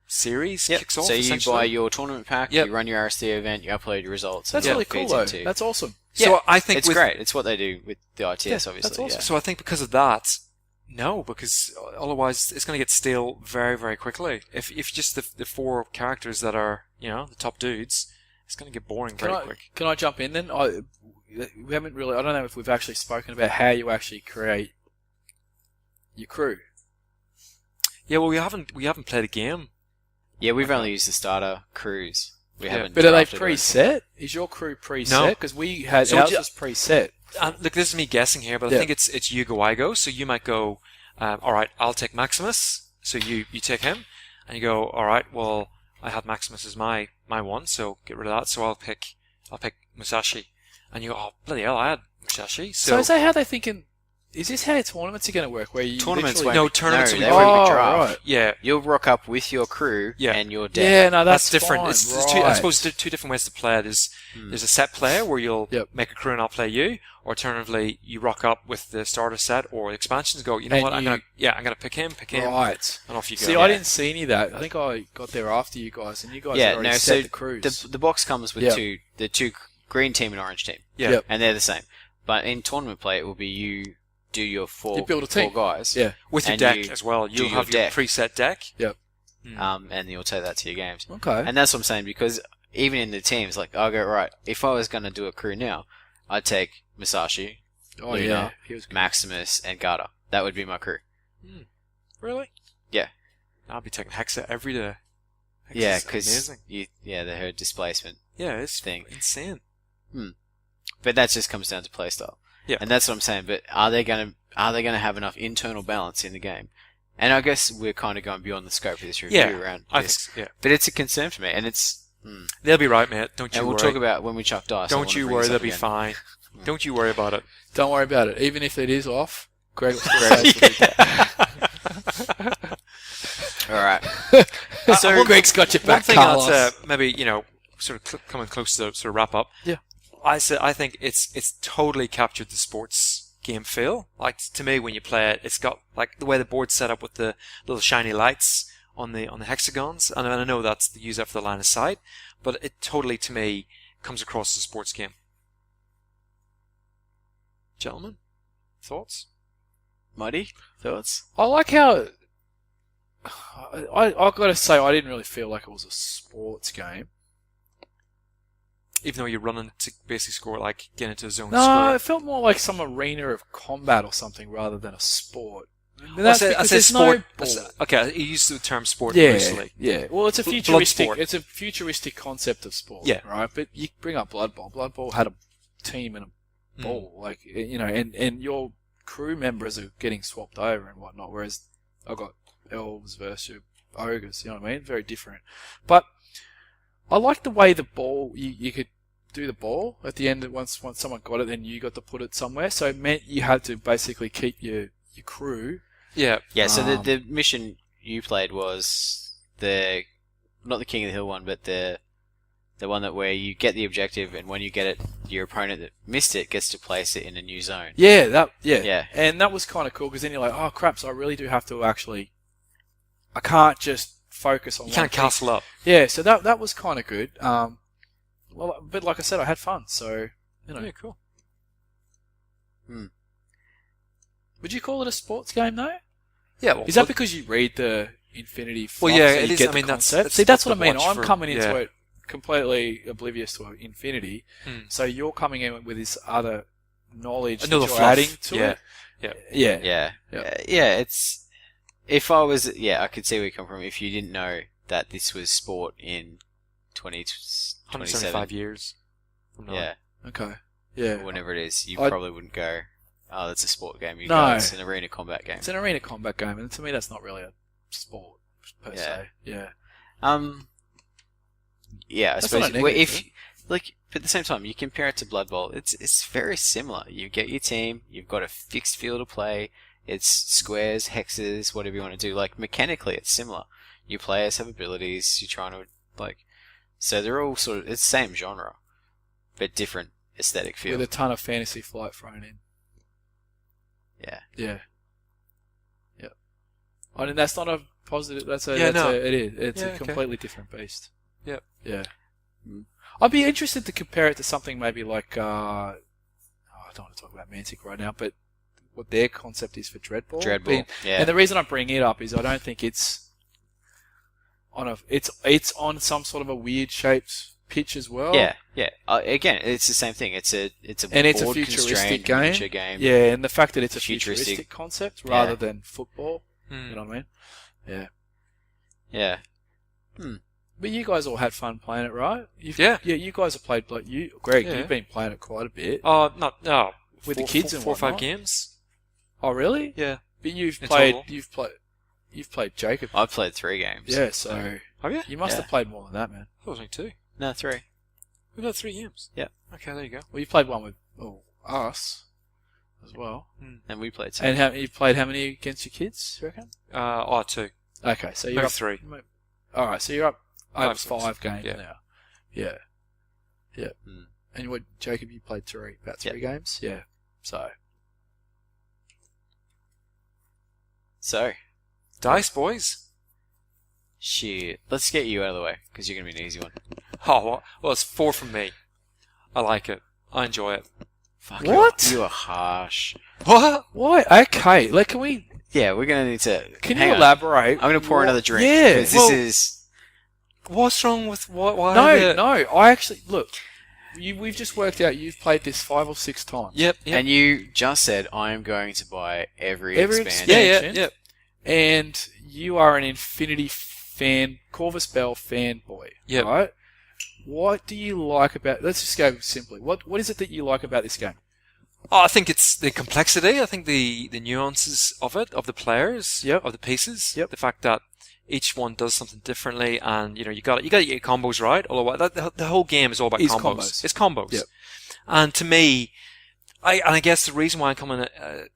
Series kicks off. So you essentially. buy your tournament pack, Yep. you run your RSD event, you upload your results. That's and really it cool, feeds though. into- That's awesome. So I think it's with, great. It's what they do with the ITS, Yeah, obviously. that's awesome. Yeah. So I think because of that, no, because otherwise it's going to get stale very, very quickly. If just the 4 characters that are, the top dudes, it's going to get boring very quick. Can I jump in then? We haven't really. I don't know if we've actually spoken about how you actually create your crew. Yeah, well, we haven't played a game. Yeah, we've only used the starter crews. We haven't. But are they drafted or anything. preset? Is your crew preset? No. Because we had So ours ju- was preset. Look, this is me guessing here, but I Yeah. think it's you go, I go. So you might go, all right, I'll take Maximus. So you take him, and you go, all right, well, I had Maximus as my one, so get rid of that. So I'll pick Musashi, and you go, oh bloody hell, I had Musashi. So is that how they're thinking? Is this how tournaments are going to work? Where you Tournaments literally... No, tournaments No, will they be won't Oh, be draft. right. Yeah, You'll rock up with your crew Yeah. and your deck. Yeah, no, that's different. fine, There's right. two, I suppose there's 2 different ways to play it. There's a set player where you'll Yep. make a crew and I'll play you, or alternatively you rock up with the starter set or expansions. Go, you know And what? I'm you- gonna pick him, Right. and off you go. See, I didn't see any of that. I think I got there after you guys, and you guys had Yeah, already no. set So the crews. the box comes with Yeah. the two green team and orange team, Yeah. Yep. and they're the same. But in tournament play, it will be you do your four You build a team. 4 guys. Yeah. With your and deck you as well. do You'll your have your deck. preset deck. Yep. And you'll take that to your games. Okay. And that's what I'm saying, because even in the teams, like, I'll go, right, if I was going to do a crew now, I'd take Musashi, Oh Luna, yeah. He was good. Maximus, and Garda. That would be my crew. Really? Yeah. I'll be taking Hexa every day. Hexa's Yeah, because amazing. the herd displacement. Yeah, it's thing. insane. But that just comes down to playstyle. Yeah. And that's what I'm saying. But are they going to have enough internal balance in the game? And I guess we're kind of going beyond the scope of this review Yeah, around I this. think so, yeah. But it's a concern for me, and it's. They'll be right, mate. Don't you And we'll worry. talk about when we chuck dice. I Don't wanna you bring worry, this they'll up be again. fine. Don't you worry about it. Don't worry about it. Even if it is off, Greg will still Greg say will All right. so Greg's got your One back, thing Carlos. that's maybe sort of coming close to sort of wrap up. Yeah. I think it's totally captured the sports game feel. Like to me, when you play it, it's got like the way the board's set up with the little shiny lights on the hexagons, and I know that's use that for the line of sight, but it totally to me comes across as a sports game. Gentlemen, thoughts? Muddy thoughts? I like how. I got to say, I didn't really feel like it was a sports game. Even though you're running to basically score, like get into a zone. No, score. it felt more like some arena of combat or something rather than a sport. And I that's said because sport. no ball. Okay, you used the term sport Yeah, loosely. yeah. Well, it's a Blood futuristic. sport. It's a futuristic concept of sport. Yeah. Right. But you bring up Blood Bowl. Blood Bowl had a team and a ball, like and your crew members are getting swapped over and whatnot. Whereas I got elves versus your ogres. You know what I mean? Very different. But I like the way the ball you could do the ball at the end. Once someone got it, then you got to put it somewhere. So it meant you had to basically keep your crew. Yeah. Yeah, so the mission you played was the not the King of the Hill one, but the one that where you get the objective, and when you get it, your opponent that missed it gets to place it in a new zone. Yeah, Yeah. And that was kind of cool because then you're like, oh crap, so I really do have to actually. I can't just focus on. You can't castle up. Yeah, so that was kind of good. Well, but like I said, I had fun, so you know. Yeah, cool. Would you call it a sports game though? Yeah. Well, Is that because you read the Infinity Flux? Well, yeah, so it you is. Get I the mean, concept? that's that's the what I mean. watch I'm for- coming into yeah. it completely oblivious to Infinity, so you're coming in with this other knowledge Another that you're fluff. adding to Yeah. it. Yeah. Yeah. Yeah. It's if I was I could see where you come from. If you didn't know that this was sport in 175 2027, years from now. yeah, Okay. Yeah. or whenever it is, you I'd- probably wouldn't go. Oh, that's a sport game. You No. go, it's an arena combat game. It's an arena combat game, and to me, that's not really a sport per se. Yeah. Yeah, I That's suppose not a well, negative, if but at the same time, you compare it to Blood Bowl. It's very similar. You get your team. You've got a fixed field of play. It's squares, hexes, whatever you want to do. Like mechanically, it's similar. Your players have abilities. You're trying to so they're all sort of it's the same genre, but different aesthetic feel. With a ton of Fantasy Flight thrown in. Yeah. Yeah. I mean, that's not a positive. No. It is. It's Yeah, a okay. completely different beast. Yep. Yeah. I'd be interested to compare it to something maybe like. I don't want to talk about Mantic right now, but what their concept is for Dreadball. Dreadball. Yeah. And the reason I'm bringing it up is I don't think it's it's on some sort of a weird shaped pitch as well. Yeah. Again, it's the same thing. It's a And it's a board futuristic constrained game. miniature game. Yeah, and the fact that it's a Futuristic. futuristic concept rather Yeah. than football. Hmm. You know what I mean? Yeah. Yeah. But you guys all had fun playing it, right? Yeah. Yeah, you guys have played, Greg, Yeah. you've been playing it quite a bit. No. With the kids and four or five whatnot? games. Oh, really? Yeah. But you've In played, total. you've played Jacob. I've played 3 games. Yeah, so Have you? you must Yeah. have played more than that, man. I was only 2. No, 3. We've had 3 games. Yeah. Okay, there you go. Well, you played one with us as well. And we played 2. And you've played how many against your kids, you reckon? 2. Okay, so you're Maybe up 3. All right, so you're up over 5, 5 games Yeah. now. Yeah. Mm. And what, Jacob, you played about 3 games? Yeah. So, So, Dice, boys. shit. Let's get you out of the way, because you're going to be an easy one. Oh, well, it's 4 from me. I like it. I enjoy it. Fuck, What? You are harsh. What? why? Okay, can we, Yeah, we're going to need to... can hang you on. elaborate? I'm going to pour What- another drink. Yeah. 'cause well- this is... What's wrong with what? Why? No, I actually, look, we've just worked out you've played this 5 or 6 times. Yep. And you just said, I am going to buy every Every expansion. expansion. Yeah. And you are an Infinity fan, Corvus Bell fanboy. Yep. Right? What do you like about, let's just go simply. What is it that you like about this game? Oh, I think it's the complexity. I think the nuances of it, of the players, Yep. of the pieces. Yep. The fact that each one does something differently, and you got to get your combos right. Although the whole game is all about Is combos. combos. It's combos. Yep. And to me, I guess the reason why I'm coming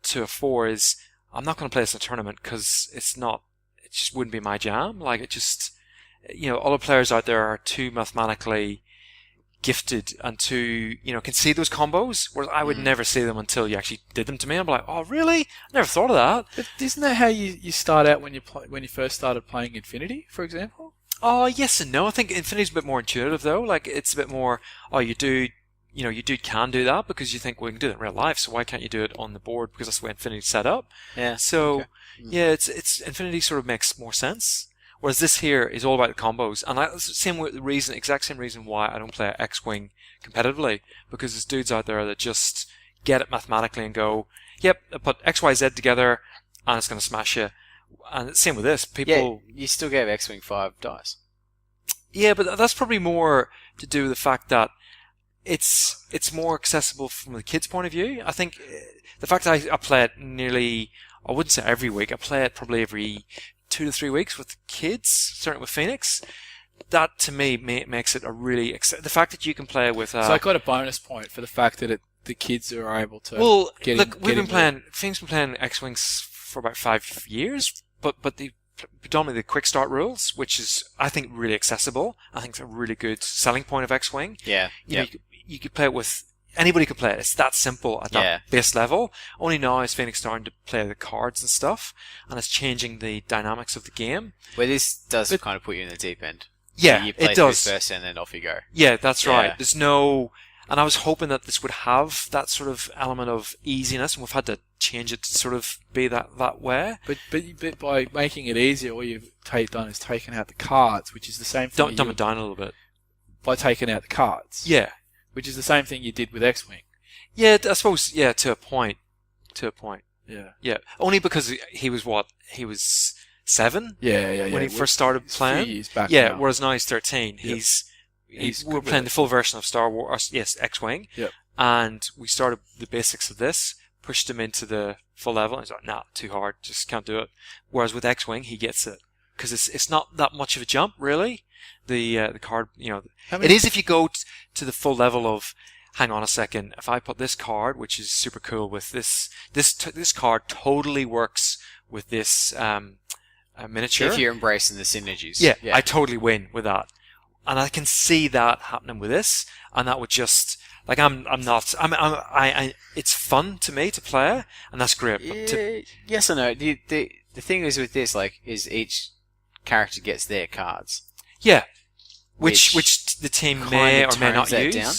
to a 4 is I'm not going to play this in a tournament because it just wouldn't be my jam. Like it just, other players out there are too mathematically gifted and too, can see those combos, whereas I would never see them until you actually did them to me. I'm like, oh really? Never thought of that. But isn't that how you start out when you first started playing Infinity, for example? Oh, yes and no. I think Infinity's a bit more intuitive though. Like it's a bit more, you can do that because you think, well, you can do that in real life, so why can't you do it on the board because that's the way Infinity's set up. Yeah. So, Okay. yeah, it's Infinity sort of makes more sense. Whereas this here is all about the combos, and exact same reason why I don't play X-Wing competitively, because there's dudes out there that just get it mathematically and go, yep, I put X, Y, Z together, and it's going to smash you. And same with this, people. Yeah, you still gave X-Wing 5 dice. Yeah, but that's probably more to do with the fact that it's more accessible from the kids' point of view. I think the fact that I play it nearly, I wouldn't say every week, I play it probably every 2 to 3 weeks with kids, certainly with Phoenix. That to me makes it a really the fact that you can play with. So I got a bonus point for the fact that the kids are able to. We've been playing. Phoenix been playing X-Wings for about 5 years, but the predominantly the quick start rules, which is, I think, really accessible. I think it's a really good selling point of X-Wing. Yeah. You know, you could play it with anybody. Could play it. It's that simple at that base level. Only now is Phoenix starting to play the cards and stuff, and it's changing the dynamics of the game. Where this does kind of put you in the deep end. Yeah, so you play it does. first, and then off you go. Yeah, that's right. There's no, and I was hoping that this would have that sort of element of easiness, and we've had to change it to sort of be that way. But by making it easier, all you've done is taken out the cards, which is the same thing. Dumb it down a little bit. By taking out the cards. Yeah. Which is the same thing you did with X-Wing. Yeah, I suppose, yeah, to a point. Yeah. Yeah. Only because he was 7? Yeah. When he first started playing. A few years back yeah, now. whereas now he's 13. Yep. We're playing the full version of Star Wars, X-Wing. Yep. And we started the basics of this, pushed him into the full level, and he's like, nah, too hard, just can't do it. Whereas with X-Wing, he gets it. Because it's not that much of a jump, really. The card, it is if you go to the full level of, hang on a second, if I put this card, which is super cool with this card totally works with this miniature. If you're embracing the synergies. Yeah, I totally win with that. And I can see that happening with this, and that would just, like, it's fun to me to play, and that's great. But yes or no? The thing is with this, like, is each character gets their cards. Yeah. Which the team may or may not use. Down.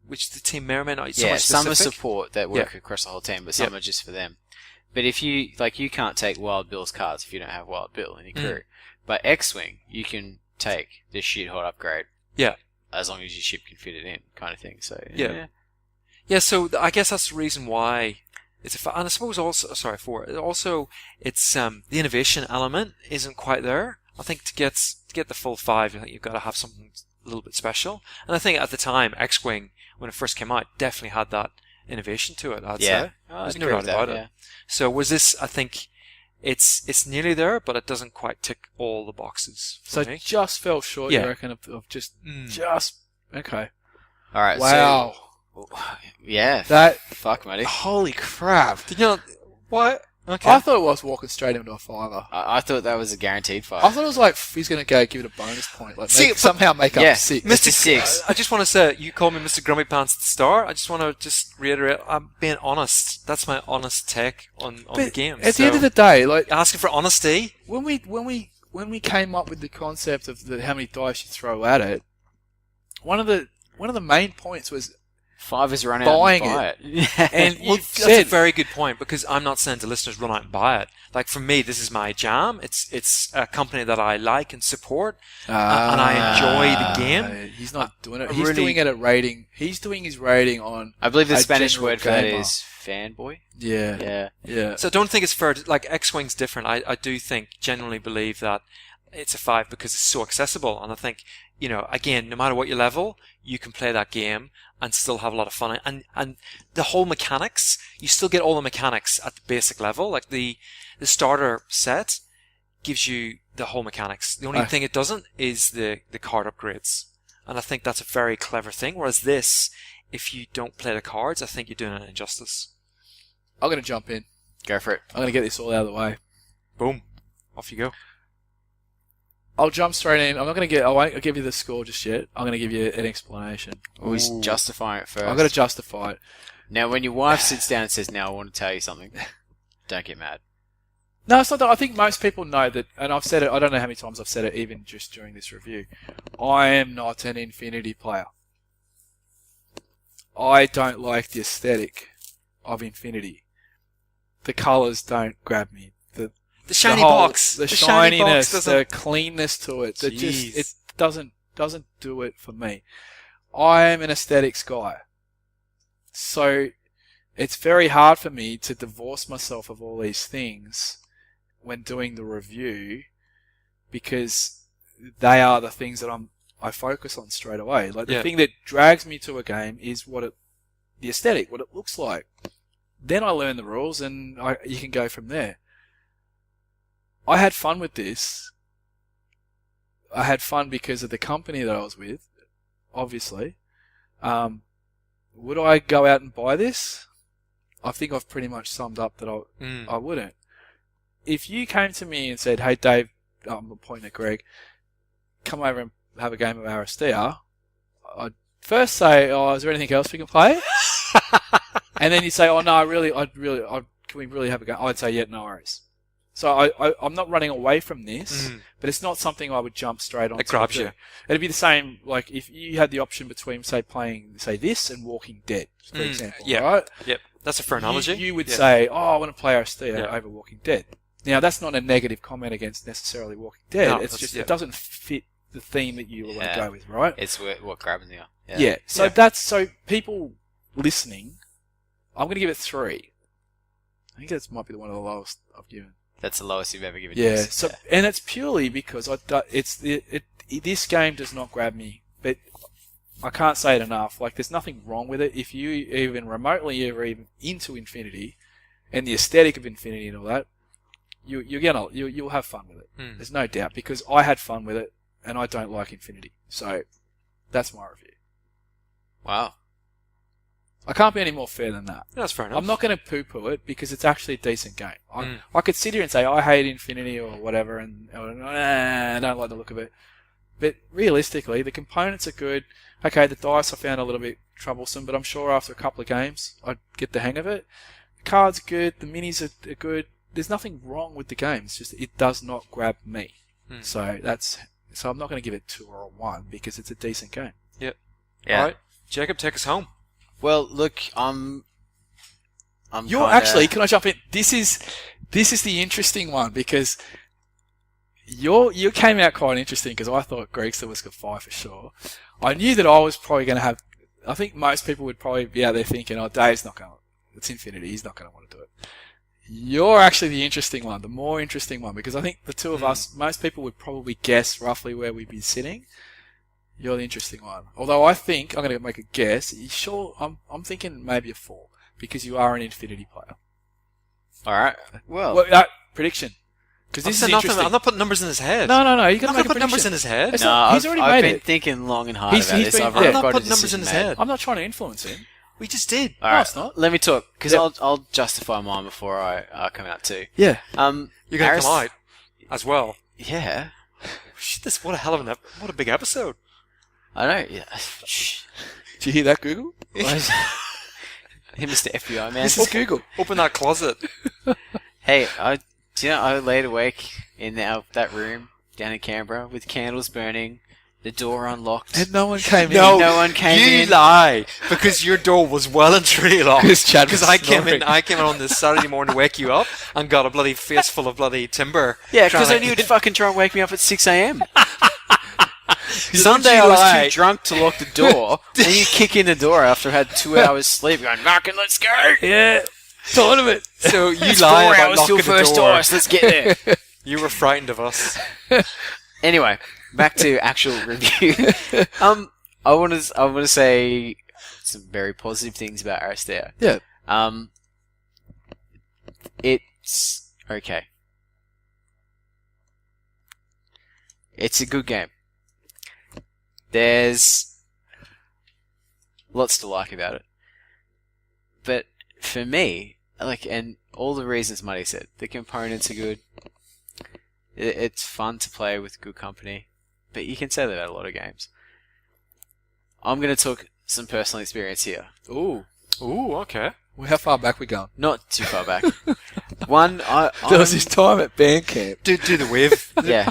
Which the team may or may not use. Yeah, some are support that work across the whole team, but some are just for them. But if you can't take Wild Bill's cards if you don't have Wild Bill in your crew. But X-Wing, you can take the shit hot upgrade. Yeah. As long as your ship can fit it in, kind of thing. So yeah. So I guess that's the reason why it's and I suppose also it's the innovation element isn't quite there. I think to get the full 5, I think you've got to have something a little bit special. And I think at the time, X-Wing, when it first came out, definitely had that innovation to it, I'd say. There's no doubt about it. So was this, I think, it's nearly there, but it doesn't quite tick all the boxes for me. Just fell short, you reckon, of just... Okay. All right, wow. So, yeah. Fuck, buddy. Holy crap. Did you know... What? Okay. I thought it was walking straight into a 5. I thought that was a guaranteed 5. I thought it was like he's going to go give it a bonus point. Like somehow make up 6. Mr. 6. I just want to say, you called me Mr. Grumpy Pants at the start. I just want to reiterate, I'm being honest. That's my honest take on the game. At the end of the day, like asking for honesty. When we came up with the concept of how many dice you throw at it, one of the main points was 5 is run out buying and buy it. And that's a very good point, because I'm not saying to listeners run out and buy it. Like, for me, this is my jam. It's a company that I like and support, and I enjoy the game. He's not doing it. He's doing it at rating. He's doing his rating on. I believe the Spanish word for that is fanboy. Yeah. So I don't think it's fair. Like, X-Wing's different. I do genuinely believe that it's a 5 because it's so accessible, and I think, again, no matter what your level, you can play that game and still have a lot of fun. And the whole mechanics, you still get all the mechanics at the basic level. Like the starter set gives you the whole mechanics. The only thing it doesn't is the card upgrades. And I think that's a very clever thing. Whereas this, if you don't play the cards, I think you're doing an injustice. I'm going to jump in. Go for it. I'm going to get this all out of the way. Boom. Off you go. I'll jump straight in. I won't give you the score just yet. I'm going to give you an explanation. He's justifying it first. I've got to justify it. Now, when your wife sits down and says, "Now I want to tell you something," don't get mad. No, it's not that. I think most people know that, and I've said it, I don't know how many times I've said it, even just during this review. I am not an Infinity player. I don't like the aesthetic of Infinity. The colours don't grab me. The shiny box. The shininess, the cleanness to it. It doesn't do it for me. I am an aesthetics guy. So it's very hard for me to divorce myself of all these things when doing the review, because they are the things that I focus on straight away. Like the thing that drags me to a game is the aesthetic, what it looks like. Then I learn the rules and you can go from there. I had fun with this. I had fun because of the company that I was with, obviously. Would I go out and buy this? I think I've pretty much summed up that I wouldn't. if you came to me and said, "Hey, Dave," I'm pointing at Greg, "come over and have a game of Aristeia," I'd first say, "Oh, is there anything else we can play?" And then you say, "Oh no, can we really have a game?" I'd say, "Yeah, no worries." So I'm not running away from this, but it's not something I would jump straight on. It grabs you. It'd be the same, like if you had the option between, say, playing, say, this and Walking Dead, for example, yeah. right? Yep. That's a fair analogy. You would say, "Oh, I want to play Aristeia over Walking Dead." Now, that's not a negative comment against necessarily Walking Dead. No, it's just it doesn't fit the theme that you want to go with, right? It's what grabs you. Yeah. So people listening, I'm going to give it 3. I think that might be one of the lowest I've given. That's the lowest you've ever given. Yeah. And it's purely because this game does not grab me, but I can't say it enough. Like, there's nothing wrong with it. If you even remotely ever even into Infinity and the aesthetic of Infinity and all that, you'll have fun with it. There's no doubt, because I had fun with it and I don't like Infinity. So that's my review. Wow. I can't be any more fair than that. That's fair enough. I'm not going to poo-poo it because it's actually a decent game. I could sit here and say I hate Infinity or whatever, and I don't like the look of it. But realistically, the components are good. Okay, the dice I found a little bit troublesome, but I'm sure after a couple of games I'd get the hang of it. The cards are good. The minis are good. There's nothing wrong with the game. It's just it does not grab me. So I'm not going to give it 2 or a 1 because it's a decent game. Yep. Yeah. All right, Jacob, take us home. Well, look, I'm You're actually, can I jump in? This is the interesting one because you came out quite interesting because I thought Gregson was going to 5 for sure. I knew that I was probably going to have. I think most people would probably be out there thinking, "Oh, Dave's not going. It's Infinity. He's not going to want to do it." You're actually the interesting one, the more interesting one, because I think the two of us, most people would probably guess roughly where we'd be sitting. You're the interesting one. Although I think, I'm going to make a guess, sure, I'm thinking maybe a 4, because you are an Infinity player. Alright. Well prediction. Because this I'm is interesting. I'm not putting numbers in his head. No, you're going to I'm not make a put numbers in prediction. his head. It's no, not- he's already I've made been it. thinking long and hard He's about this. been- I've I'm not got a putting numbers in decision his made. head. I'm not trying to influence him. We just did. All right, it's not. let me talk, because Yep. I'll justify mine before I come out too. Yeah. You're going to come out as well. Yeah. Shit, what a big episode. I know. Yeah. Did you hear that, Google? Hey, Mr. FBI man. This is Google. Open that closet. Hey, do you know I laid awake in that room down in Canberra with candles burning, the door unlocked. And no one came in. No one came in. You lie, because your door was well and truly locked. Because I came in on this Saturday morning to wake you up and got a bloody face full of bloody timber. Yeah, because I trying knew to- you'd fucking try and wake me up at 6 a.m. Sunday I was too drunk to lock the door, and you kick in the door after I had 2 hours sleep, going, "Markin, let's go!" Yeah. Tournament. So you It's lie 4 about hours locking till the first door. dice. Let's get there. You were frightened of us. Anyway, back to actual review. I want to say some very positive things about Aristeia. Yeah. It's okay. It's a good game. There's lots to like about it. But for me, and all the reasons Muddy said, the components are good. It's fun to play with good company. But you can say that about a lot of games. I'm going to talk some personal experience here. Ooh. Okay. Well, how far back we going? Not too far back. One, There was this time at band camp. Do the wave. Yeah.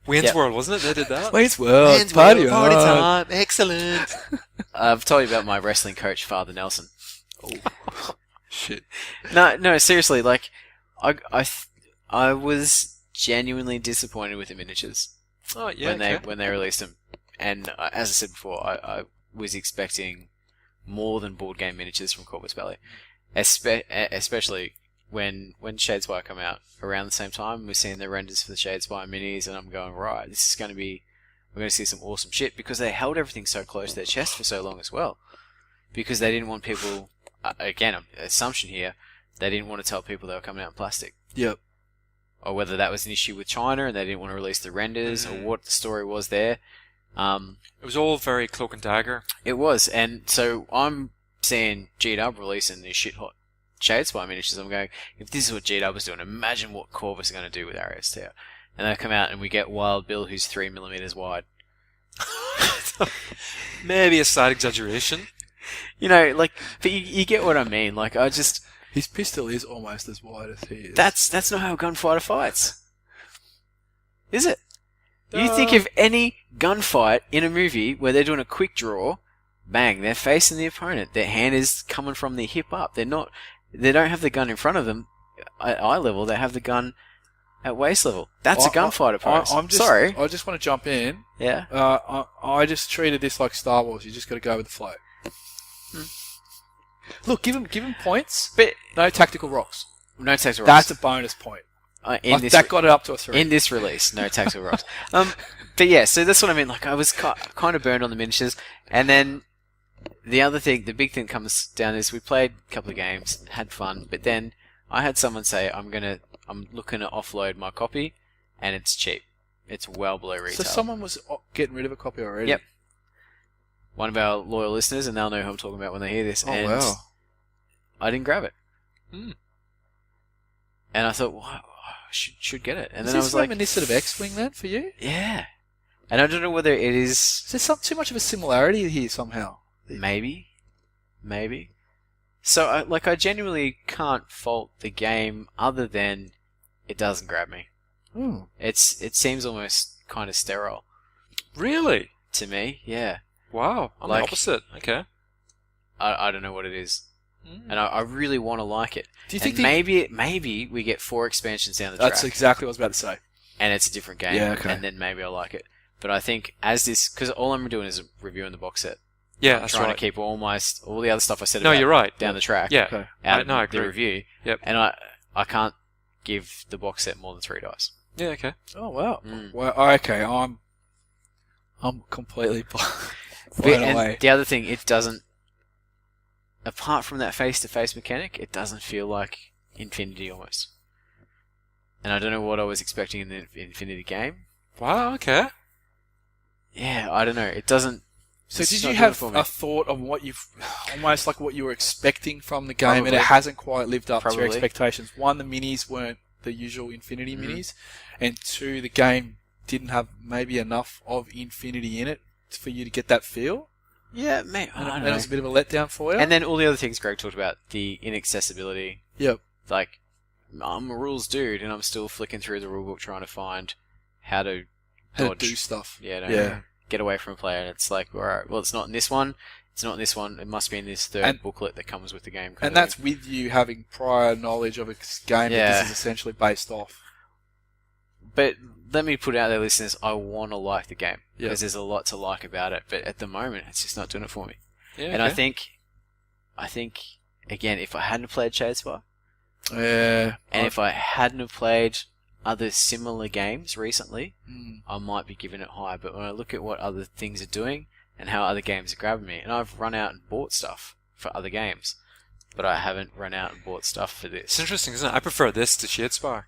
Wayne's Yep. World, wasn't it? They did that. Wayne's World. Party on. Excellent. I've told you about my wrestling coach, Father Nelson. Shit. No, seriously, I was genuinely disappointed with the miniatures Oh yeah. when they released them. And as I said before, I was expecting more than board game miniatures from Corpus Belli, especially when Shadespire come out around the same time. We're seeing the renders for the Shadespire minis, and I'm going, right, this is going to be, we're going to see some awesome shit, because they held everything so close to their chest for so long as well, because they didn't want people, again, assumption here, they didn't want to tell people they were coming out in plastic. Yep. Or whether that was an issue with China and they didn't want to release the renders, or what the story was there. It was all very cloak and dagger. It was, and so I'm seeing G-Dub releasing this shit hot Shadespire miniatures. I'm going, if this is what GW was doing, imagine what Corvus is going to do with Aristeia. And they come out and we get Wild Bill, who's 3mm wide. Maybe a slight exaggeration. You know, like, but you get what I mean. Like, His pistol is almost as wide as he is. That's not how a gunfighter fights. Is it? You think of any gunfight in a movie where they're doing a quick draw, bang, they're facing the opponent. Their hand is coming from their hip up. They don't have the gun in front of them at eye level. They have the gun at waist level. That's a gunfighter pose. Sorry. I just want to jump in. Yeah. I just treated this like Star Wars. You just got to go with the flow. Look, give him points, but no tactical rocks. No tactical That's rocks. a bonus point. That got it up to a 3. In this release, no tactical rocks. But yeah, so that's what I mean. Like, I was kind of burned on the miniatures, and then the other thing, the big thing comes down is we played a couple of games, had fun, but then I had someone say, I'm looking to offload my copy, and it's cheap. It's well below retail. So someone was getting rid of a copy already? Yep. One of our loyal listeners, and they'll know who I'm talking about when they hear this. Oh, and wow. I didn't grab it. Mm. And I thought, well, I should get it. And is then I this was like, reminiscent of X-Wing then for you? yeah. And I don't know whether it is... Is there too much of a similarity here somehow? Maybe. So, I genuinely can't fault the game other than it doesn't grab me. Mm. It seems almost kind of sterile. Really? To me, yeah. Wow. I'm the opposite. Okay. I don't know what it is. Mm. And I really want to like it. Do you think maybe we get 4 expansions down the track. That's exactly what I was about to say. And it's a different game. Yeah, okay. And then maybe I'll like it. But I think because all I'm doing is reviewing the box set. Yeah, I'm that's trying right. to keep all the other stuff I said No, about you're right. down the track. Yeah. Okay. Out of I the agree. review. Yep. And I can't give the box set more than 3 dice. Yeah, okay. Oh, wow. Mm. Well, okay, I'm completely blown And away. the other thing, it doesn't, apart from that face-to-face mechanic, it doesn't feel like Infinity almost. And I don't know what I was expecting in the Infinity game. Wow, okay. Yeah, I don't know. It doesn't... So it's did just you not have doing it for me. a thought of what you've... Almost like what you were expecting from the game, and Probably. it hasn't quite lived up to your Probably. expectations? One, the minis weren't the usual Infinity Mhm. minis, and 2, the game didn't have maybe enough of Infinity in it for you to get that feel? Yeah, mate, I don't And know. it was a bit of a letdown for you? And then all the other things Greg talked about, the inaccessibility. Yep. Like, I'm a rules dude, and I'm still flicking through the rulebook trying to find how to How dodge. to do stuff. Yeah, get away from a player. And it's like, alright, well, it's not in this one. It's not in this one. It must be in this third booklet that comes with the game. And that's with you having prior knowledge of a game that Yeah. this is essentially based off. But let me put it out there, listeners. I want to like the game Yeah. because there's a lot to like about it. But at the moment, it's just not doing it for me. Yeah, And okay. I think again, if I hadn't played Shadespire, Yeah. and if I hadn't have played other similar games recently, Mm. I might be giving it high. But when I look at what other things are doing and how other games are grabbing me, and I've run out and bought stuff for other games, but I haven't run out and bought stuff for this. It's interesting, isn't it? I prefer this to Shadespire.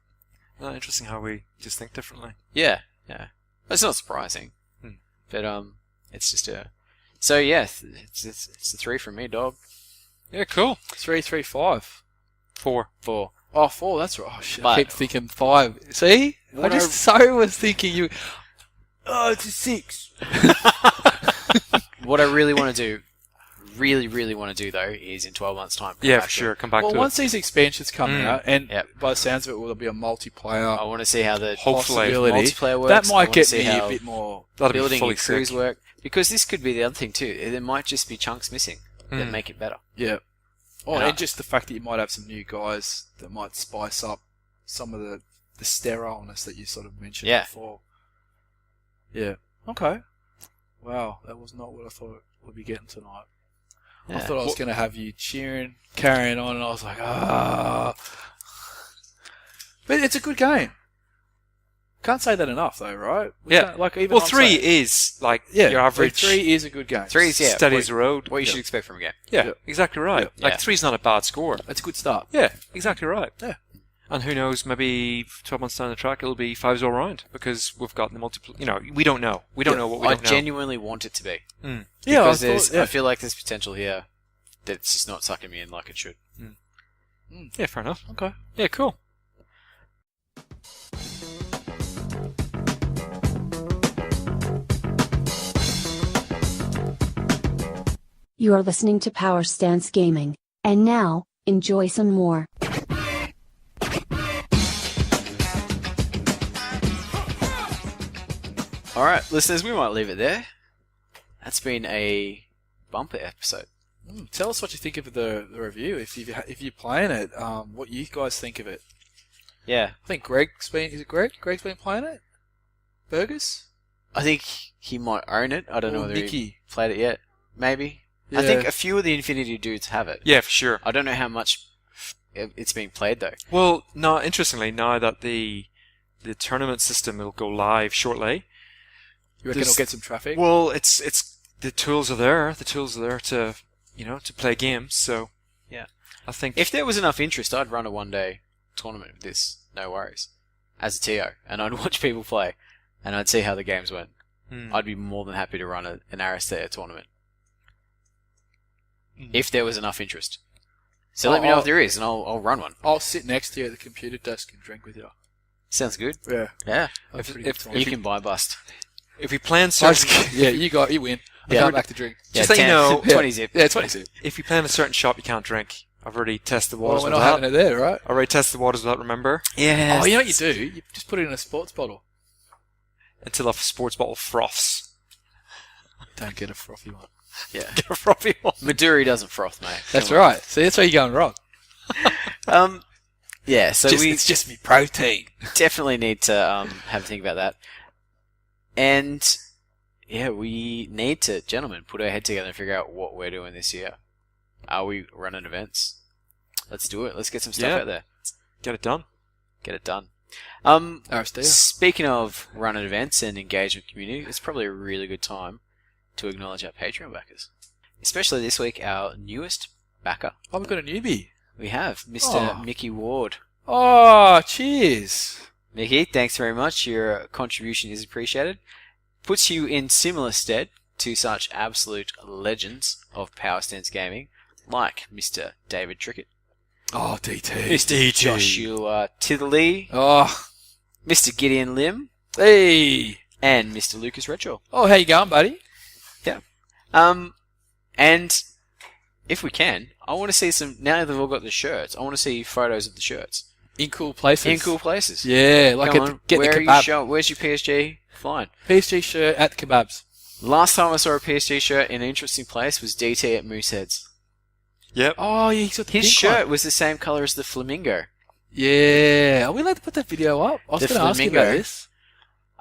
Not interesting how we just think differently. Yeah. It's not surprising, but it's just a. So yeah, it's a 3 from me, dog. Yeah, cool. 335. 4. 4. Oh, 4, that's right. Oh, shit. But- I keep thinking 5. See? What I just so was thinking you... Oh, it's a 6. What I really want to do, really want to do though, is in 12 months' time. come Yeah, back for to sure. it. Come back Well, to once these expansions come out, and Yep. by the sounds of it, will there be a multiplayer I want to see how the Hopefully. possibility? multiplayer works. That I might wanna get see me how a bit more... it. That'll be building fully and crews sick. work, because this could be the other thing too. There might just be chunks missing that Mm. make it better. Yeah. Oh, And and I- just the fact that you might have some new guys that might spice up some of the sterileness that you sort of mentioned Yeah. before. Yeah. Okay. Wow, that was not what I thought we'd be getting tonight. I Yeah. thought I was going to have you cheering, carrying on, and I was like, ah. But it's a good game. Can't say that enough, though, right? Yeah. Like even Well, I'm 3 saying- is like yeah, your average 3 is a good game. 3 is, yeah, steady as a road. what you Yeah. should expect from a game. Yeah, Yeah. exactly right. Yeah. Like 3's not a bad score. It's a good start. Yeah, exactly right. Yeah. And who knows, maybe 12 months down the track it'll be 5s all round because we've got the multiple. You know, we don't know. We don't Yeah. know what we I don't know. genuinely want it to be. Mm. Yeah, Because I thought, I feel like there's potential here that's just not sucking me in like it should. Yeah, fair enough. Okay. Yeah, cool. You are listening to Power Stance Gaming, and now, enjoy some more. Alright, listeners, we might leave it there. That's been a bumper episode. Tell us what you think of the review. If you're playing it, what you guys think of it. Yeah. I think Greg's been... Is it Greg? Greg's been playing it? Burgers? I think he might own it. I don't know Or whether Nicky. he played it yet. Maybe. Yeah. I think a few of the Infinity dudes have it. Yeah, for sure. I don't know how much it's being played, though. Well, no, interestingly, now that the tournament system will go live shortly. You reckon it'll get some traffic? Well, it's the tools are there. The tools are there to to play games. So Yeah. I think If there was enough interest, I'd run a one-day tournament with this. No worries. As a TO. And I'd watch people play. And I'd see how the games went. I'd be more than happy to run an Aristeia tournament. If there was enough interest. So let me know if there is, and I'll run one. I'll sit next to you at the computer desk and drink with you. Sounds good. Yeah. Yeah. That's pretty if- good time. You can buy bust. if we plan I certain just- yeah, you win. I Yeah. come back to drink. Just let you know- 20 zip. Yeah, 20 zip. if you plan a certain shop, you can't drink. I've already tested the Well, waters we're with not that. having it there, right? I already tested the waters with that. Remember, Yeah. Oh, you know what you do? You just put it in a sports bottle. until a sports bottle froths. Don't get a frothy one. Yeah. Get a frothy one. Maduri doesn't froth, mate. That's Come on. right. See, that's where you're going wrong. Yeah, so It's just me protein. definitely need to have a think about that. And yeah, we need to, gentlemen, put our head together and figure out what we're doing this year. Are we running events? Let's do it. Let's get some stuff Yeah. out there. Get it done. Get it done. Aristeia. Speaking of running events and engagement community, it's probably a really good time to acknowledge our Patreon backers. Especially this week, our newest backer. Oh, we've got a newbie. We have Mr. Oh. Mickey Ward. Oh, cheers. Mickey, thanks very much. Your contribution is appreciated. Puts you in similar stead to such absolute legends of Power Stance Gaming, like Mr. David Trickett, Oh, DT. Mr. Joshua Titherley, Oh, Mr. Gideon Lim, hey. and Mr. Lucas Redshaw. Oh, how you going, buddy? And if we can, I want to see some, now that they've all got the shirts, I want to see photos of the shirts. In cool places. In cool places. Yeah, like Come at on, get where the are you kebab. where's your PSG? Fine. PSG shirt at the kebabs. Last time I saw a PSG shirt in an interesting place was DT at Mooseheads. Yep. Oh, yeah, he's got the His pink shirt one. was the same colour as the flamingo. Yeah. Are we allowed to put that video up? I was The going to ask you about flamingo. this.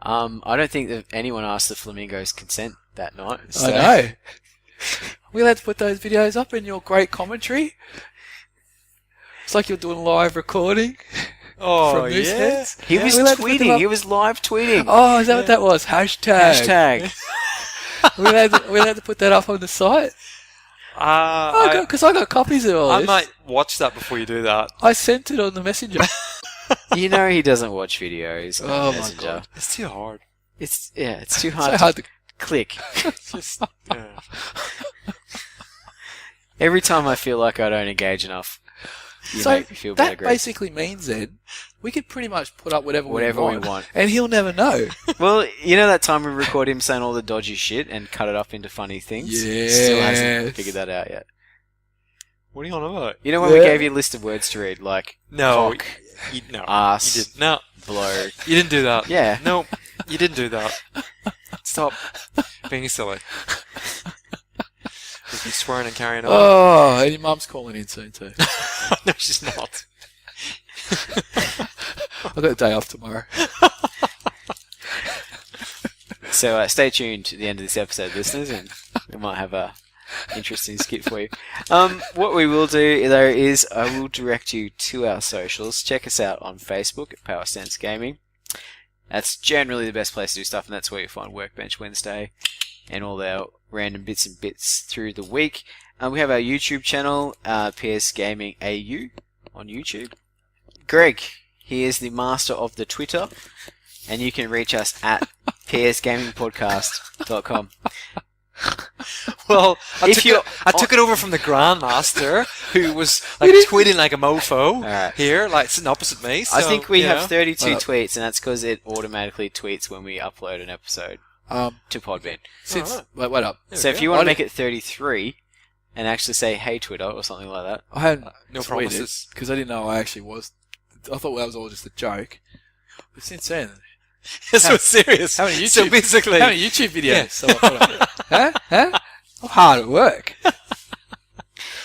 I don't think that anyone asked the flamingo's consent that night. So. I know. Are we allowed to put those videos up in your great commentary? It's like you're doing live recording Oh, from Mooseheads. He was Are we allowed to put them tweeting. up? He was live tweeting. Oh, is that what that was? Hashtag. Hashtag. we allowed to put that up on the site? Because I got copies of all I this. might watch that before you do that. I sent it on the messenger. You know he doesn't watch videos. on Oh my Messenger. God. It's too hard. It's too so hard, hard to... to click. Just yeah. Every time I feel like I don't engage enough, you So make me feel better, that Greg. basically means then we could pretty much put up whatever we we want, want. and he'll never know. Well, you know that time we record him saying all the dodgy shit and cut it up into funny things? He still hasn't Yes. figured that out yet. What are you on about? You know when we Yeah. gave you a list of words to read, like No. cock, No. ass, You did. No. blow. You didn't do that. Yeah. No. You didn't do that. Stop being silly. Just be swearing and carrying on. Oh, and your mum's calling in soon too. No, she's not. I've got a day off tomorrow. So stay tuned to the end of this episode, listeners, and we might have a interesting skit for you. What we will do, though, is I will direct you to our socials. Check us out on Facebook at Power Stance Gaming. That's generally the best place to do stuff, and that's where you find Workbench Wednesday and all our random bits and bits through the week. We have our YouTube channel, PS Gaming AU, on YouTube. Greg, he is the master of the Twitter, and you can reach us at psgamingpodcast.com. Well, I If you- took it over from the Grandmaster, who was like tweeting like a mofo Alright. here, like sitting opposite me. So, I think we you have know. 32 Well, tweets, and that's because it automatically tweets when we upload an episode to Podbean. Since Alright. wait up, There So we if go. you want to make it 33 and actually say, hey, Twitter, or something like that. I hadn't no promises. because I didn't know I actually was. I thought that was all just a joke. But since then, so it's serious. how many YouTube? So basically, How many YouTube videos? Yeah. So I thought, huh? I'm hard at work.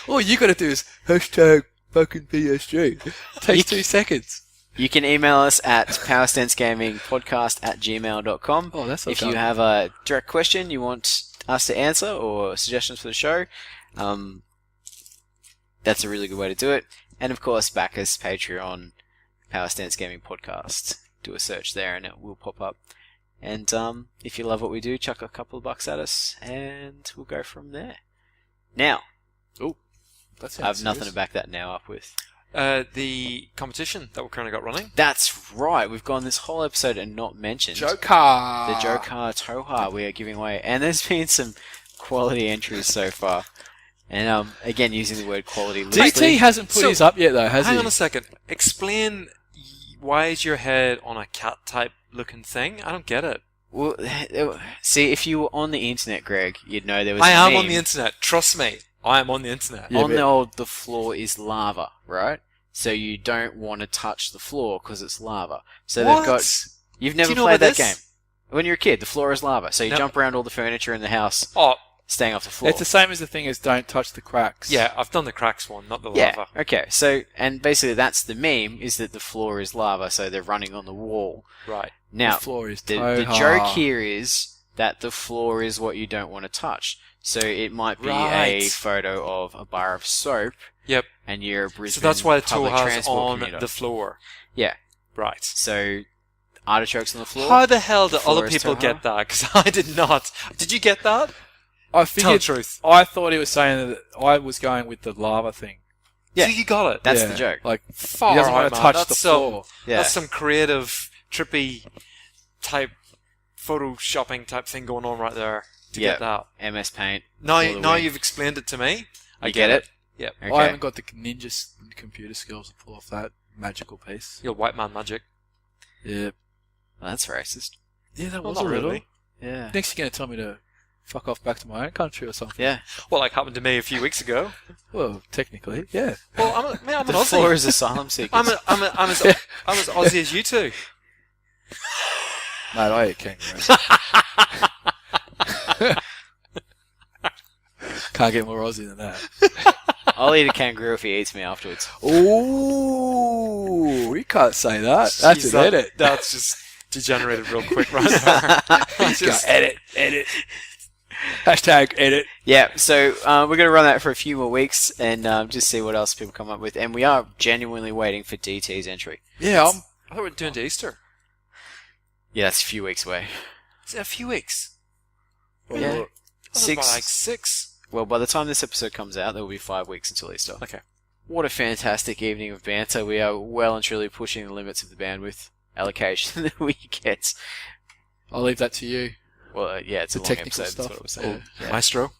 All you got to do is hashtag fucking PSG. Takes 2 seconds. You can email us at powerstancegamingpodcast@gmail.com. Oh, that's not If you done. have a direct question you want us to answer or suggestions for the show, that's a really good way to do it. And of course, back us Patreon, Power Stance Gaming Podcast. Do a search there and it will pop up. And if you love what we do, chuck a couple of bucks at us and we'll go from there. Now, That I have sounds nothing to serious. back that now up with. the competition that we've currently got running. That's right, we've gone this whole episode and not mentioned Joker. the Joker Toha we are giving away. And there's been some quality entries so far. And again, using the word quality loosely. DT hasn't put So, his up yet though, has Hang he? on a second. Explain why is your head on a cat type looking thing? I don't get it. Well, see, if you were on the internet, Greg, you'd know there was I a am meme on the internet. Trust me. I am on the internet. Yeah, on but- the old, the floor is lava, right? So you don't want to touch the floor because it's lava. So What? they've got... You've never Do you know played about that this? game. When you're a kid, the floor is lava. So you No. jump around all the furniture in the house, Oh, staying off the floor. It's the same as the thing as don't touch the cracks. yeah. I've done the cracks one, not the Yeah, lava. okay. So, and basically that's the meme, is that the floor is lava, so they're running on the wall. Right. Now, the floor is the Toha. joke here is that the floor is what you don't want to touch. So it might be a Right. photo of a bar of soap, Yep. and you're a Brisbane So that's why the public Toha's transport on commuter. the floor. Yeah. Right. So artichokes on the floor. How the hell do floor other is people Toha. get that? Because I did not. Did you get that? I Tell the figured. truth. I thought he was saying that I was going with the lava thing. Yeah. So you got it. That's Yeah, the joke. Like Far he doesn't out, want to man. touch the That's some- floor. Yeah. That's some creative, trippy type photoshopping type thing going on right there to Yeah. get that. MS Paint. Now, for the now win. you've explained it to me. I You get it? Yep. Okay. I haven't got the computer skills to pull off that magical piece. Your white man magic. Yeah. Well, that's racist. Yeah, that Well, was not a little. really. Yeah. Next, you're going to tell me to fuck off back to my own country or something. Yeah. Well, like happened to me a few weeks ago. Well, technically, yeah. Well, I'm an The Aussie. floor is asylum seekers. I'm as Aussie as you two. Mate, I eat kangaroo. Can't get more Aussie than that. I'll eat a kangaroo if he eats me afterwards. Ooh, you can't say that. That's Jeez, an edit. That's just degenerated real quick right there. He's got edit. Hashtag edit. Yeah, so we're going to run that for a few more weeks and just see what else people come up with. And we are genuinely waiting for DT's entry. Yeah, I thought we were doing to Easter. Yeah, that's a few weeks away. Is it a few weeks? Yeah. Six. Six. Like 6. Well, by the time this episode comes out, there will be 5 weeks until Easter. Okay. What a fantastic evening of banter. We are well and truly pushing the limits of the bandwidth allocation that we get. I'll leave that to you. Well, yeah, it's The a long technical episode, stuff. that's what I was saying. Yeah. Maestro.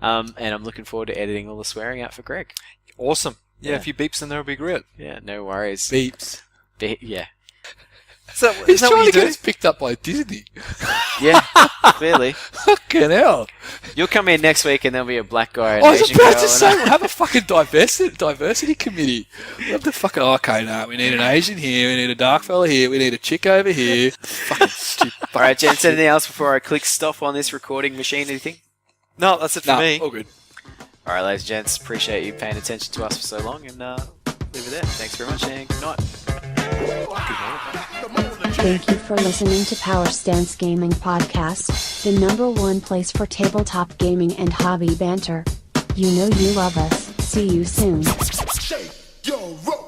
And I'm looking forward to editing all the swearing out for Greg. Awesome. Yeah, Yeah. a few beeps in there would be great. Yeah, no worries. Beeps. Yeah. Is that He's what trying you to get do? us picked up by Disney. Yeah, clearly. Fucking hell. You'll come in next week and there'll be a black guy and I an was Asian about girl. to and say, we'll have a fucking diversity committee. What the fuck? Okay, no, we need an Asian here, we need a dark fella here, we need a chick over here. Fucking stupid. Alright, gents, anything else before I click stop on this recording machine? Anything? No, that's it for Nah, me. all good. Alright, ladies and gents, appreciate you paying attention to us for so long and leave it there. Thanks very much and good night. Thank you for listening to Power Stance Gaming Podcast, the #1 place for tabletop gaming and hobby banter. You know you love us. See you soon. Shake your rope.